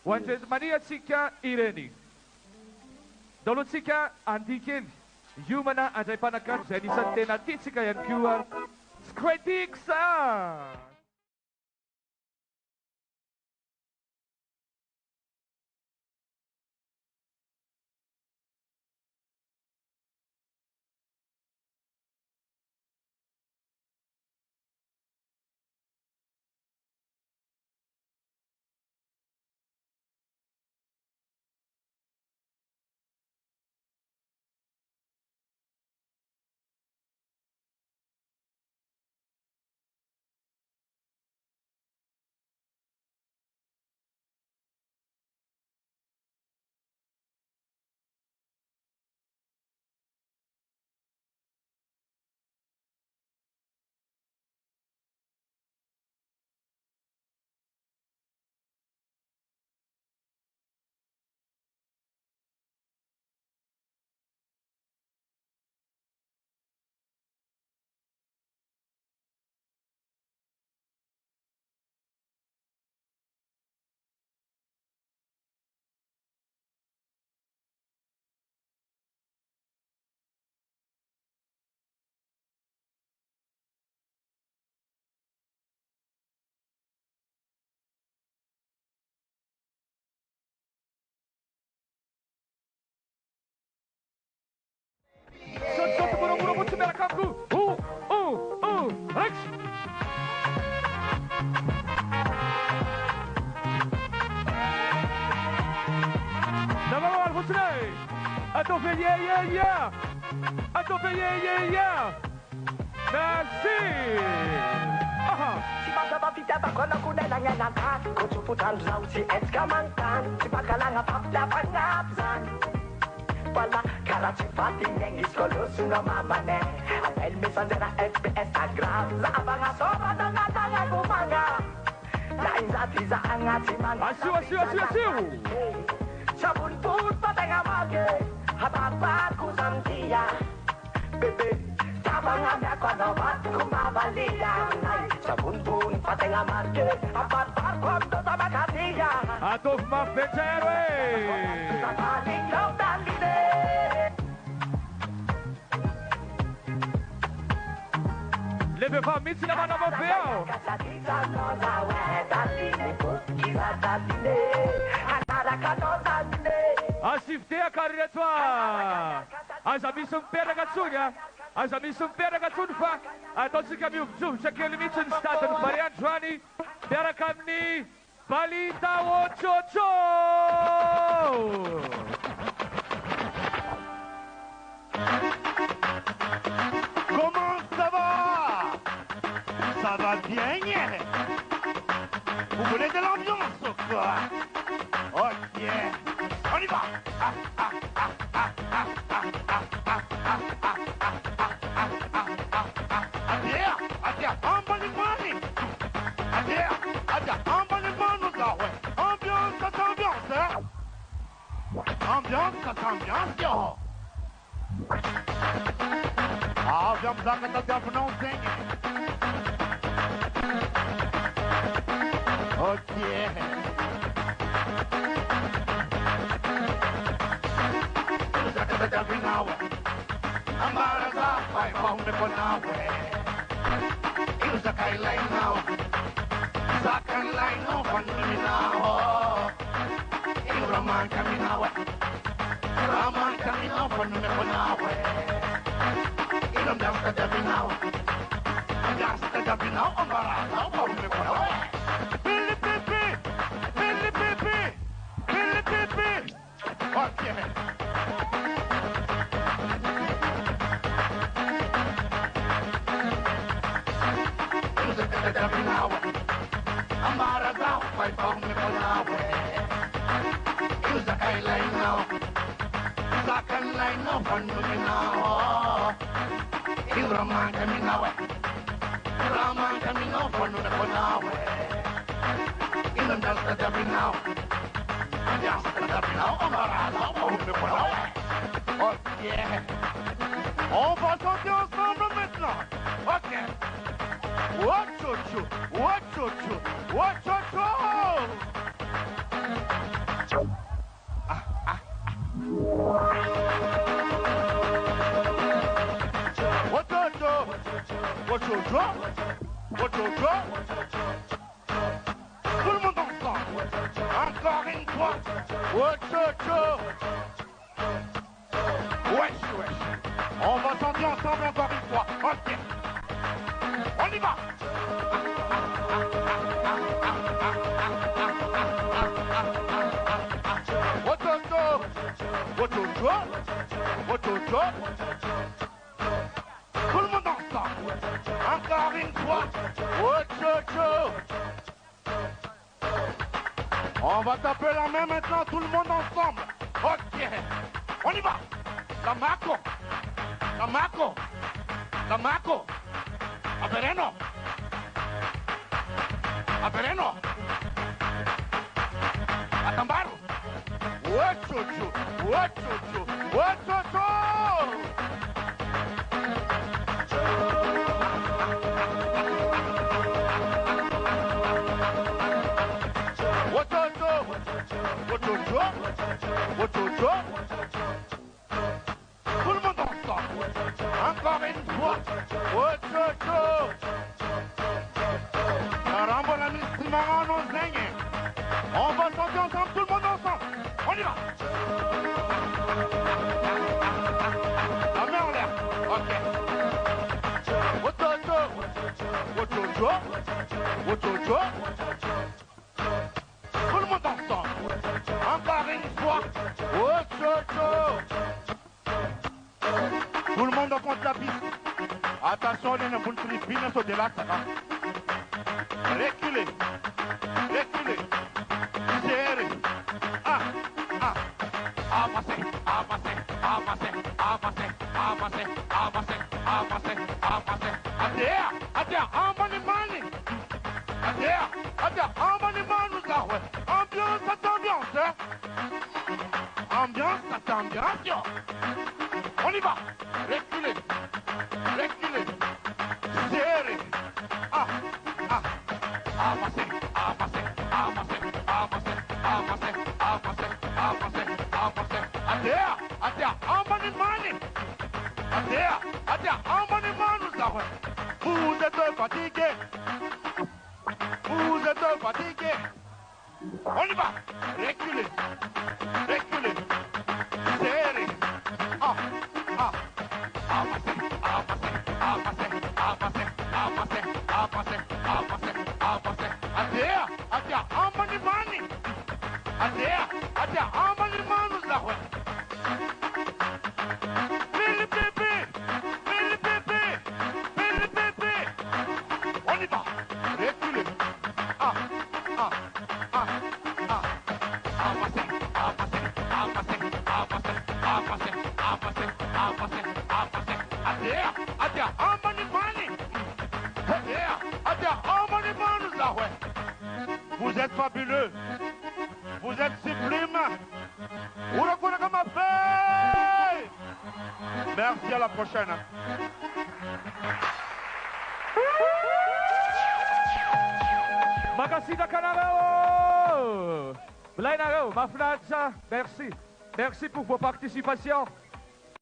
Wanjet mania tsika ireny. Dalotsika andikely. Humana andray mpanakanto zay anisan'ny tena tiatsika ihany koa. Squatix! Sotto buru-buru pun sembilan kaku. Rex. Nama awal Husnai. Atau ya. Atau ya. Nasir. Aha. Si bangga tidak takkan aku nanya nantan. Kau cuputan zau si eska mantan. Si bakalang apa dapat ngapsan. Wala kara cipati nengis kolosu no mamane. Apel messenger FPS Instagram. Za abanga soba danga danga kumanga. Lain zati za angat si manga. Asiu. Sabun pun pateng amage. Habat ku samtia. Bebe. Tabang amya kono bat kumavalia. Sabun pun pateng amage. Habat kono tabakatia. Atof mafetere. Sabaling yau daline. Leve família na mano móvel. Asiftea karetwa. Azamisum pera gatsunya. Azamisum pera gatsunfa. Atotsika mi uvzu chakeli mitsun statan Marian Joani. Pera kamni Balita Ochocho. Comment ça va? Ça va bien? Vous voulez de l'ambiance ou quoi? Ok, on y va. Adia, emballement. Adia, emballement nous a ouais. Ambiance, hein? Ambiance, yo. Ah, vamos lá que tá não tem. Ok. Você tá final. Amaraza, vai vamos me conar. Ilusa kai lai now. Sakan lai no pandemi now. Raman kami now. Raman kami now pandemi now. Ilom dam ka dabi now. Gas ka dabi now. Amaraza, vamos me conar. Billy Pipi. Okay. Amaraza, vai vamos me conar. Ilusa kai lai now. Sakan lai no pandemi now. Raman kami now. Raman kami now pandemi now. Ilom dam ka dabi now. Gas ka dabi now. Amaraza, vamos me conar. Ok. On va chanter ensemble maintenant. Ok. Wachocho, wachocho, wachocho. Wachocho, wachocho, wachocho. Tout le monde ensemble. Encore une fois. Wachocho. Wesh, wesh. On va chanter ensemble encore une fois. Ok. On y va. Wachocho, wachocho, wachocho. Tout le monde ensemble. Encore une fois. Wachocho. On va taper la main maintenant, tout le monde ensemble. Ok. On y va. La Marco. La Marco. La Marco. Apereno. Apereno. Atambaru. Wachocho. Wachocho. Wachocho. Wachocho. Wachocho. Wachocho. Tout le monde ensemble. Encore une fois. Wachocho. Caramba, la ministre Marano Zenye. On va chanter ensemble, tout le monde ensemble. On y va. La main en l'air. Ok. Wachocho. Wachocho. Wachocho. Tout le monde ensemble. Encore une fois. Wachocho. Tout le monde compte la piste. Attention, les nabounes philippines sont de là, ça va. Reculez. Reculez. Serrez. Ah, ah. Avancez, avancez, avancez, avancez, avancez, avancez, avancez, avancez. Adhère, adhère, embanimani. Adhère, adhère, embanimani, ça, ouais. Ambiance, cette ambiance, hein. Ambiance, cette ambiance, on y va. Reculez. Reculez. Serrez. Ah, ah. Avancez, avancez, avancez, avancez, avancez, avancez, avancez, avancez. Adhère, adhère, embanimani. Adhère, adhère, embanimani, ça, ouais. Vous êtes fatigués. Vous êtes fatigués. On y va. Reculez. Reculez. Serrez. Ah, ah. Avancez, avancez, avancez, avancez, avancez, avancez, avancez, avancez. Adhère, adhère, embanimani. Adhère, adhère, embanimani, ça, ouais. Billy Bébé, Billy Bébé, Billy Bébé. On y va. Reculez. Ah, ah, ah, ah. Avancez, avancez, avancez, avancez, avancez, avancez, avancez, avancez. Adhère, adhère, embanimani. Adhère, adhère, embanimani, ça, ouais. Vous êtes fabuleux. Vous êtes sublime. Vous le connaissez comme fait. Merci, à la prochaine. Makasih na kanarao. Blainarao, mafnatsa. Merci. Merci pour vos participations.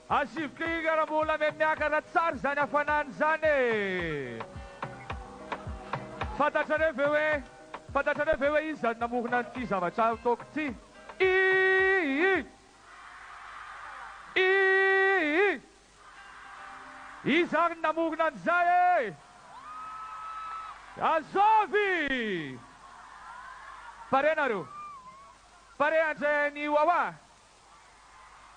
Asivkiga na mula memnyakaratsar zany afanan zany. Fantatrareo ve hoe izy zany namorona an'ity zavatra ataoko ty. Izy ary namorona an'izay e. Azovy. Pare nareo. Pare andray ny wawa.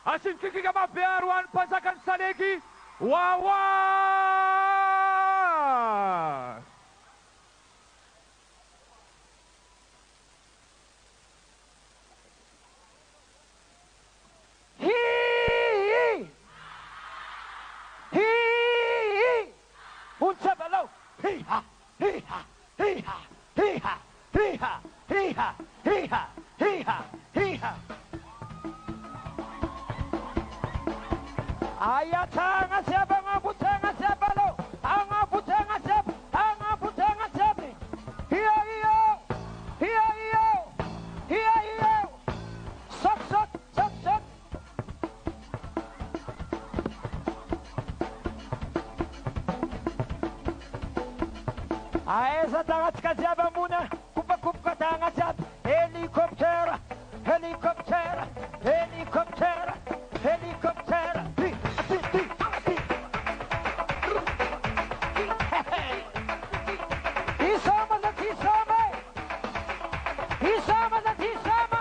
Asivkikiga mabearo any mpanjakany saleky. Wawa. Uncebelo. Hee-ha, hee-ha, hee-ha, hee-ha, hee-ha, hee-ha, hee-ha, hee-ha, hee-ha. Ayatanga siapa ngabutenga siapa lo? Angabutenga siapa? Angabutenga Aiza tagnatsika jiaby ambony kopakopoka tagna jiaby. Hélicoptère, hélicoptère, hélicoptère, hélicoptère. Isama na tisama. Isama na tisama.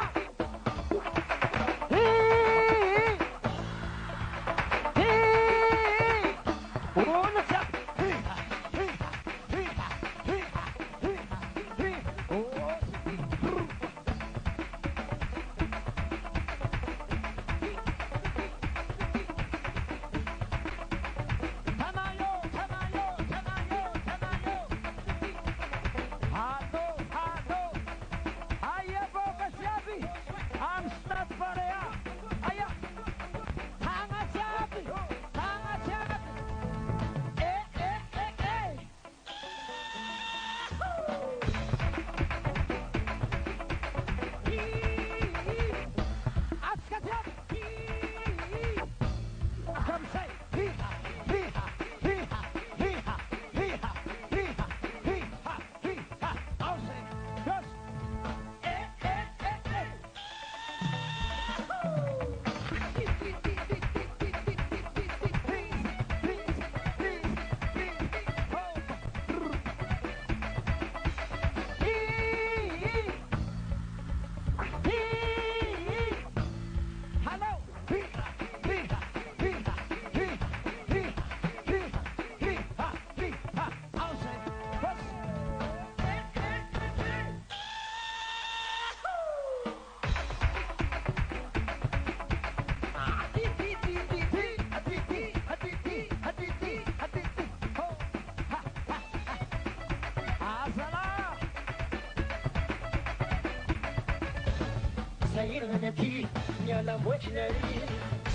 Sairnati, nyala mochinari.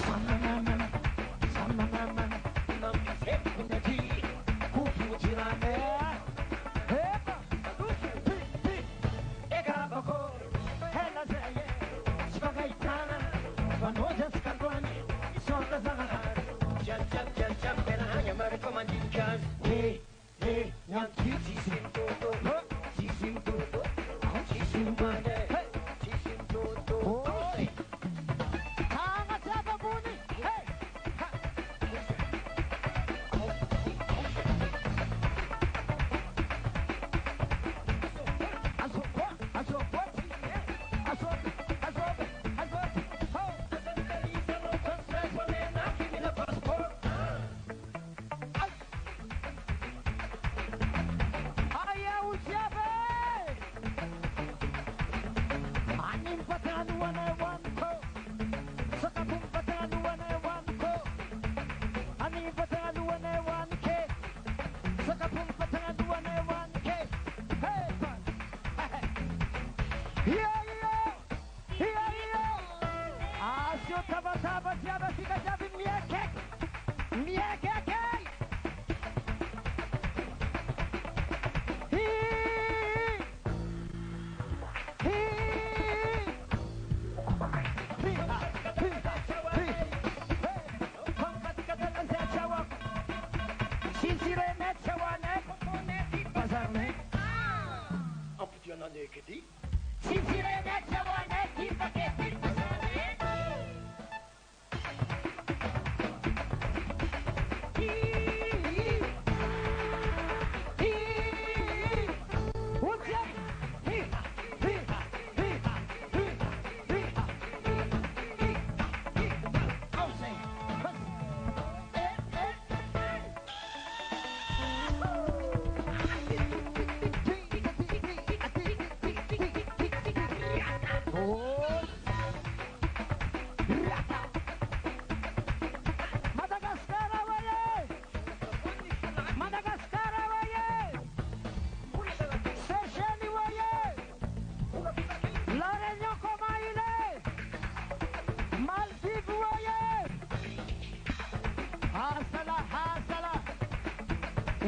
Samana, samana, nam sepnati, kufu jirane. Hepa, ekabako, hela zaye, spagaitana, vanoja skarbani, sonda zahar. Jam, peranya marikomandinkas. Hey, nyam kiti simtoto, simtoto, simtoto.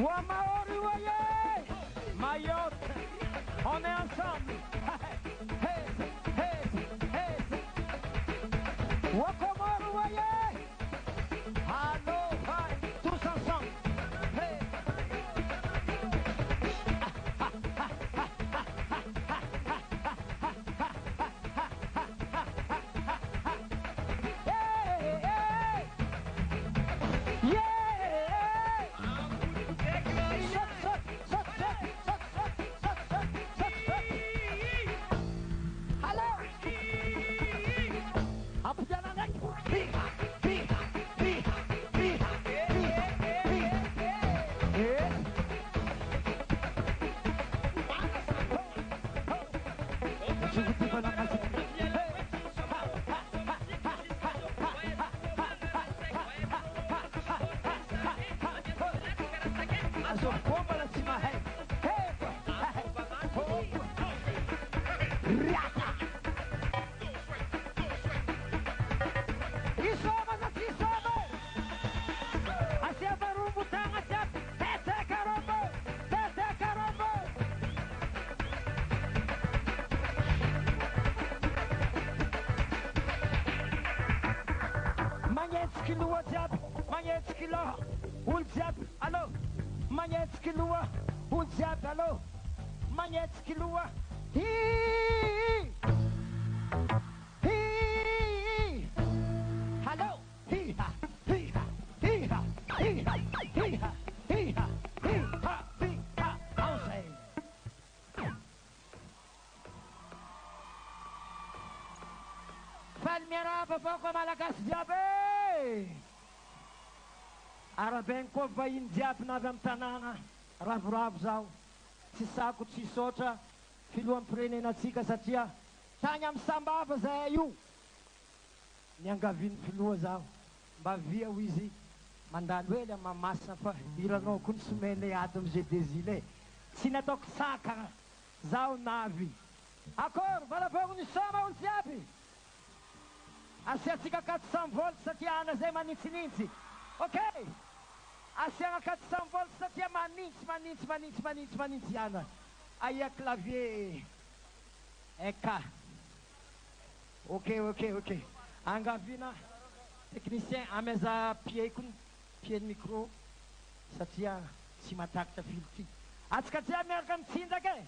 Wamaori voyez, Mayotte, on est ensemble. Wakomoro voyez, allô, tous ensemble. Arabeng ko vahin diab na avy tanàna ravoravo zao tsy sako tsy sotra filohan'ny pirenenantsika satria tany amin'ny sambava zay io niangaviany filoha zao mba via ho izy mandalo hely amin'ny mamasina fa iranao koa ny somene ady am'izay désile tsy nataoko saka zao navy akory valavogno ny soma olo jiaby asiatsika 400 volts satria ana zay manintsinintsy okey asiagna 400 volts satria manintsy ana aia clavier eka ok angavina technicien ameza pieko pieny micro satria tsy matakatra filo ty atsika jiaby miaraka mitsinjaka e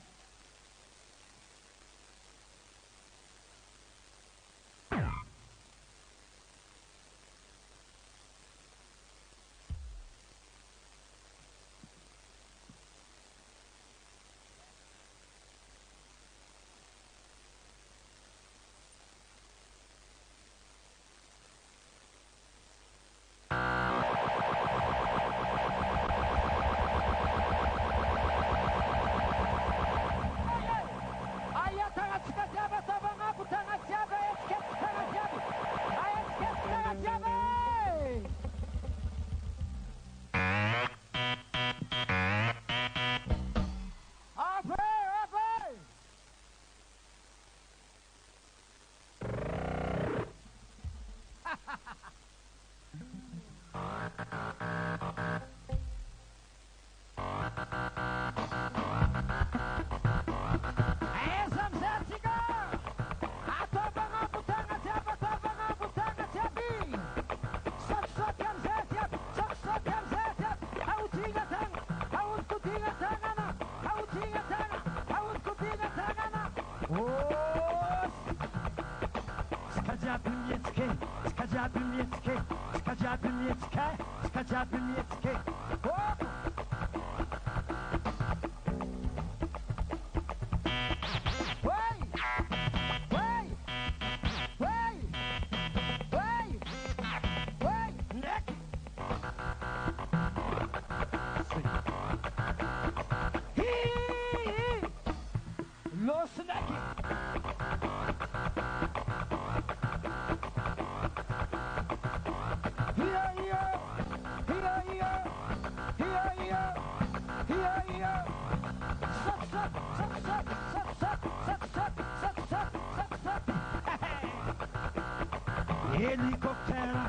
Helicoptera.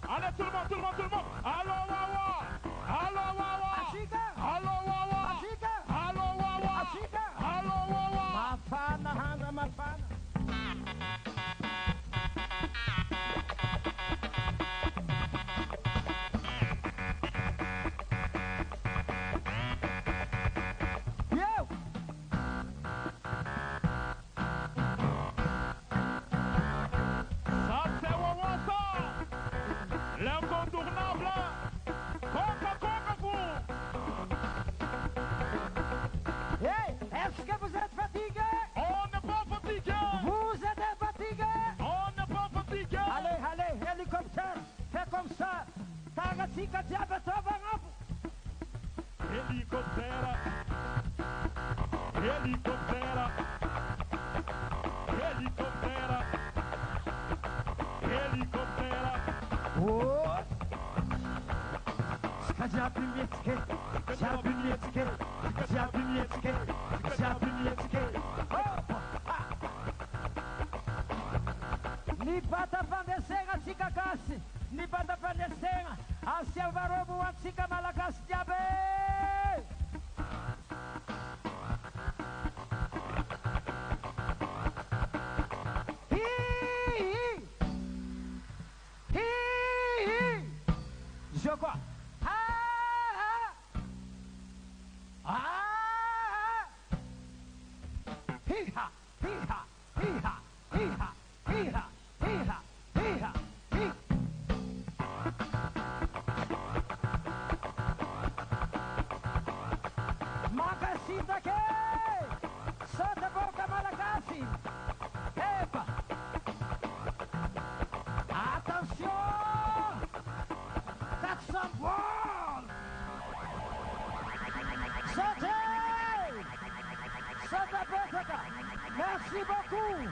Allez, tout le monde. Allô, Wawa. L'incontournable. Coca, vous. Hey, est-ce que vous êtes fatigué? On n'est pas fatigué. Vous êtes fatigué? On n'est pas fatigué. Allez, hélicoptère, fais comme ça. Tagatika diabeto varabu. Helicoptère. Helicoptère. Helicoptère. Helicoptère. Oh! Skazabinieckie, Zabinieckie, Zabinieckie, Zabinieckie. Ni pata pandesera sikakasi, ni pata pandesera, asia varobu watsika malakas jabe. Je crois. Hi-ha, hi-ha, hi-ha, hi-ha, hi-ha, hi-ha, hi-ha, hi. Makasita ke! Sota boca malakasi! Epa! Attention! That's some ball! Sautez! Sota Betaka! Merci beaucoup!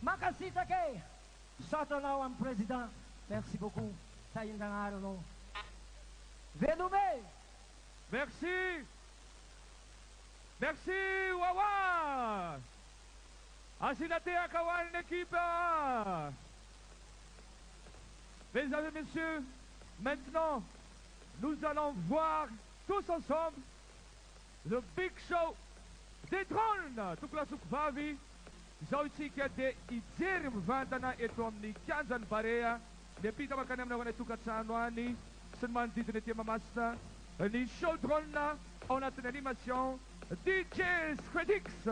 Makasita ke! Sota now ang president. Merci beaucoup. Sa indang araw no. Velume! Merci. Merci, Wawa. Asinate Akawan l'équipe. Mesdames et messieurs, maintenant, nous allons voir tous ensemble le Big Show des drones. Tukla Sukvavi, Zautsika de Idzirim Vandana et Omni Kanzan Barea, de Pita Makanem na Tukatsanwani, seulement dit de Tia Mamasta, ni show drone, on a une animation DJ Skredix.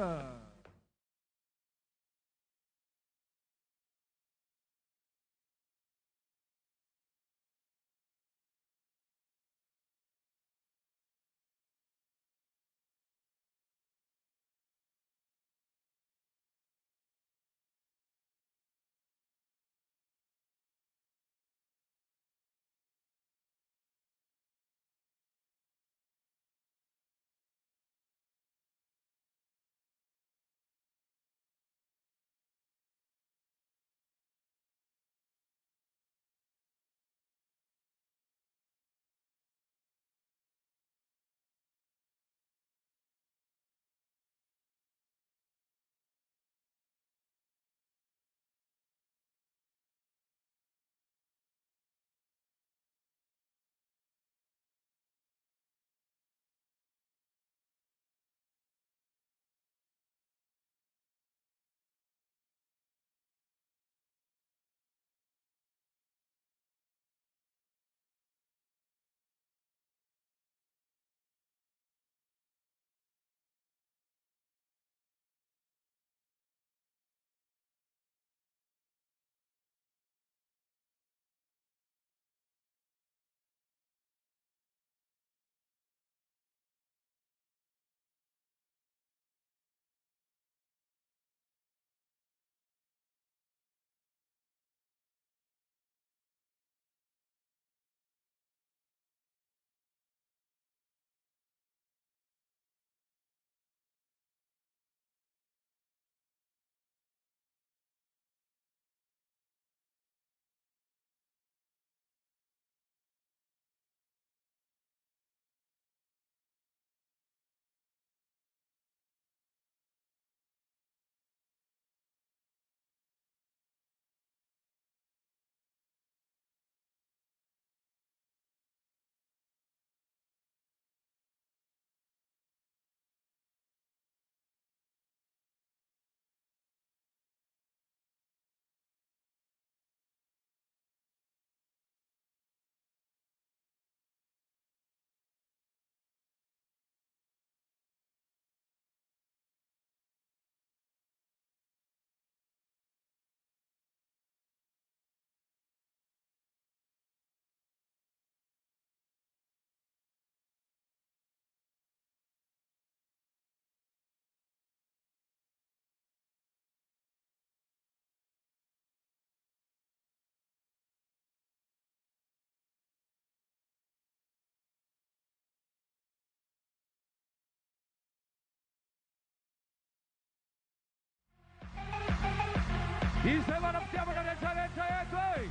izay manam-pitiavana rehetrarehetra eto e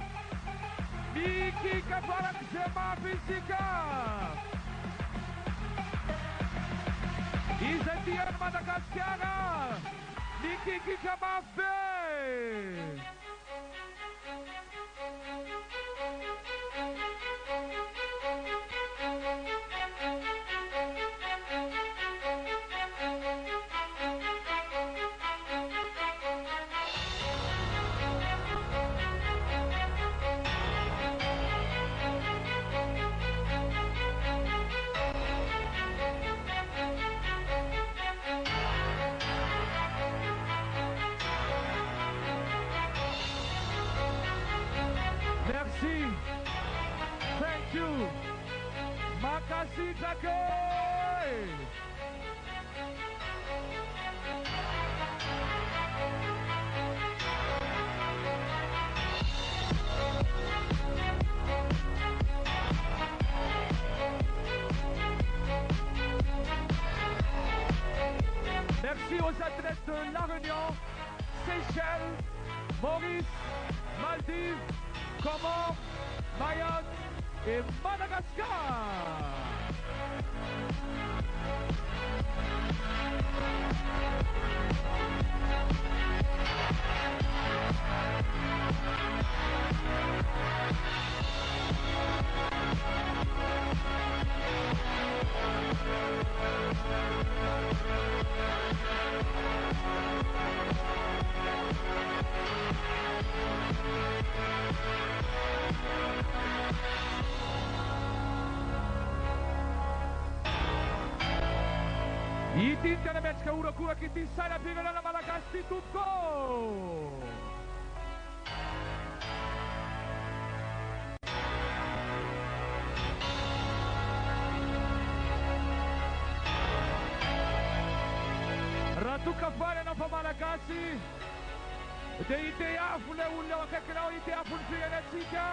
mikika farak'izay mafy isika izay tiany Madagasikara mikikika mafy be. Merci. Thank you. Makasih Zakay. Merci aux athlètes de La Réunion, Seychelles, Maurice, Maldives, Comores, Mayotte et Madagascar. Itinka na metsika orakora ity sainam-pirenena malagasy ty tompoko. Raha tokafany anao fa malagasy dia iteafo le olona eo akaikinao, iteafo ny firenentsika.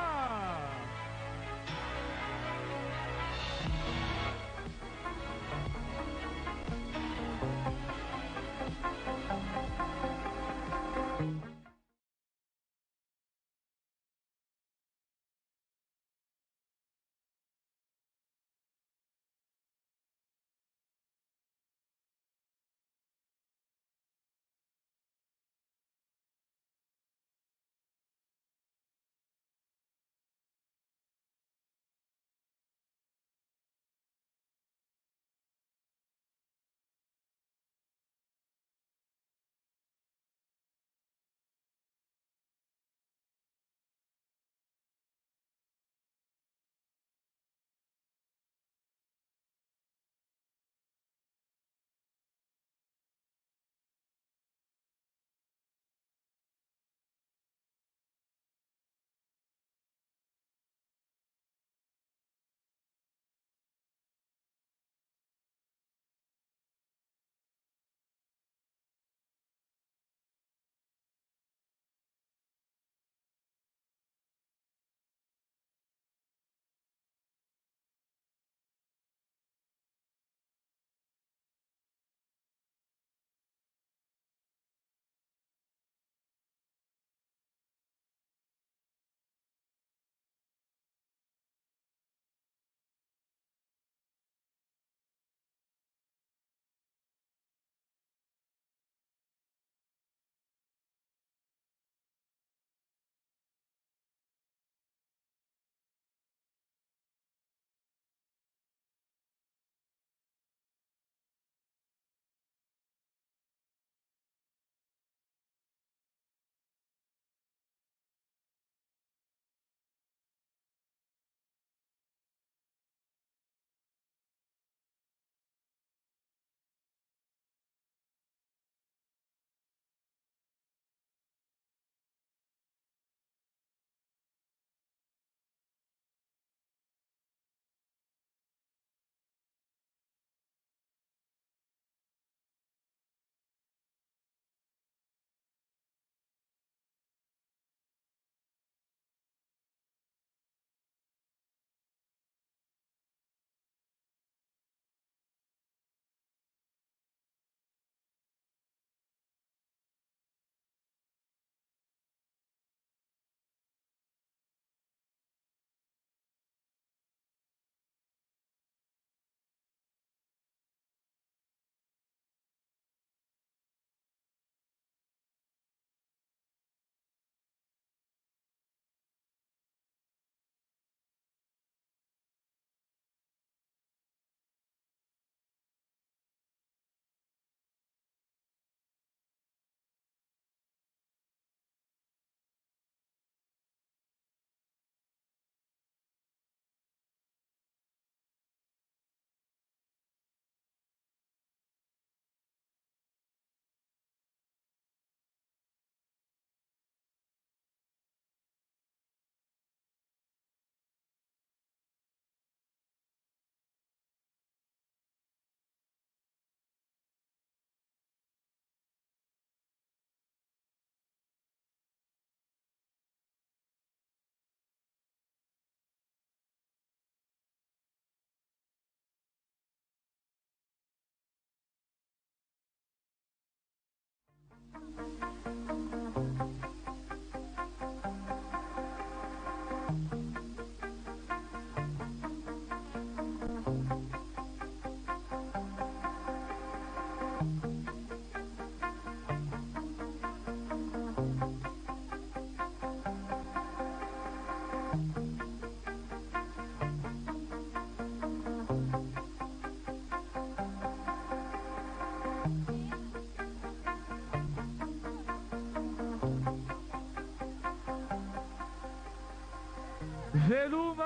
Veloum,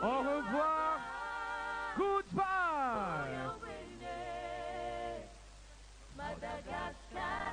au revoir, goodbye. Madagascar,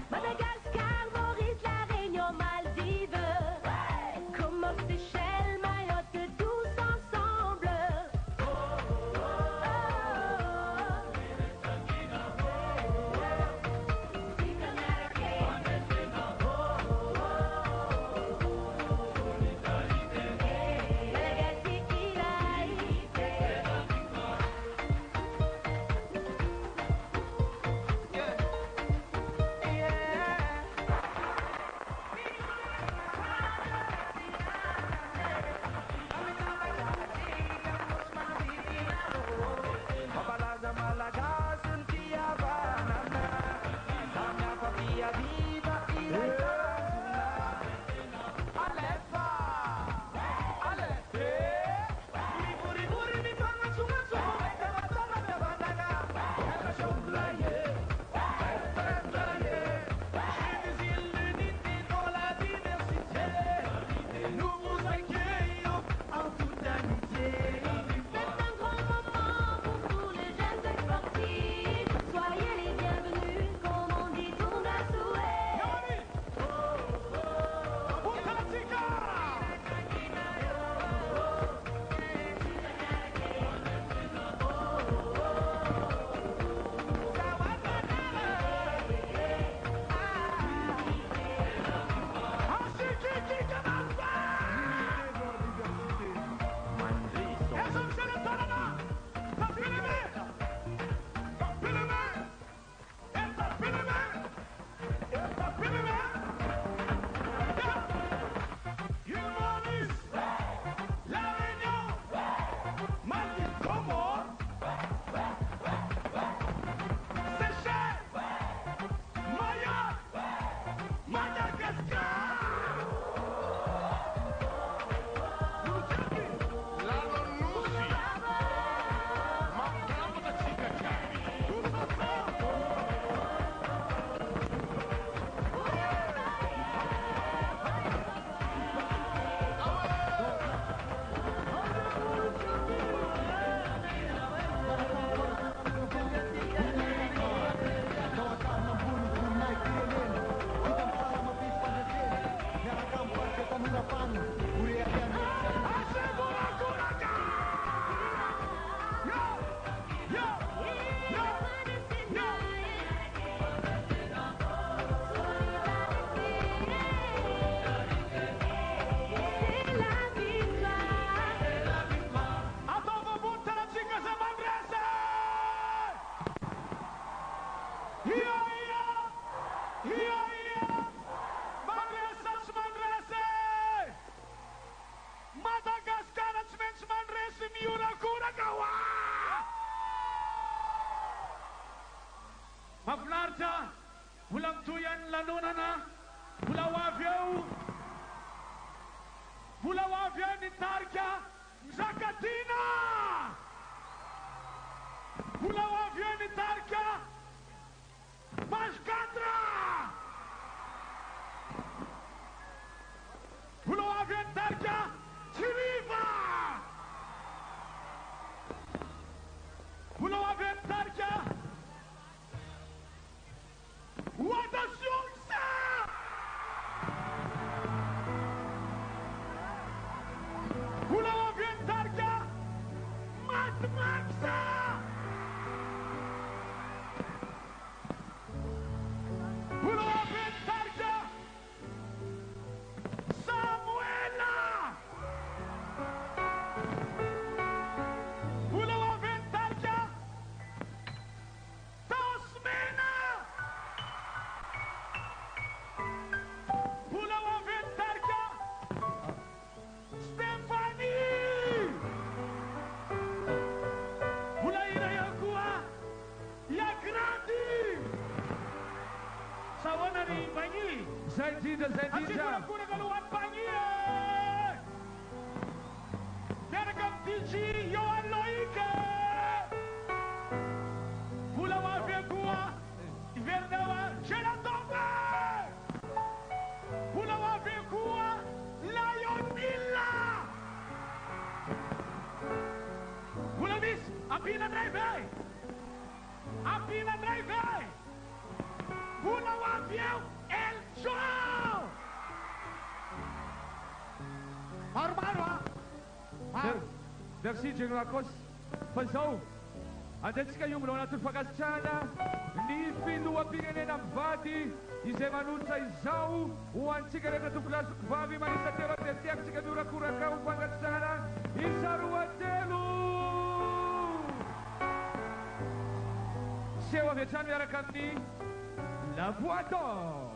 Madagascar. Pulang tuyan lanunana. Pulawaviau. Pulawavia ni Tarka. Zakatina. Pulawavia ni Tarka. Pashkandra. Pulawavia ni Tarka. Chiriva. Pulawavia ni Tarka. Wadashungsa. Pulawavia ni Tarka. Matmaksa. Pulawavia ni Tarka. Samuela. Pulawavia ni Tarka. Tasmina. Pulawavia ni Tarka. Stephanie. Pulaira ya kuwa ya grandi. Sawana ni banyi. Zaidida, Zaidida. Asigura kuna kaluan banyi. Dergam Tici Yohan Loike. Pulawavia kuwa Ivernawa Gelatombe. Pulawavia kuwa Lionilla. Pulamis Apina Drive. Apina Drive. Pulawavia El Show. Marwa. Merci, Diego Akos. Fazão. Antes que yung muna tulpagastana, ni Pinua Pingenena Vadi, Izemanunsa Izau, Uan Cigareta to Class Vavi Manisatera, the Tiak Cigadura Kuraka, Pagastana, Isaruatelu. Sewa Vietnam Yarakani, La Boito.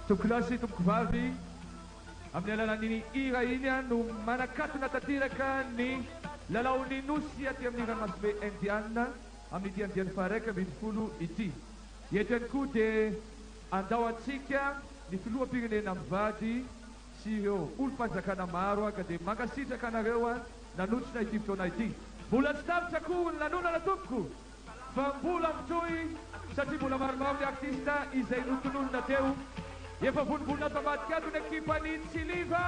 tompoko lasy tompoko vavy amin'ny alalan'ny hira iny no manakatona tanteraka ny lalaon'ny nosy aty amin'ny ranomasimbe indiana amin'ny ity andiany faraika ambin'ny folo ity. Eto ihany koa dia andao antsika ny filoham-pirenena mivady sy ireo olo-panjakana maro ka dia mankasitraka anareo nanotrona ity fotoana ity. Mbola tsy tapitra koa ny lanonana tompoko fa mbola mitohy satria mbola maromaro ny artista izay notonolona teo. Efa vonimbolina ato ambadika ato ny ekipany Tsiliva.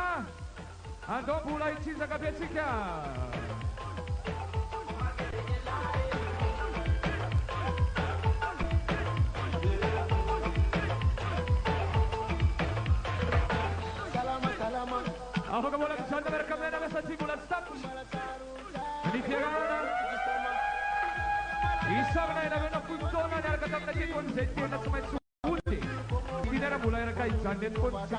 Andao mbola hitsizaka be antsika. Afaka mbola mijanona miaraka aminay satria mbola tsy tapitra ny fiarahana. Isarana inavena fotoana niaraka tamina ketony izay tena tsy maintsy olty. Tinera mbola iraka hijanona eto foana.